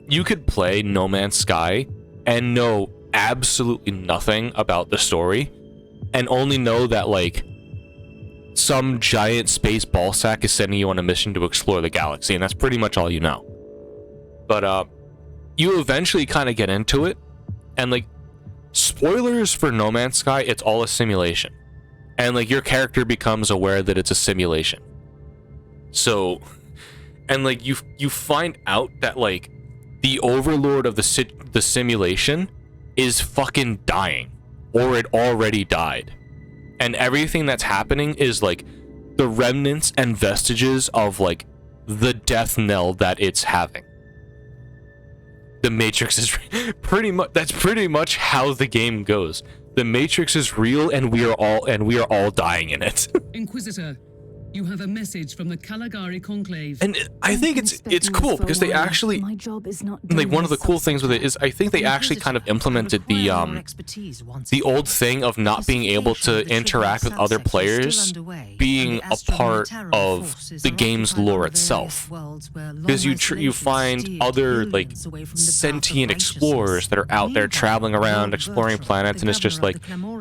you could play No Man's Sky and know absolutely nothing about the story, and only know that, like, some giant space ballsack is sending you on a mission to explore the galaxy, and that's pretty much all you know. But, you eventually kind of get into it, and, like, spoilers for No Man's Sky, it's all a simulation. And, like, your character becomes aware that it's a simulation. So, and, like, you find out that, like, the overlord of the simulation is fucking dying. Or it already died. And everything that's happening is, like, the remnants and vestiges of, like, the death knell that it's having. The Matrix is that's pretty much how the game goes. The Matrix is real, and we are all dying in it. Inquisitor, you have a message from the Caligari Conclave. And I think it's cool because they actually, My job is not like, one of the cool things with it is I think they actually kind of implemented the old thing of not being able to interact with other players being a part of the game's lore itself. Because you find other, like, sentient explorers that are out there traveling around exploring planets, and it's just like,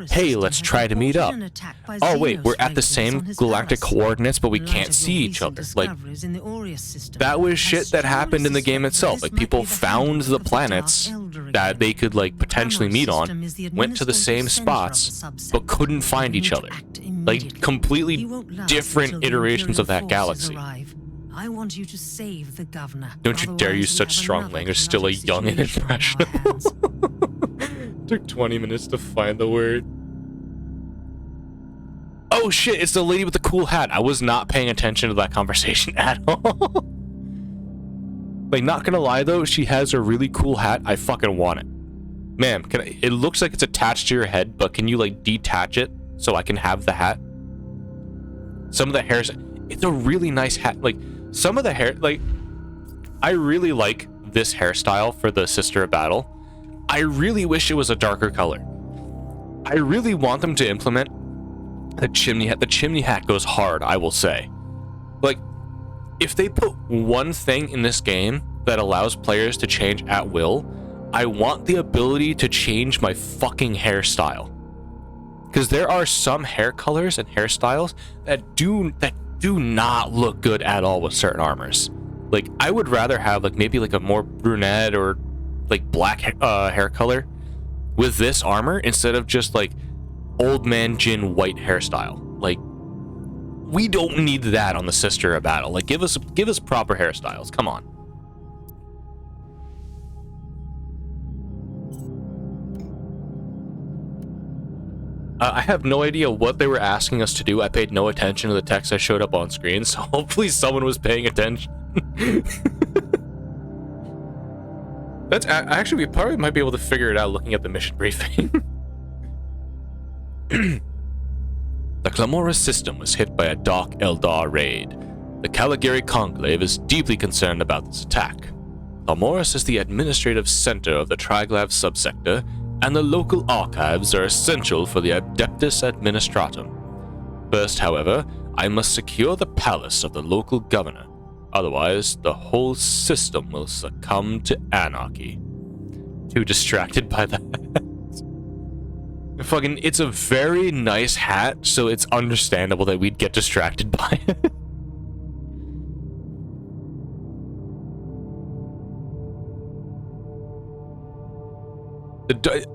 hey, let's try to meet up. Oh wait, we're at the same galactic coordinates, but we can't see each other. Like, that was shit that happened in the game itself. Like, people found the planets that they could, like, potentially meet on, went to the same spots, but couldn't find each other. Like, completely different iterations of that galaxy. I want you to save the governor. Don't you dare use such strong language, still a young and impressionable. Took 20 minutes to find the word. Oh shit, it's the lady with the cool hat. I was not paying attention to that conversation at all. Like, not gonna lie though, she has a really cool hat. I fucking want it. Ma'am, it looks like it's attached to your head, but can you, like, detach it so I can have the hat? Some of the hairs, it's a really nice hat. Like, some of the hair, like, I really like this hairstyle for the Sister of Battle. I really wish it was a darker color. I really want them to implement the chimney hat. The chimney hat goes hard, I will say. Like, if they put one thing in this game that allows players to change at will, I want the ability to change my fucking hairstyle. Because there are some hair colors and hairstyles that do not look good at all with certain armors. Like, I would rather have, like, maybe, like, a more brunette or, like, black hair color with this armor instead of just, like, old man Jin white hairstyle. Like, we don't need that on the Sister of Battle. Like, give us proper hairstyles. Come on. I have no idea what they were asking us to do. I paid no attention to the text that showed up on screen, so hopefully someone was paying attention. That's actually, we probably might be able to figure it out looking at the mission briefing. The Clamora system was hit by a Dark Eldar raid. The Caligari Conclave is deeply concerned about this attack. Clamoris is the administrative center of the Triglav subsector, and the local archives are essential for the Adeptus Administratum. First, however, I must secure the palace of the local governor. Otherwise, the whole system will succumb to anarchy. Too distracted by that. Fucking, it's a very nice hat, so it's understandable that we'd get distracted by it.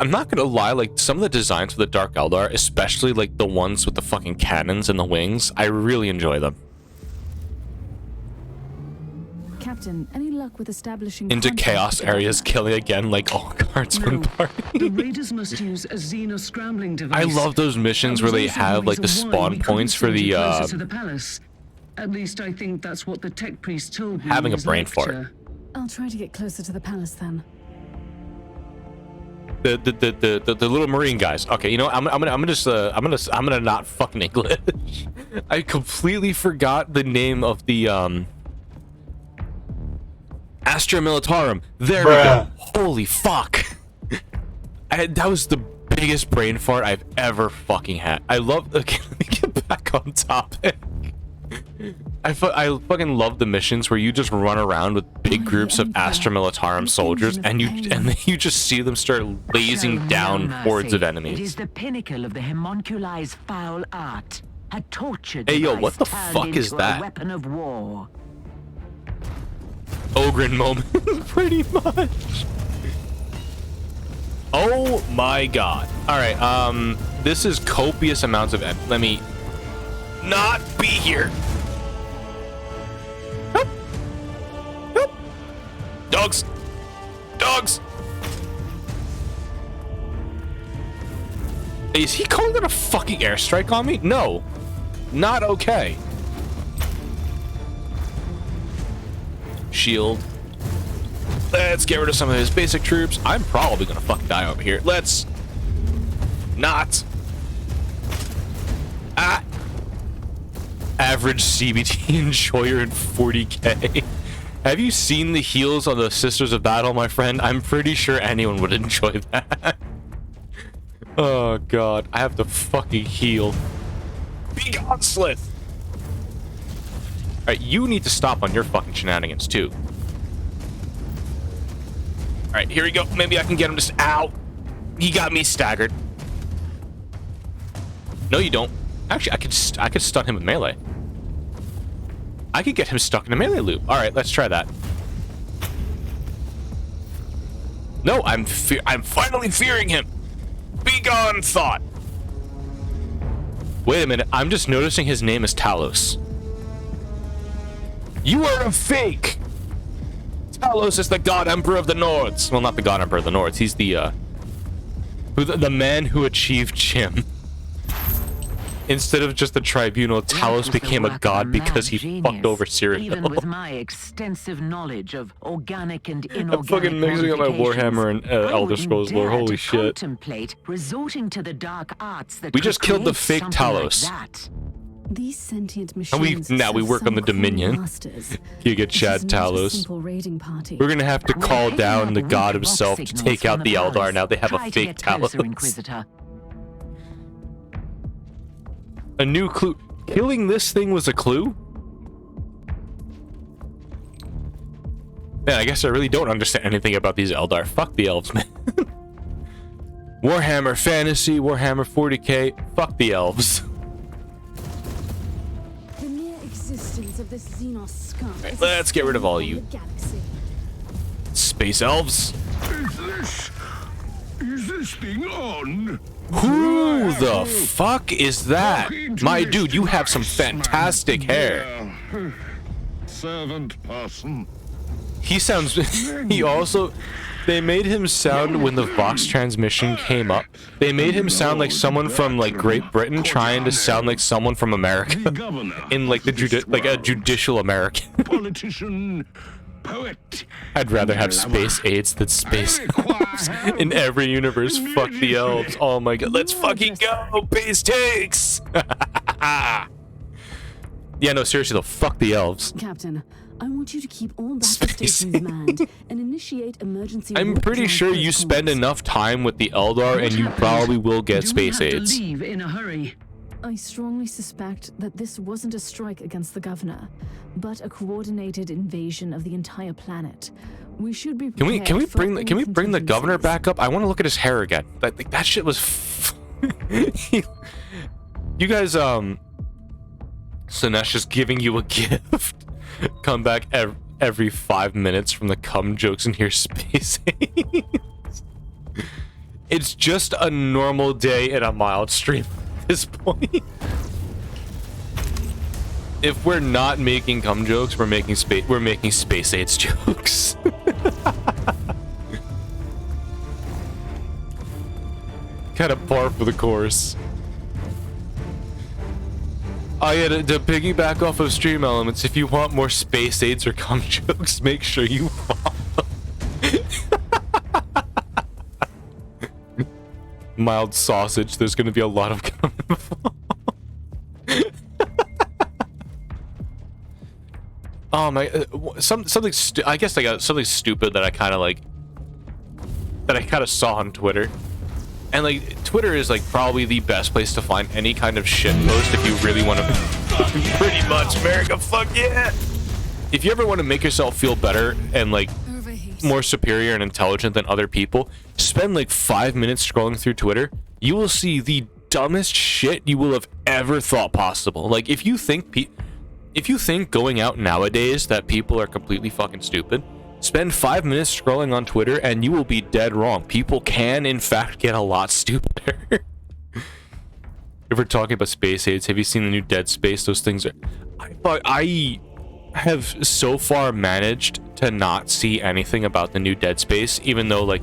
I'm not gonna lie, like, some of the designs for the Dark Eldar, especially, like, the ones with the fucking cannons and the wings, I really enjoy them. Captain, any luck with establishing into contact chaos with the areas, governor? killing again like all guards No, when party. the raiders must use a Xeno scrambling device. I love those missions That where was they also have like the reason why spawn we couldn't points for send you the closer to the palace. At least I think that's what the tech priest told me. having in a his brain fart. lecture. I'll try to get closer to the palace then. The little marine guys. Okay, you know, I'm gonna not fucking English. I completely forgot the name of the Astra Militarum. There we go. Holy fuck. That was the biggest brain fart I've ever fucking had. I love. Okay, let me get back on topic. I fucking love the missions where you just run around with big groups of Astra Militarum soldiers, and then you just see them start lasing down hordes of It enemies. is the pinnacle of the homunculi's foul art. A torture Hey, yo, device what the turned fuck is into that? A weapon of war. Ogren moment, pretty much. Oh my god. All right, this is copious amounts of. Let me not be here. Help. Help. Dogs. Dogs. Is he calling it a fucking airstrike on me? No. Not okay. Shield. Let's get rid of some of his basic troops. I'm probably gonna fucking die over here. Let's not. Average CBT enjoyer in 40k. Have you seen the heals on the Sisters of Battle, my friend? I'm pretty sure anyone would enjoy that. Oh god, I have to fucking heal. Be gone, Slith! Alright, you need to stop on your fucking shenanigans too. Alright, here we go. Maybe I can get him to... Ow! He got me staggered. No, you don't. Actually, I could stun him with melee. I could get him stuck in a melee loop. Alright, let's try that. No, I'm finally fearing him. Be gone, thought. Wait a minute, I'm just noticing his name is Talos. You are a fake! Talos is the God Emperor of the Nords. Well, not the God Emperor of the Nords. He's the man who achieved Chim. Instead of just a tribunal, Talos became a god because he fucked over Cyrodiil. Even with my extensive knowledge of organic and inorganic I'm fucking mixing up my Warhammer and Elder Scrolls lore. Holy shit. Contemplate resorting to the dark arts that We just could killed the create fake something like Talos. that. These sentient And machines now we serve work on the some cruel Dominion. masters. You get This Chad is not a Talos. simple raiding party. We're gonna have to We're call picking down up the weak god rock himself to signals take from out the Eldar. palace. Now they have Try a to fake get closer, Talos. Inquisitor. A new clue. Killing this thing was a clue? Man, I guess I really don't understand anything about these Eldar. Fuck the elves, man. Warhammer Fantasy, Warhammer 40k. Fuck the elves. The mere existence of this Xenos scum Right, is let's get rid of all a you. stain on the galaxy. Space elves. Is this thing on? Who the fuck is that? My dude, you have some fantastic hair. Servant person. He sounds... He also... They made him sound, when the Vox transmission came up, they made him sound like someone from, like, Great Britain trying to sound like someone from America. In, like, a judicial American. Politician, poet. I'd rather have space aids than space elves. In every universe, fuck the elves. Oh my god, let's fucking go! Base takes! Yeah, no, seriously though, fuck the elves. Captain, I want you to keep all battle Space stations manned and initiate emergency. I'm warp pretty drive sure you protocols. spend enough time with the Eldar and you probably will get Do space we have aids. to leave in a hurry? I strongly suspect that this wasn't a strike against the governor, but a coordinated invasion of the entire planet. We should be Can we prepared for bring all the governor contingencies. back up? I want to look at his hair again. That shit was You guys Sinesh is giving you a gift. Come back every 5 minutes from the cum jokes and hear space aids. It's just a normal day in a mild stream at this point. If we're not making cum jokes, we're making space AIDS jokes. Kind of par for the course. Oh yeah, to piggyback off of Stream Elements, if you want more space AIDS or cum jokes, make sure you follow. Mild sausage, there's gonna be a lot of cum involved. Oh my, I guess I got something stupid that I kind of like, that I kind of saw on Twitter. And like, Twitter is like probably the best place to find any kind of shit post if you really want to. Pretty much, America, fuck yeah! If you ever want to make yourself feel better and like more superior and intelligent than other people, spend like 5 minutes scrolling through Twitter. You will see the dumbest shit you will have ever thought possible. Like, if you think going out nowadays that people are completely fucking stupid, spend 5 minutes scrolling on Twitter and you will be dead wrong. People can, in fact, get a lot stupider. If we're talking about space AIDS, have you seen the new Dead Space? Those things are... I have so far managed to not see anything about the new Dead Space, even though, like,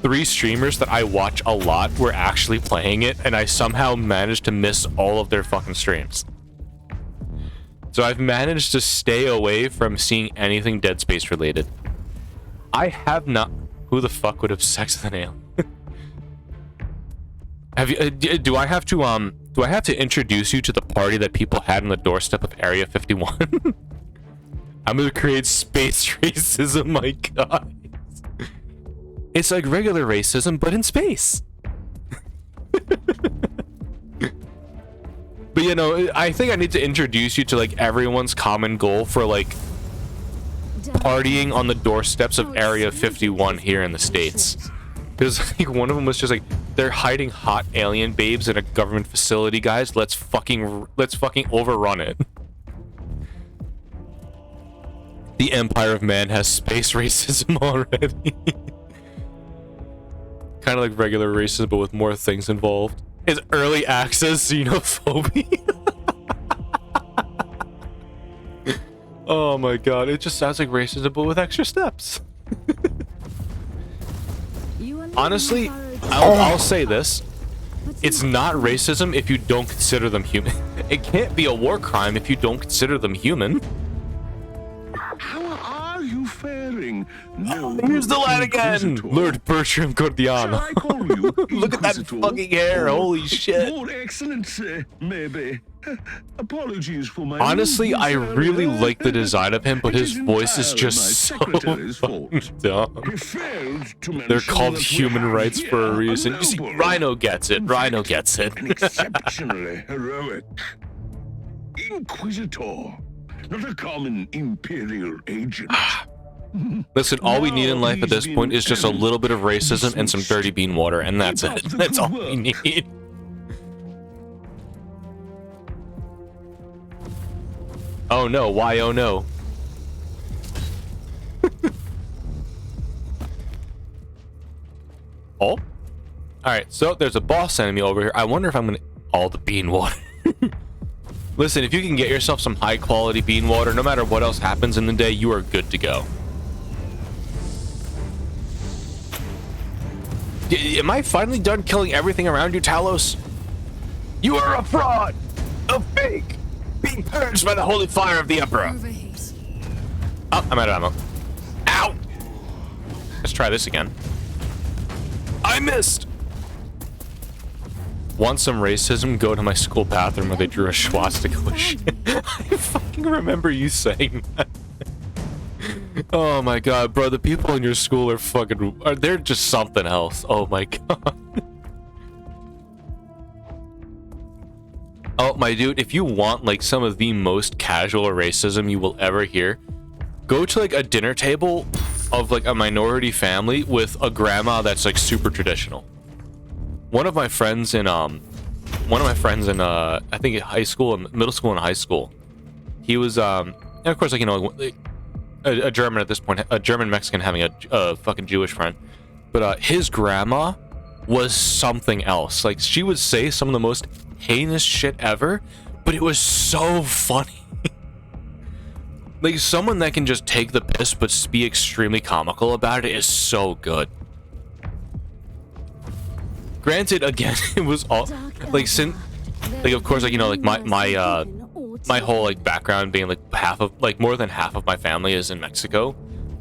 3 streamers that I watch a lot were actually playing it, and I somehow managed to miss all of their fucking streams. So I've managed to stay away from seeing anything Dead Space related. I have not... Who the fuck would have sex with an alien? Have you... do I have to introduce you to the party that people had on the doorstep of Area 51? I'm gonna create space racism, my god. It's like regular racism, but in space. But you know, I think I need to introduce you to like everyone's common goal for like partying on the doorsteps of Area 51 here in the States. Because like one of them was just like, they're hiding hot alien babes in a government facility, guys. Let's fucking overrun it. The Empire of Man has space racism already. Kind of like regular racism, but with more things involved. Is early access xenophobia? Oh my god, it just sounds like racism, but with extra steps. Honestly, I'll say this. It's not racism if you don't consider them human. It can't be a war crime if you don't consider them human. How are you faring? No, here's the lad again! Lord Bertram Cordiano. Look at that fucking hair, holy shit. Your Excellency, maybe. Apologies for my... Honestly, I really like the design of him, but his voice is just so fucking dumb. They're called human rights for a reason. You see, Rhino gets it. Rhino gets it. An exceptionally heroic Inquisitor. Not a common Imperial agent. Listen, all we need in life at this point is just a little bit of racism and some dirty bean water, and that's it. That's all we need. Oh no, why oh no? Oh? Alright, so there's a boss enemy over here. I wonder if I'm gonna... All the bean water. Listen, if you can get yourself some high quality bean water, no matter what else happens in the day, you are good to go. Am I finally done killing everything around you, Talos? You are a fraud! A fake! Being purged by the holy fire of the Emperor! Oh, I'm out of ammo. Ow! Let's try this again. I missed! Want some racism? Go to my school bathroom where they drew a swastika with shit. I fucking remember you saying that. Oh my god, bro, the people in your school are fucking... they're just something else. Oh my god. Oh, my dude, if you want, like, some of the most casual racism you will ever hear, go to, like, a dinner table of, like, a minority family with a grandma that's, like, super traditional. One of my friends in, I think high school, middle school and high school, he was, and of course, like, you know, a German at this point, a German Mexican having a fucking Jewish friend, but his grandma was something else. Like, she would say some of the most heinous shit ever, but it was so funny. Like, someone that can just take the piss but be extremely comical about it is so good. Granted, again, it was all like, since, like, of course, like, you know, like my whole like background being like more than half of my family is in Mexico,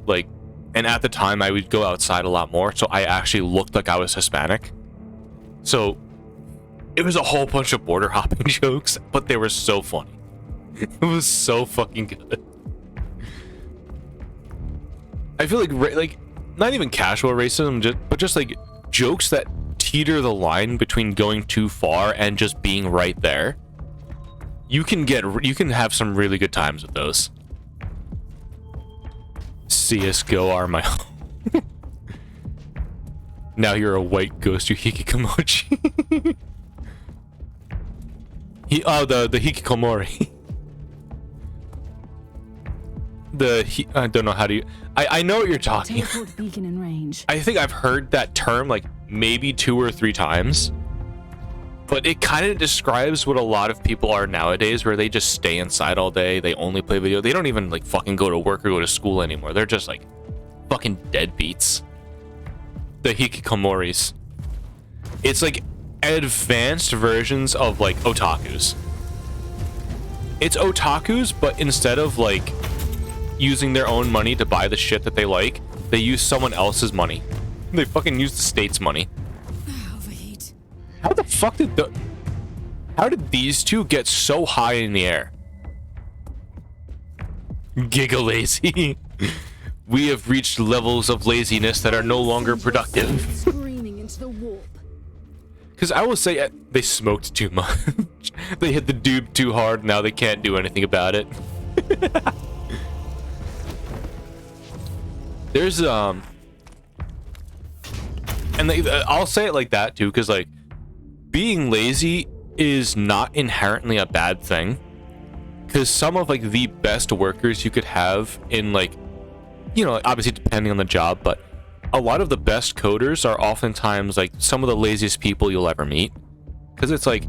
like, and at the time I would go outside a lot more, so I actually looked like I was Hispanic. So it was a whole bunch of border hopping jokes, but they were so funny. It was so fucking good. I feel like not even casual racism, but just like jokes that teeter the line between going too far and just being right there. You can have some really good times with those. CS:GO are my home. Now you're a white ghost, you hikikomochi. The hikikomori. I don't know how to. I know what you're talking. Teleport beacon in range. I think I've heard that term like maybe 2 or 3 times, but it kind of describes what a lot of people are nowadays, where they just stay inside all day. They only play video. They don't even like fucking go to work or go to school anymore. They're just like fucking deadbeats. The hikikomoris. It's like advanced versions of like otakus. It's otakus, but instead of like using their own money to buy the shit that they like, they use someone else's money. They fucking use the state's money. Overheat. How the fuck how did these two get so high in the air? Giga lazy. We have reached levels of laziness that are no longer productive. Screaming into the warp. Because I will say they smoked too much. They hit the doob too hard. Now they can't do anything about it. There's and I'll say it like that too, because like being lazy is not inherently a bad thing. Because some of like the best workers you could have in like, you know, obviously depending on the job, but a lot of the best coders are oftentimes like some of the laziest people you'll ever meet. Because it's like,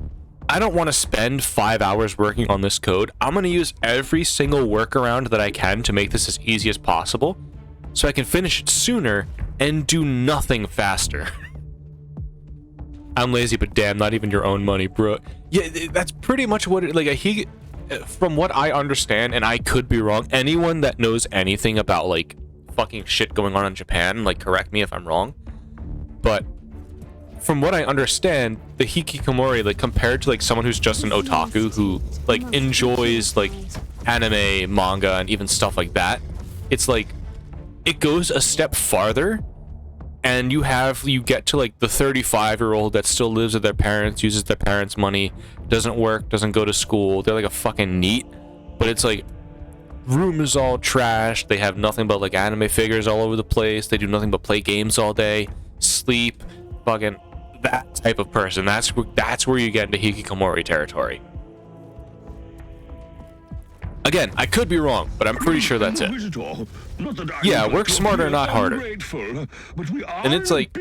I don't want to spend 5 hours working on this code. I'm going to use every single workaround that I can to make this as easy as possible, so I can finish it sooner and do nothing faster. I'm lazy, but damn, not even your own money, bro. Yeah, that's pretty much what it, like, from what I understand, and I could be wrong, anyone that knows anything about like fucking shit going on in Japan, like, correct me if I'm wrong, but from what I understand, the hikikomori, like, compared to like someone who's just an otaku who like enjoys like anime, manga, and even stuff like that, it's like it goes a step farther, and you get to like the 35-year-old that still lives with their parents, uses their parents' money, doesn't work, doesn't go to school. They're like a fucking NEET, but it's like room is all trash. They have nothing but like anime figures all over the place. They do nothing but play games all day, sleep, fucking that type of person. That's where you get into hikikomori territory. Again, I could be wrong, but I'm pretty sure that's it. Yeah, work smarter, not harder. And it's like,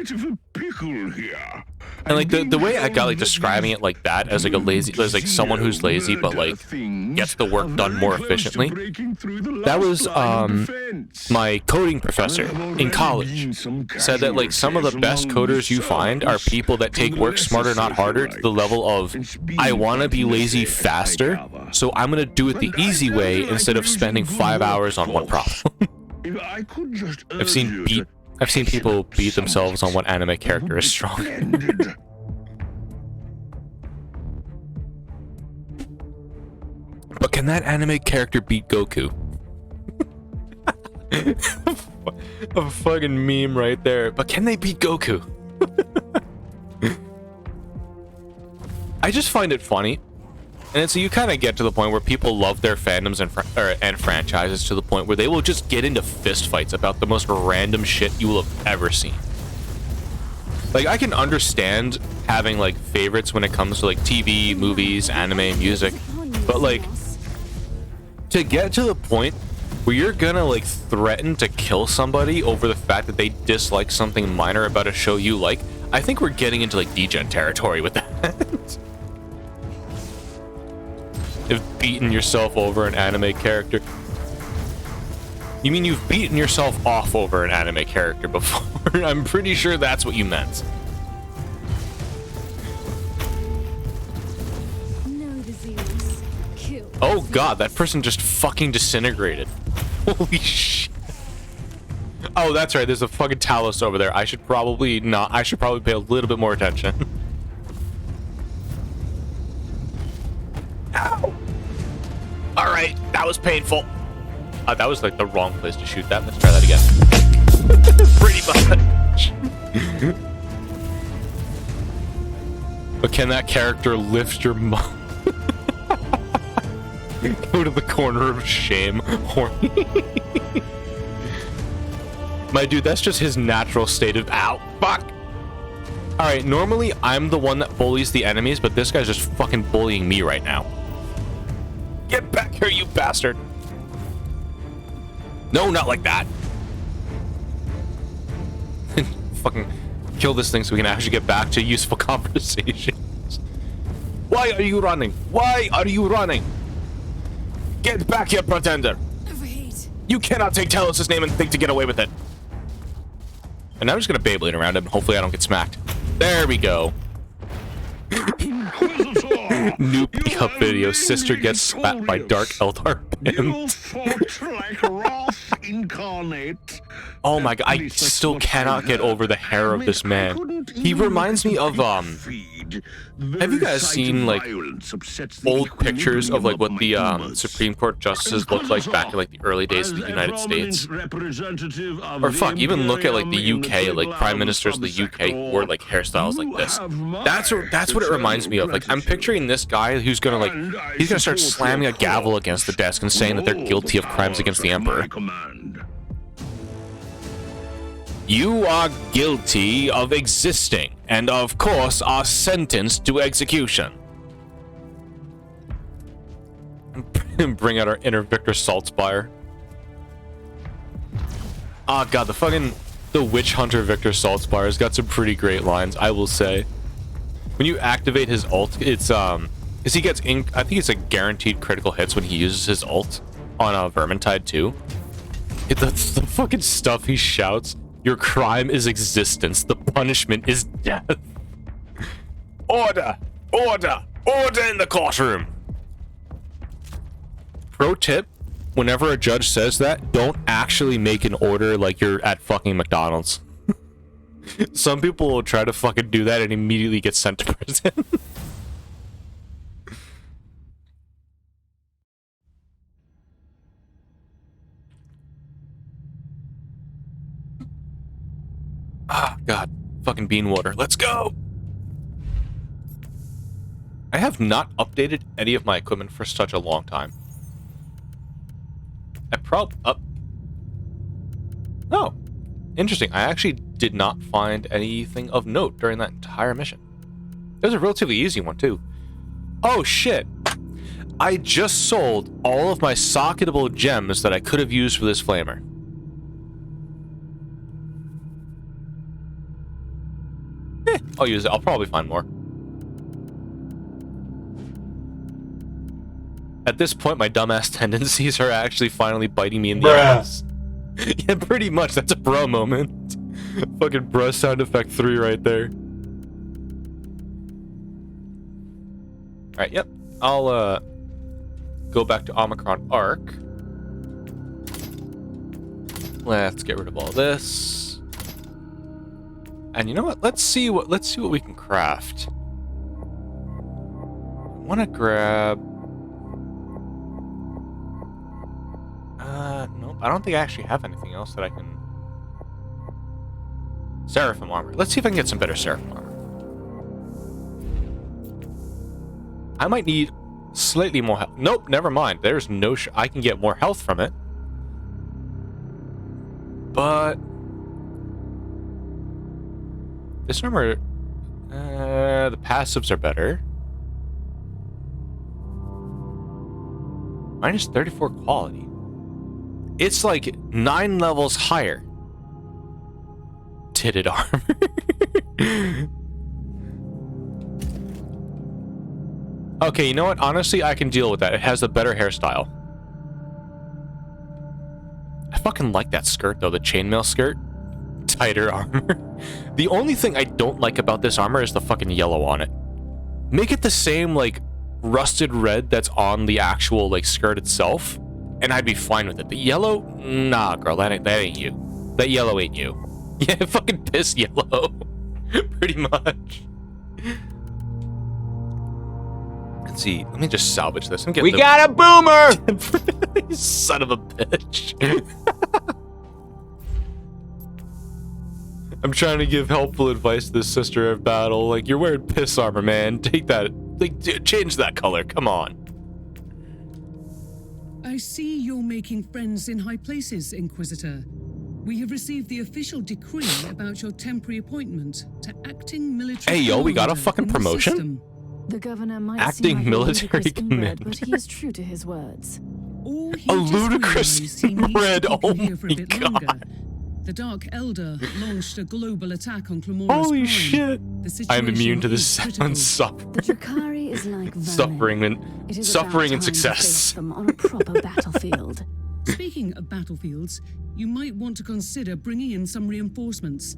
and like the way I got like describing it like that, as like a lazy, as like someone who's lazy but like gets the work done more efficiently, that was my coding professor in college said that like some of the best coders you find are people that take work smarter, not harder, to the level of, I want to be lazy faster, so I'm gonna do it the easy way instead of spending 5 hours on one problem. I've seen people beat themselves on what anime character is strong. But can that anime character beat Goku? A fucking meme right there. But can they beat Goku? I just find it funny. And so you kind of get to the point where people love their fandoms and franchises to the point where they will just get into fistfights about the most random shit you will have ever seen. Like, I can understand having like favorites when it comes to like TV, movies, anime, music, but like to get to the point where you're gonna like threaten to kill somebody over the fact that they dislike something minor about a show you like, I think we're getting into like degen territory with that. You've beaten yourself over an anime character. You mean you've beaten yourself off over an anime character before? I'm pretty sure that's what you meant. No disease. Kill. Oh god, that person just fucking disintegrated. Holy shit. Oh, that's right, there's a fucking Talos over there. I should probably not. I should probably pay a little bit more attention. Ow! Alright, that was painful. That was like the wrong place to shoot that. Let's try that again. Pretty much. But can that character lift your mom? Go to the corner of shame. Horny. My dude, that's just his natural state of ow. Fuck. Alright, normally I'm the one that bullies the enemies, but this guy's just fucking bullying me right now. Get back here, you bastard. No, not like that. Fucking kill this thing so we can actually get back to useful conversations. Why are you running? Why are you running? Get back here, pretender. Overheat. You cannot take Talos' name and think to get away with it. And I'm just gonna Beyblade around him. Hopefully I don't get smacked. There we go. New pickup video. Sister gets spat by Dark Eldar Band. Oh my god, I still cannot get over the hair of this man. He reminds me of, have you guys seen, like, old pictures of, like, what the, Supreme Court justices looked like back in, like, the early days of the United States? Or fuck, even look at, like, the UK, like, prime ministers of the UK who wore, like, hairstyles like this. That's what it reminds me of. Like, I'm picturing this guy who's gonna, like, he's gonna start slamming a gavel against the desk and saying that they're guilty of crimes against the Emperor. You are guilty of existing, and of course are sentenced to execution. Bring out our inner Victor Saltzpyre. Oh god, the Witch Hunter Victor Saltzpyre has got some pretty great lines, I will say. When you activate his ult, it's because he gets I think it's a guaranteed critical hits when he uses his ult on Vermintide 2. The fucking stuff he shouts. Your crime is existence. The punishment is death. Order! Order! Order in the courtroom! Pro tip, whenever a judge says that, don't actually make an order like you're at fucking McDonald's. Some people will try to fucking do that and immediately get sent to prison. Ah, god. Fucking bean water. Let's go! I have not updated any of my equipment for such a long time. Oh. Interesting. I actually did not find anything of note during that entire mission. It was a relatively easy one, too. Oh, shit. I just sold all of my socketable gems that I could have used for this flamer. I'll use it. I'll probably find more. At this point, my dumbass tendencies are actually finally biting me in the ass. Yeah, pretty much. That's a bro moment. Fucking bro sound effect 3 right there. Alright, yep. I'll, go back to Omicron Arc. Let's get rid of all this. And you know what? Let's see what we can craft. I want to grab. Nope. I don't think I actually have anything else that I can. Seraphim armor. Let's see if I can get some better Seraphim armor. I might need slightly more health. Nope. Never mind. There's no. I can get more health from it. But. This armor, the passives are better. Minus 34 quality. It's like 9 levels higher. Titted armor. Okay, you know what? Honestly, I can deal with that. It has a better hairstyle. I fucking like that skirt, though. The chainmail skirt. Tighter armor. The only thing I don't like about this armor is the fucking yellow on it. Make it the same, like, rusted red that's on the actual, like, skirt itself, and I'd be fine with it. The yellow? Nah, girl, that ain't you. That yellow ain't you. Yeah, fucking piss yellow. Pretty much. Let's see. Let me just salvage this. We got a boomer! You son of a bitch. I'm trying to give helpful advice to this sister of battle. Like, you're wearing piss armor, man. Take that. Like, change that color. Come on. I see you're making friends in high places, Inquisitor. We have received the official decree about your temporary appointment to acting military. Hey, yo, we got a commander fucking in the promotion? system. The governor might Acting seem like military a ludicrous inbred, commander. but he is true to his words. Or he A just ludicrous realized he needs to inbred, keep you oh here for a my bit God. longer. The Dark Elder launched a global attack on Clamora's Holy Prime. shit. The I'm immune to situation the is sound critical. suffering. The Drakari is like vermin. It is Suffering about and time to face success. them on a proper battlefield. Speaking of battlefields, you might want to consider bringing in some reinforcements.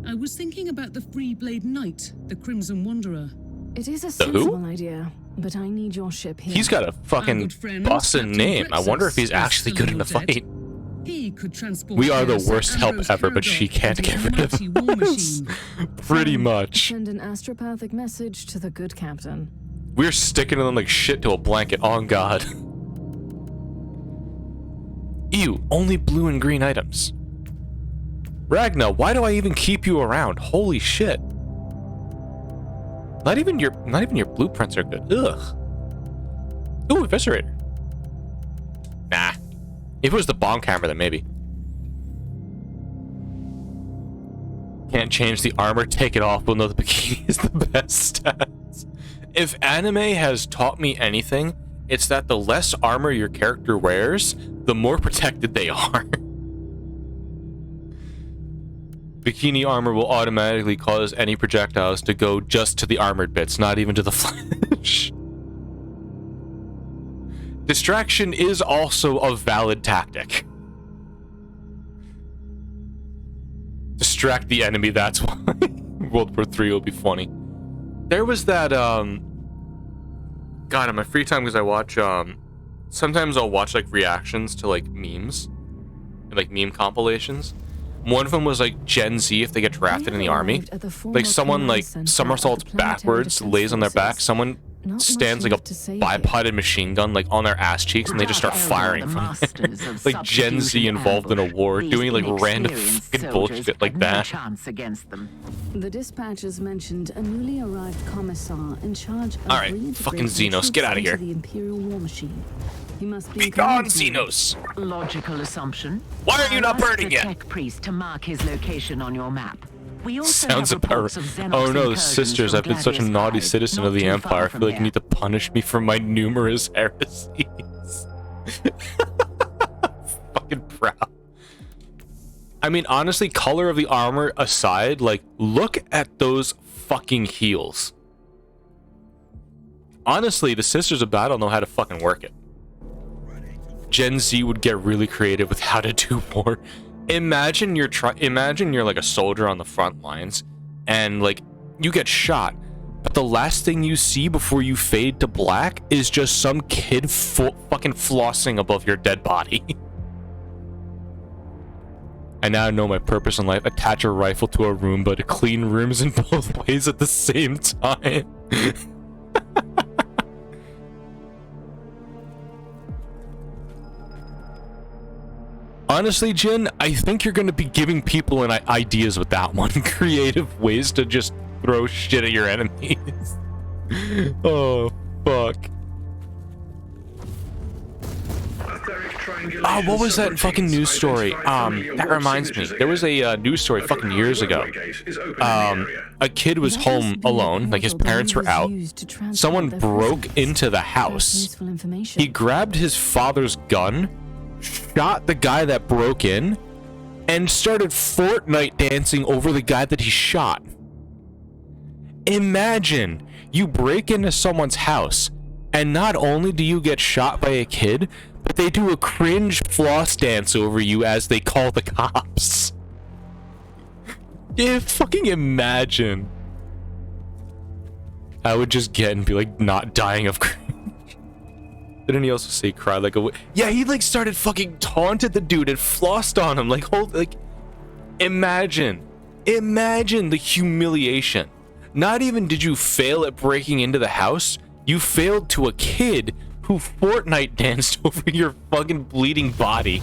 I was thinking about the Free Blade Knight, the Crimson Wanderer. It is a The who? sensible idea, but I need your ship here. He's got a Our fucking good friend, bussin' Captain name. I wonder if Brexus, he's is actually still good in a your debt. fight. He could transport We are the Sir worst help Ambrose ever, but she Caradog can't into get a rid of mighty war us. machine. Pretty much. Send an astropathic message to the good captain. We're sticking them like shit to a blanket. On God. Ew, only blue and green items. Ragna, why do I even keep you around? Holy shit. Not even your blueprints are good. Ugh. Ooh, eviscerator. Nah. If it was the bomb camera, then maybe. Can't change the armor, take it off. We'll know the bikini is the best stats. If anime has taught me anything, it's that the less armor your character wears, the more protected they are. Bikini armor will automatically cause any projectiles to go just to the armored bits, not even to the flesh. Distraction is also a valid tactic. Distract the enemy, that's why. World War III will be funny. There was that, God, in my free time, because I watch, sometimes I'll watch, like, reactions to, like, memes. Like, meme compilations. One of them was, like, Gen Z if they get drafted in the army. Like, someone, like, somersaults backwards, lays on their back. Someone stands, like, a bipoded machine gun, like, on their ass cheeks, and they just start firing from it. Like, Gen Z involved in a war, doing, like, random fucking bullshit like that. The dispatches mentioned a newly arrived commissar in charge of Alright, fucking Xenos, get out of here. the Imperial war machine. He must be Be gone, Xenos! Logical assumption. Why are you not I'll ask burning the yet? tech priest to mark his location on your map. We also Sounds have about reports right. of Xenos Oh no, the incursions sisters, from I've been such a Gladius naughty Hive, citizen not of the too Empire. far I from feel like you here. need to punish me for my numerous heresies. Fucking proud. I mean, honestly, color of the armor aside, like, look at those fucking heels. Honestly, the Sisters of Battle know how to fucking work it. Gen Z would get really creative with how to do more. Imagine you're like a soldier on the front lines, and like you get shot, but the last thing you see before you fade to black is just some kid fucking flossing above your dead body. I now know my purpose in life: attach a rifle to a Roomba to clean rooms in both ways at the same time. Honestly, Jin, I think you're going to be giving people ideas with that one. Creative ways to just throw shit at your enemies. Oh, fuck. Oh, what was that fucking news story? That reminds me. There was a news story fucking years ago. A kid was home alone, like his parents were out. Someone broke into the house. He grabbed his father's gun, shot the guy that broke in, and started Fortnite dancing over the guy that he shot. Imagine you break into someone's house, And not only do you get shot by a kid, but they do a cringe floss dance over you as they call the cops. Yeah, fucking imagine. I would just get and be like not dying of cringe. Didn't he also say cry like a yeah, he like started fucking taunted the dude and flossed on him like imagine the humiliation. Not even did you fail at breaking into the house, you failed to a kid who Fortnite danced over your fucking bleeding body.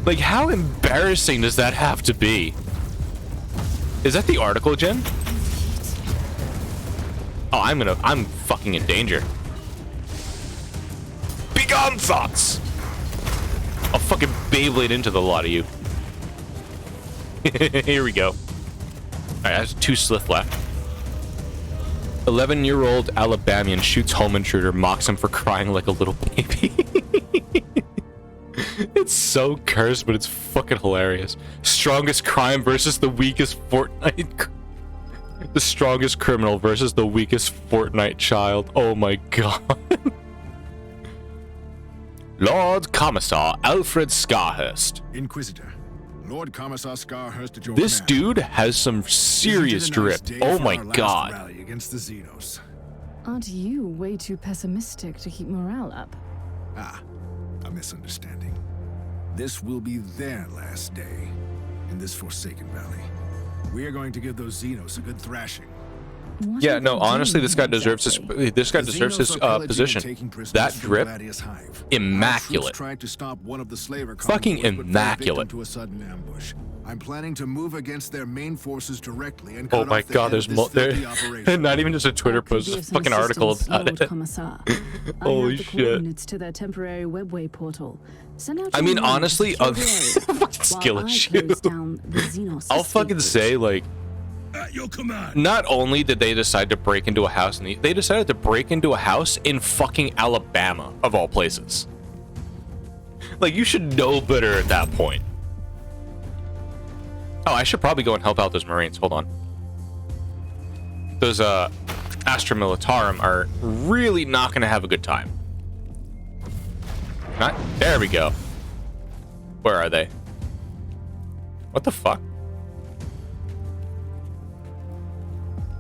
Like, how embarrassing does that have to be? Is that the article, Jen? Oh, I'm fucking in danger. Begone, thoughts! I'll fucking Beyblade into the lot of you. Here we go. Alright, that's 2 slith left. 11-year-old Alabamian shoots home intruder, mocks him for crying like a little baby. It's so cursed, but it's fucking hilarious. Strongest crime versus the weakest Fortnite. The strongest criminal versus the weakest Fortnite child. Oh my god. Lord Commissar Alfred Scarhurst. Inquisitor. Lord Commissar Scarhurst at your This command. dude has some serious drip. Oh my god. Rally against the Xenos. Aren't you way too pessimistic to keep morale up? Ah, a misunderstanding. This will be their last day in this Forsaken Valley. We are going to give those Xenos a good thrashing. What Yeah, are no, they honestly, doing this guy deserves exactly? this guy The deserves Xenos his are pillaging and position. taking prisoners That from drip, Gladius Hive. Our troops immaculate. tried to stop one of the slaver Fucking convoys, but fell immaculate. victim to a sudden ambush. I'm planning to move against their main forces directly and Oh cut my off the god, head there's of this filthy there, operation. not even just a Twitter That could post, be a of some fucking article assistance, about Lord it. Commissar. Holy I have the shit. coordinates to their temporary webway portal. Send out I your mean, men honestly, to secure the area fucking skill while I issue. close down the Xenos I'll escape fucking route. say, like, At your command. not only did they decide to break into a house, they decided to break into a house in fucking Alabama, of all places. Like, you should know better at that point. Oh, I should probably go and help out those Marines. Hold on. Those, Astra Militarum are really not going to have a good time. Not. There we go. Where are they? What the fuck?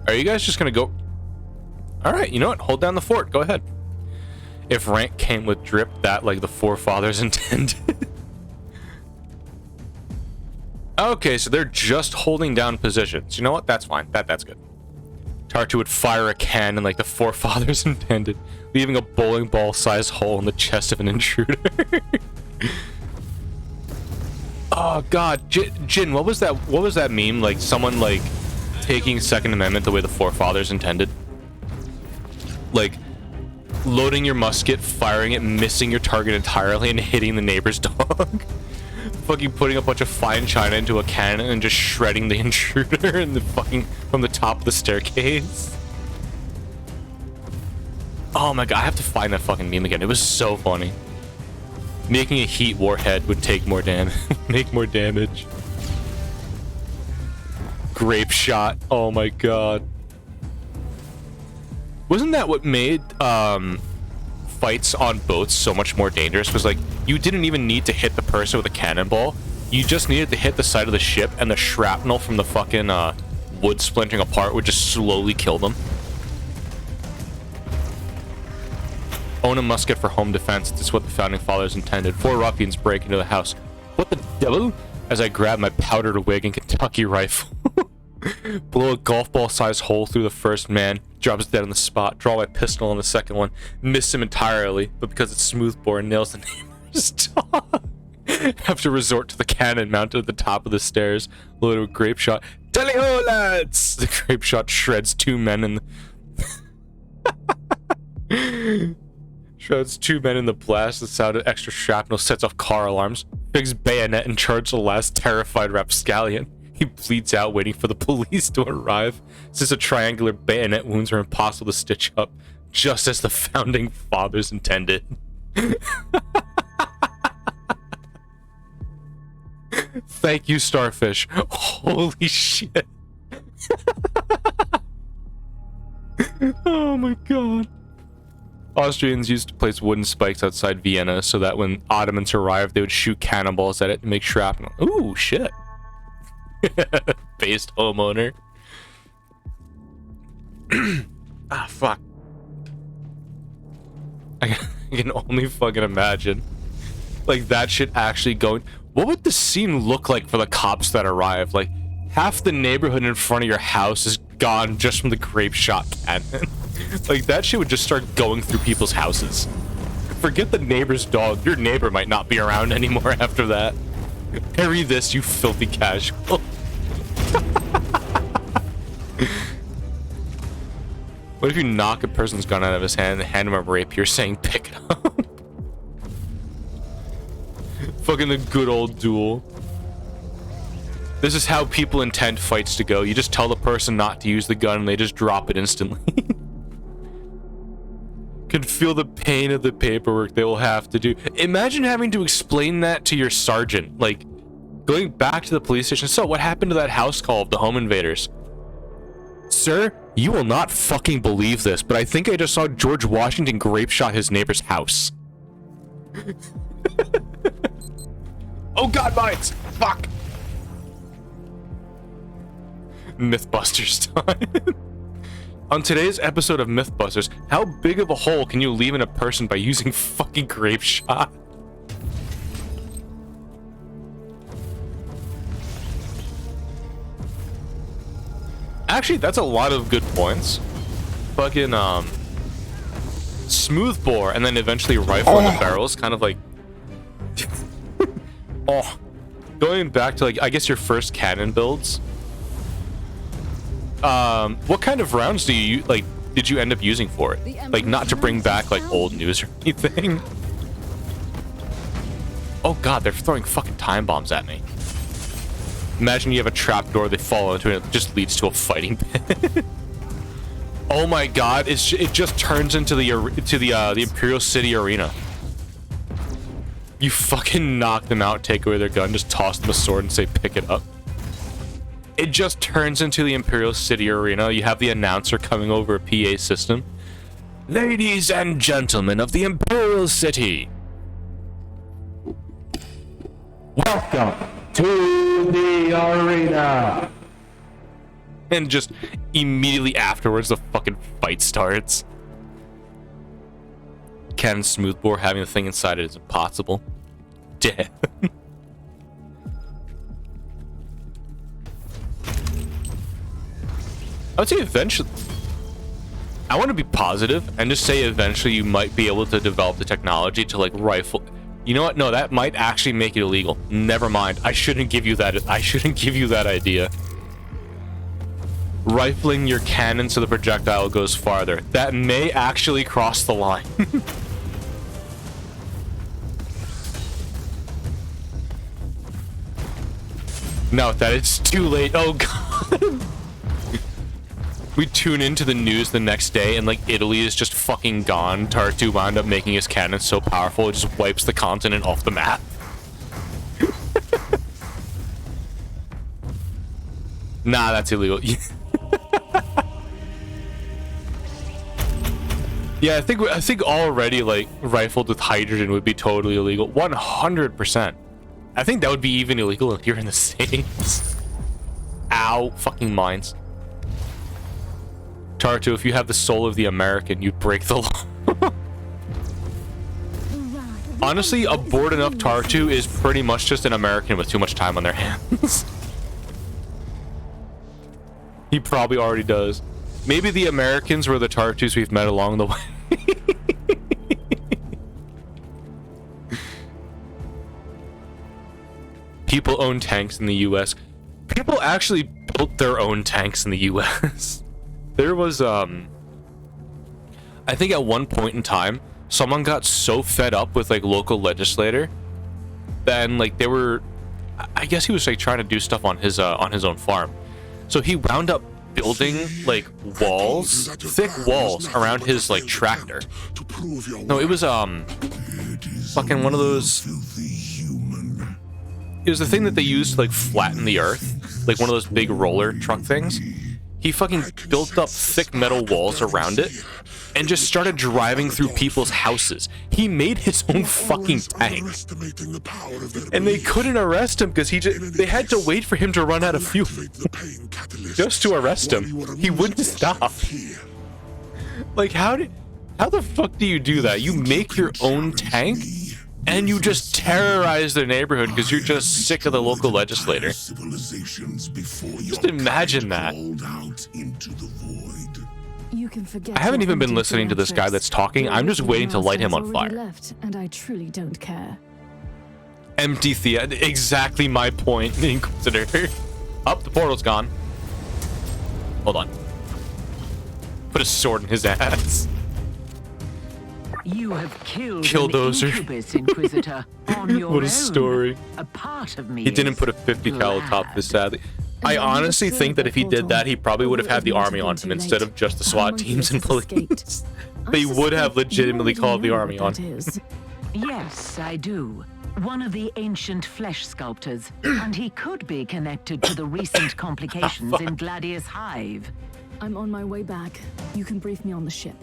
Are you guys just gonna go? Alright, you know what? Hold down the fort. Go ahead. If rank came with drip, that like the forefathers intended. Okay, so they're just holding down positions. You know what? That's fine. That's good. Tartu would fire a cannon like the forefathers intended, leaving a bowling ball-sized hole in the chest of an intruder. Oh god, Jin, what was that meme? Like someone like taking Second Amendment the way the forefathers intended? Like loading your musket, firing it, missing your target entirely, and hitting the neighbor's dog. Fucking putting a bunch of fine china into a cannon and just shredding the intruder in the fucking from the top of the staircase. Oh my god, I have to find that fucking meme again. It was so funny. Making a heat warhead would take more damage. Make more damage. Grape shot. Oh my god. Wasn't that what made fights on boats so much more dangerous? Was like you didn't even need to hit the person with a cannonball. You just needed to hit the side of the ship, and the shrapnel from the fucking wood splintering apart would just slowly kill them. Own a musket for home defense. This is what the founding fathers intended. 4 ruffians break into the house. What the devil? As I grab my powdered wig and Kentucky rifle. Blow a golf ball sized hole through the first man. Drops dead on the spot. Draw my pistol on the second one. Miss him entirely, but because it's smoothbore, nails the neighbor's dog. Have to resort to the cannon mounted at the top of the stairs. Loaded with grape shot. Tally-ho, lads! The grape shot shreds 2 men in the... Shreds 2 men in the blast. The sound of extra shrapnel sets off car alarms. Biggs bayonet and charge the last terrified rapscallion. He bleeds out, waiting for the police to arrive. Since the triangular bayonet wounds are impossible to stitch up, just as the founding fathers intended. Thank you, Starfish. Holy shit. Oh my god. Austrians used to place wooden spikes outside Vienna so that when Ottomans arrived, they would shoot cannonballs at it and make shrapnel. Ooh, shit. Based homeowner. Ah, fuck. I can only fucking imagine. Like, that shit actually going... What would the scene look like for the cops that arrive? Like, half the neighborhood in front of your house is gone just from the grape shot cannon. Like, that shit would just start going through people's houses. Forget the neighbor's dog. Your neighbor might not be around anymore after that. Parry this, you filthy casual. What if you knock a person's gun out of his hand and hand him a rapier saying pick it up? Fucking the good old duel. This is how people intend fights to go. You just tell the person not to use the gun and they just drop it instantly. Can feel the pain of the paperwork they will have to do. Imagine having to explain that to your sergeant. Like, going back to the police station. So, what happened to that house call of the home invaders? Sir, you will not fucking believe this, but I think I just saw George Washington grape shot his neighbor's house. Oh god, mines! Fuck! Mythbusters time. On today's episode of Mythbusters, how big of a hole can you leave in a person by using fucking grape shot? Actually, that's a lot of good points. Fucking, smooth bore and then eventually rifle in the barrels, kind of like... Oh. Going back to, like, I guess your first cannon builds. What kind of rounds do you, like, did you end up using for it? Like, not to bring back, like, old news or anything. Oh god, they're throwing fucking time bombs at me. Imagine you have a trapdoor, they fall into it, and it just leads to a fighting pit. Oh my god, it just turns into the Imperial City Arena. You fucking knock them out, take away their gun, just toss them a sword and say pick it up. It just turns into the Imperial City Arena. You have the announcer coming over a PA system. Ladies and gentlemen of the Imperial City, welcome to the arena. And just immediately afterwards, the fucking fight starts. Cannon smoothbore having the thing inside it is impossible. Dead. I would say eventually... I want to be positive and just say eventually you might be able to develop the technology to, like, rifle... You know what? No, that might actually make it illegal. Never mind. I shouldn't give you that. I shouldn't give you that idea. Rifling your cannon so the projectile goes farther. That may actually cross the line. No, that it's too late. Oh god. We tune into the news the next day and, like, Italy is just fucking gone. Tartu wound up making his cannon so powerful it just wipes the continent off the map. Nah, that's illegal. Yeah, I think already, like, rifled with hydrogen would be totally illegal. 100%. I think that would be even illegal here in the States. Ow, fucking mines. Tartu, if you have the soul of the American, you'd break the law. Honestly, a bored enough Tartu is pretty much just an American with too much time on their hands. He probably already does. Maybe the Americans were the Tartus we've met along the way. People own tanks in the US. People actually built their own tanks in the US. There was, I think at one point in time, someone got so fed up with, like, local legislator, then, like, they were, I guess he was, like, trying to do stuff on his own farm. So he wound up building, like, walls, thick walls around his, like, tractor. No, it was, fucking one of those, it was the thing that they used to, like, flatten the earth, like one of those big roller truck things. he fucking built up thick metal walls around it and just started driving through people's houses. He made his own fucking tank. And they couldn't arrest him because they had to wait for him to run out of fuel just to arrest him. He wouldn't stop. Like, how the fuck do you do that? You make your own tank and you just terrorize their neighborhood because you're just sick of the local legislator. Just imagine that. You can forget. I haven't even been listening to this guy that's talking. I'm just waiting to light him on fire. Left, and I truly don't care. Empty theater. Exactly my point, Inquisitor. Up, the portal's gone. Hold on. Put a sword in his ass. You have killed Killdozer. an incubus, Inquisitor, on your What a own. story. A part of me He didn't is put a 50 cal glad. top this, sadly. I honestly think that if he did that, he probably would have had the army on him instead of just the SWAT teams and police. They would have legitimately called the army on him. Yes, I do. One of the ancient flesh sculptors, and he could be connected to the recent complications in Gladius Hive. I'm on my way back. You can brief me on the ship.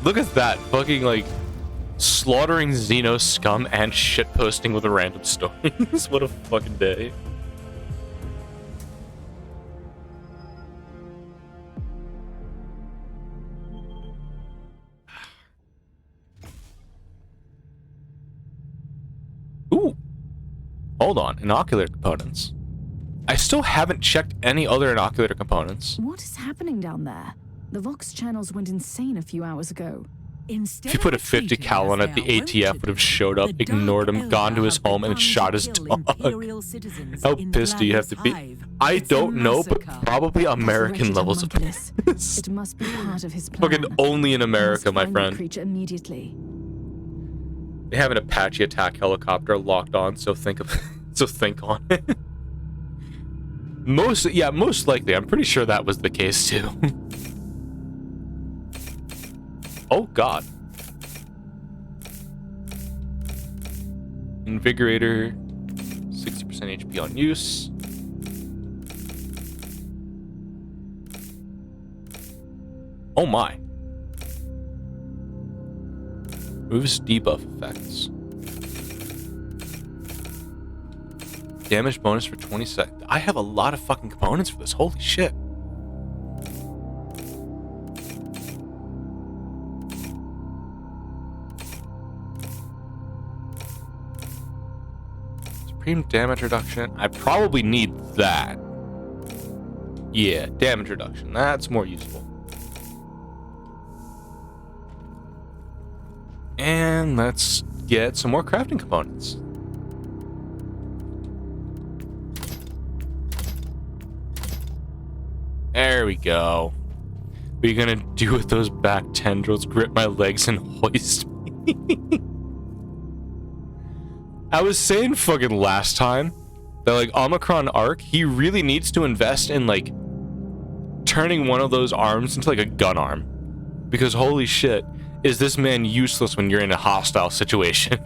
Look at that, fucking like slaughtering Xeno scum and shitposting with a random stories. What a fucking day. Ooh. Hold on, inocular components. I still haven't checked any other inocular components. What is happening down there? The Vox channels went insane a few hours ago. If you put a 50 cal on it, the ATF would have showed up, ignored him, gone to his home, and shot his dog. How pissed do you have to be? I don't know, but probably American levels of piss. It must be part of his plan. Fucking only in America, my friend. Creature immediately. They have an Apache attack helicopter locked on, so think on it. Most likely, I'm pretty sure that was the case too. Oh god. Invigorator, 60% HP on use. Oh my. Moves debuff effects. Damage bonus for 20 seconds. I have a lot of fucking components for this. Holy shit. Supreme damage reduction. I probably need that. Yeah, damage reduction. That's more useful. And let's get some more crafting components. There we go. What are you gonna do with those back tendrils? Grip my legs and hoist me? I was saying fucking last time that like Omicron Arc, he really needs to invest in like turning one of those arms into like a gun arm. Because holy shit, is this man useless when you're in a hostile situation.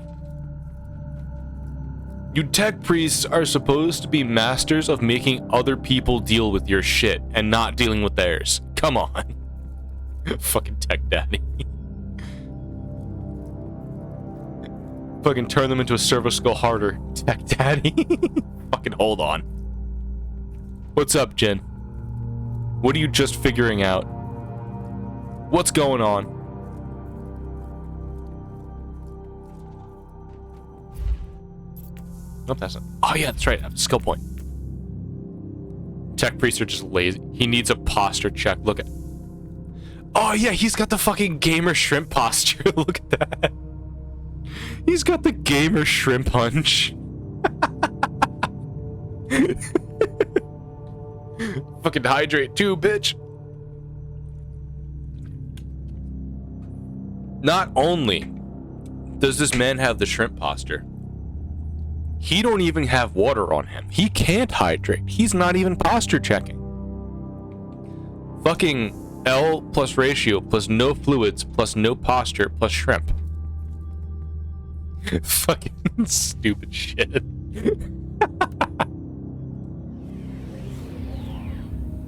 You tech priests are supposed to be masters of making other people deal with your shit and not dealing with theirs. Come on. Fucking tech daddy. Fucking turn them into a servo skull harder. Tech daddy. Fucking hold on. What's up, Jen? What are you just figuring out? What's going on? Nope, that's not. Oh yeah, that's right. I have a skill point. Tech priests are just lazy. He needs a posture check. Look at. Oh yeah, he's got the fucking gamer shrimp posture. Look at that. He's got the gamer shrimp hunch. Fucking hydrate too, bitch. Not only does this man have the shrimp posture, he don't even have water on him. He can't hydrate. He's not even posture checking. Fucking L plus ratio plus no fluids plus no posture plus shrimp. Fucking stupid shit.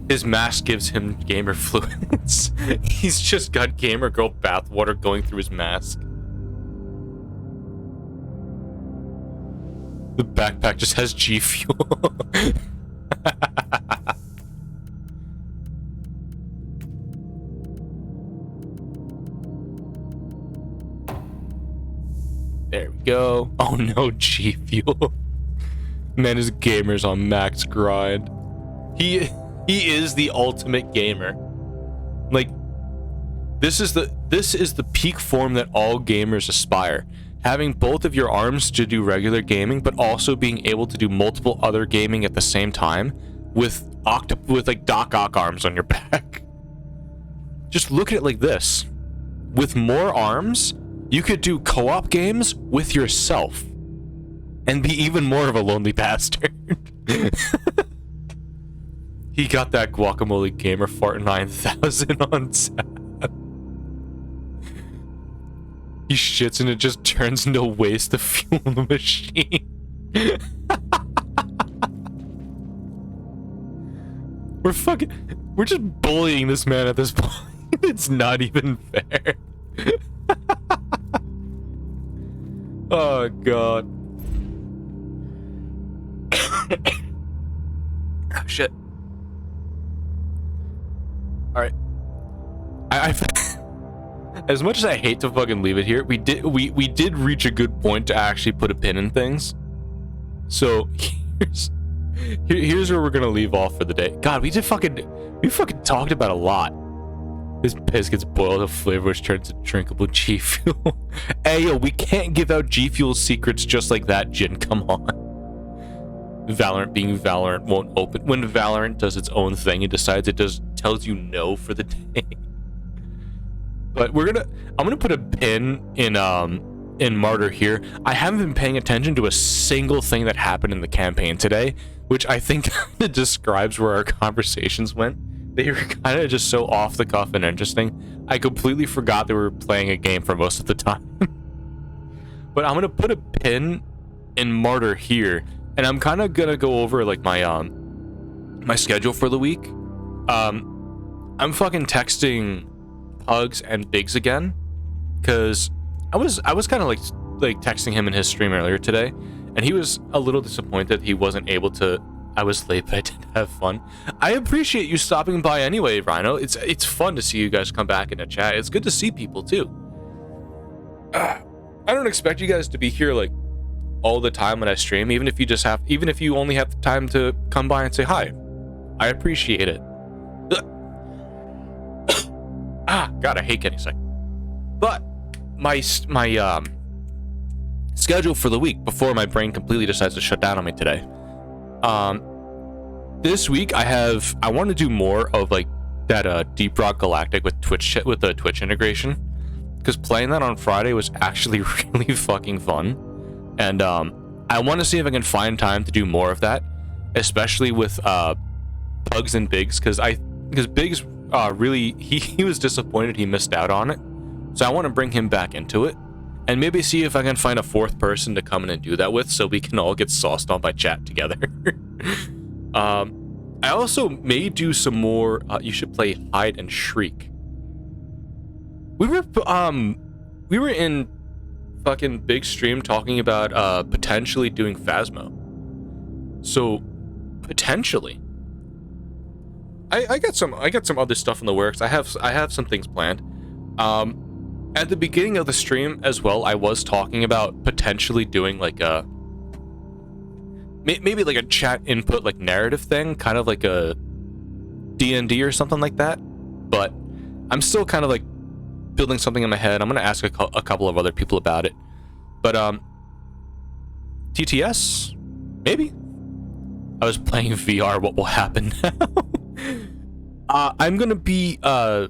His mask gives him gamer fluids. He's just got gamer girl bathwater going through his mask. The backpack just has G Fuel. There we go. Oh no, G Fuel. Man, his gamer's on max grind. He is the ultimate gamer. Like, this is the peak form that all gamers aspire. Having both of your arms to do regular gaming, but also being able to do multiple other gaming at the same time with like Doc Ock arms on your back. Just look at it like this. With more arms, you could do co-op games with yourself and be even more of a lonely bastard. He got that guacamole gamer fart 9000 on tap. He shits and it just turns into waste to fuel the machine. We're just bullying this man at this point. It's not even fair. Oh god. Oh shit. Alright. I as much as I hate to fucking leave it here, we did reach a good point to actually put a pin in things. So here's where we're gonna leave off for the day. God, we fucking talked about a lot. This piss gets boiled of flavor, which turns to drinkable G Fuel. Hey yo, we can't give out G Fuel secrets just like that, Jin. Come on. Valorant being Valorant won't open. When Valorant does its own thing, it decides tells you no for the day. But I'm gonna put a pin in Martyr here. I haven't been paying attention to a single thing that happened in the campaign today, which I think describes where our conversations went. They were kind of just so off the cuff and interesting. I completely forgot they were playing a game for most of the time. But I'm gonna put a pin in Martyr here, and I'm kind of gonna go over like my my schedule for the week. I'm fucking texting Pugs and Biggs again, because I was kind of like texting him in his stream earlier today, and he was a little disappointed he wasn't able to. I was late, but I did have fun. I appreciate you stopping by anyway, Rhino. It's fun to see you guys come back in the chat. It's good to see people too. I don't expect you guys to be here like all the time when I stream, even if you only have the time to come by and say hi. I appreciate it. God, I hate getting sick. But my schedule for the week before my brain completely decides to shut down on me today. This week I want to do more of like that Deep Rock Galactic with the Twitch integration, because playing that on Friday was actually really fucking fun, and I want to see if I can find time to do more of that, especially with Pugs and Biggs, because Biggs really he was disappointed he missed out on it, so I want to bring him back into it, and maybe see if I can find a fourth person to come in and do that with, so we can all get sauced on by chat together. I also may do some more. You should play Hide and Shriek. We were in fucking big stream talking about potentially doing Phasmo. So potentially, I got some other stuff in the works. I have some things planned. At the beginning of the stream as well, I was talking about potentially doing like a maybe like a chat input like narrative thing, kind of like a D&D or something like that. But I'm still kind of like building something in my head. I'm gonna ask a couple of other people about it. But TTS, maybe. I was playing VR. What will happen now? I'm gonna be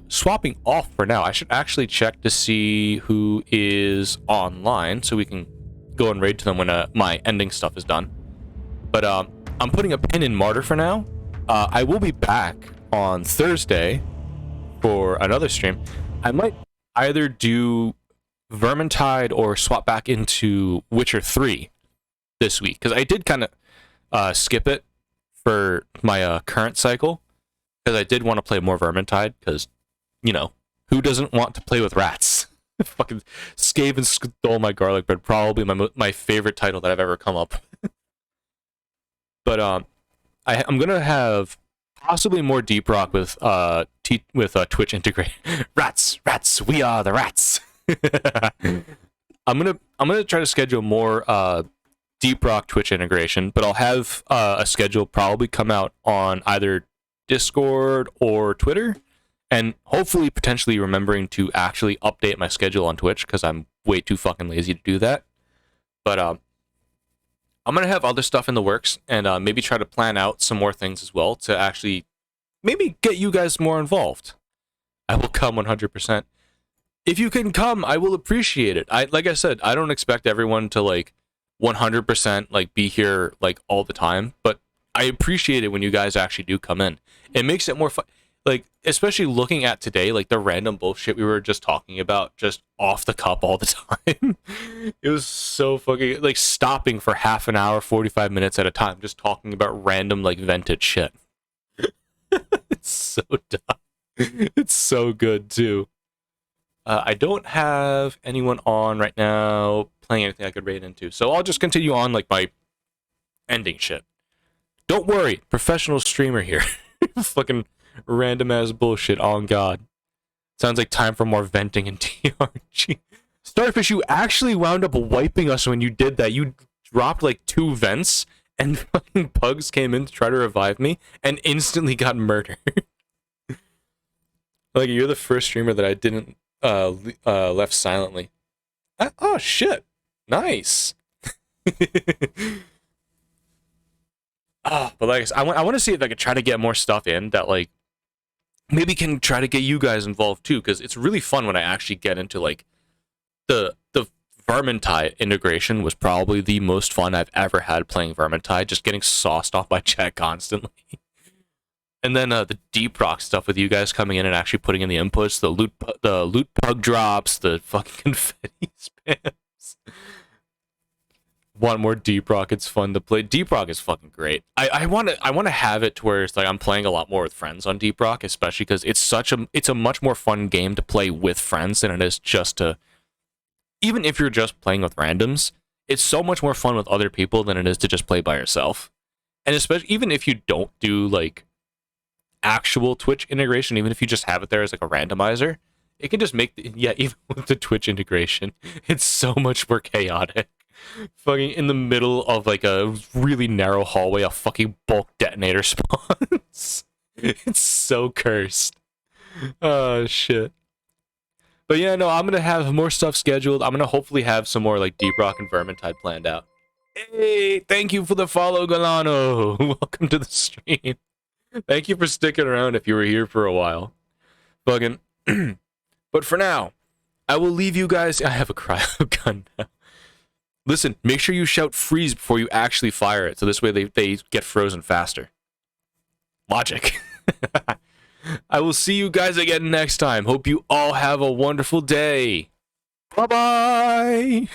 swapping off for now. I should actually check to see who is online so we can go and raid to them when my ending stuff is done. But I'm putting a pin in Martyr for now. I will be back on Thursday for another stream. I might either do Vermintide or swap back into Witcher 3 this week, because I did kind of skip it for my current cycle, because I did want to play more Vermintide, because, you know, who doesn't want to play with rats? Fucking Skaven stole my garlic bread, probably my favorite title that I've ever come up with. But I'm gonna have possibly more deep rock with Twitch integrate. Rats, we are the rats. I'm gonna try to schedule more deep rock Twitch integration, but I'll have a schedule probably come out on either Discord or Twitter, and hopefully potentially remembering to actually update my schedule on Twitch, because I'm way too fucking lazy to do that. But I'm gonna have other stuff in the works, and maybe try to plan out some more things as well to actually maybe get you guys more involved. I will come 100%. If you can come, I will appreciate it. Like I said, I don't expect everyone to like 100% like be here like all the time, but I appreciate it when you guys actually do come in. It makes it more fun. Like, especially looking at today, like the random bullshit we were just talking about, just off the cup all the time. It was so fucking, like, stopping for half an hour, 45 minutes at a time, just talking about random, like, vented shit. It's so dumb. It's so good, too. I don't have anyone on right now playing anything I could raid into, so I'll just continue on, like, my ending shit. Don't worry, professional streamer here. Fucking random ass bullshit on God. Sounds like time for more venting in TRG. Starfish, you actually wound up wiping us when you did that. You dropped like 2 vents and fucking bugs came in to try to revive me and instantly got murdered. Like, you're the first streamer that I didn't left silently. Oh shit. Nice. But like I want to see if I could try to get more stuff in that like maybe can try to get you guys involved too, because it's really fun when I actually get into like the Vermintide integration was probably the most fun I've ever had playing Vermintide, just getting sauced off by chat constantly. And then the deep rock stuff with you guys coming in and actually putting in the inputs, the loot pug drops, the fucking confetti spams. Want more deep rock? It's fun to play. Deep rock is fucking great. I want to have it to where it's like I'm playing a lot more with friends on deep rock, especially because it's a much more fun game to play with friends than it is just to. Even if you're just playing with randoms, it's so much more fun with other people than it is to just play by yourself. And especially even if you don't do like actual Twitch integration, even if you just have it there as like a randomizer, it can just make even with the Twitch integration, it's so much more chaotic. Fucking in the middle of like a really narrow hallway, a fucking bulk detonator spawns. It's so cursed. Oh shit. But yeah, no, I'm gonna have more stuff scheduled. I'm gonna hopefully have some more like Deep Rock and Vermintide planned out. Hey, thank you for the follow, Galano. Welcome to the stream. Thank you for sticking around if you were here for a while. Fucking. But for now, I will leave you guys. I have a cryo gun now. Listen, make sure you shout freeze before you actually fire it, so this way they get frozen faster. Logic. I will see you guys again next time. Hope you all have a wonderful day. Bye-bye!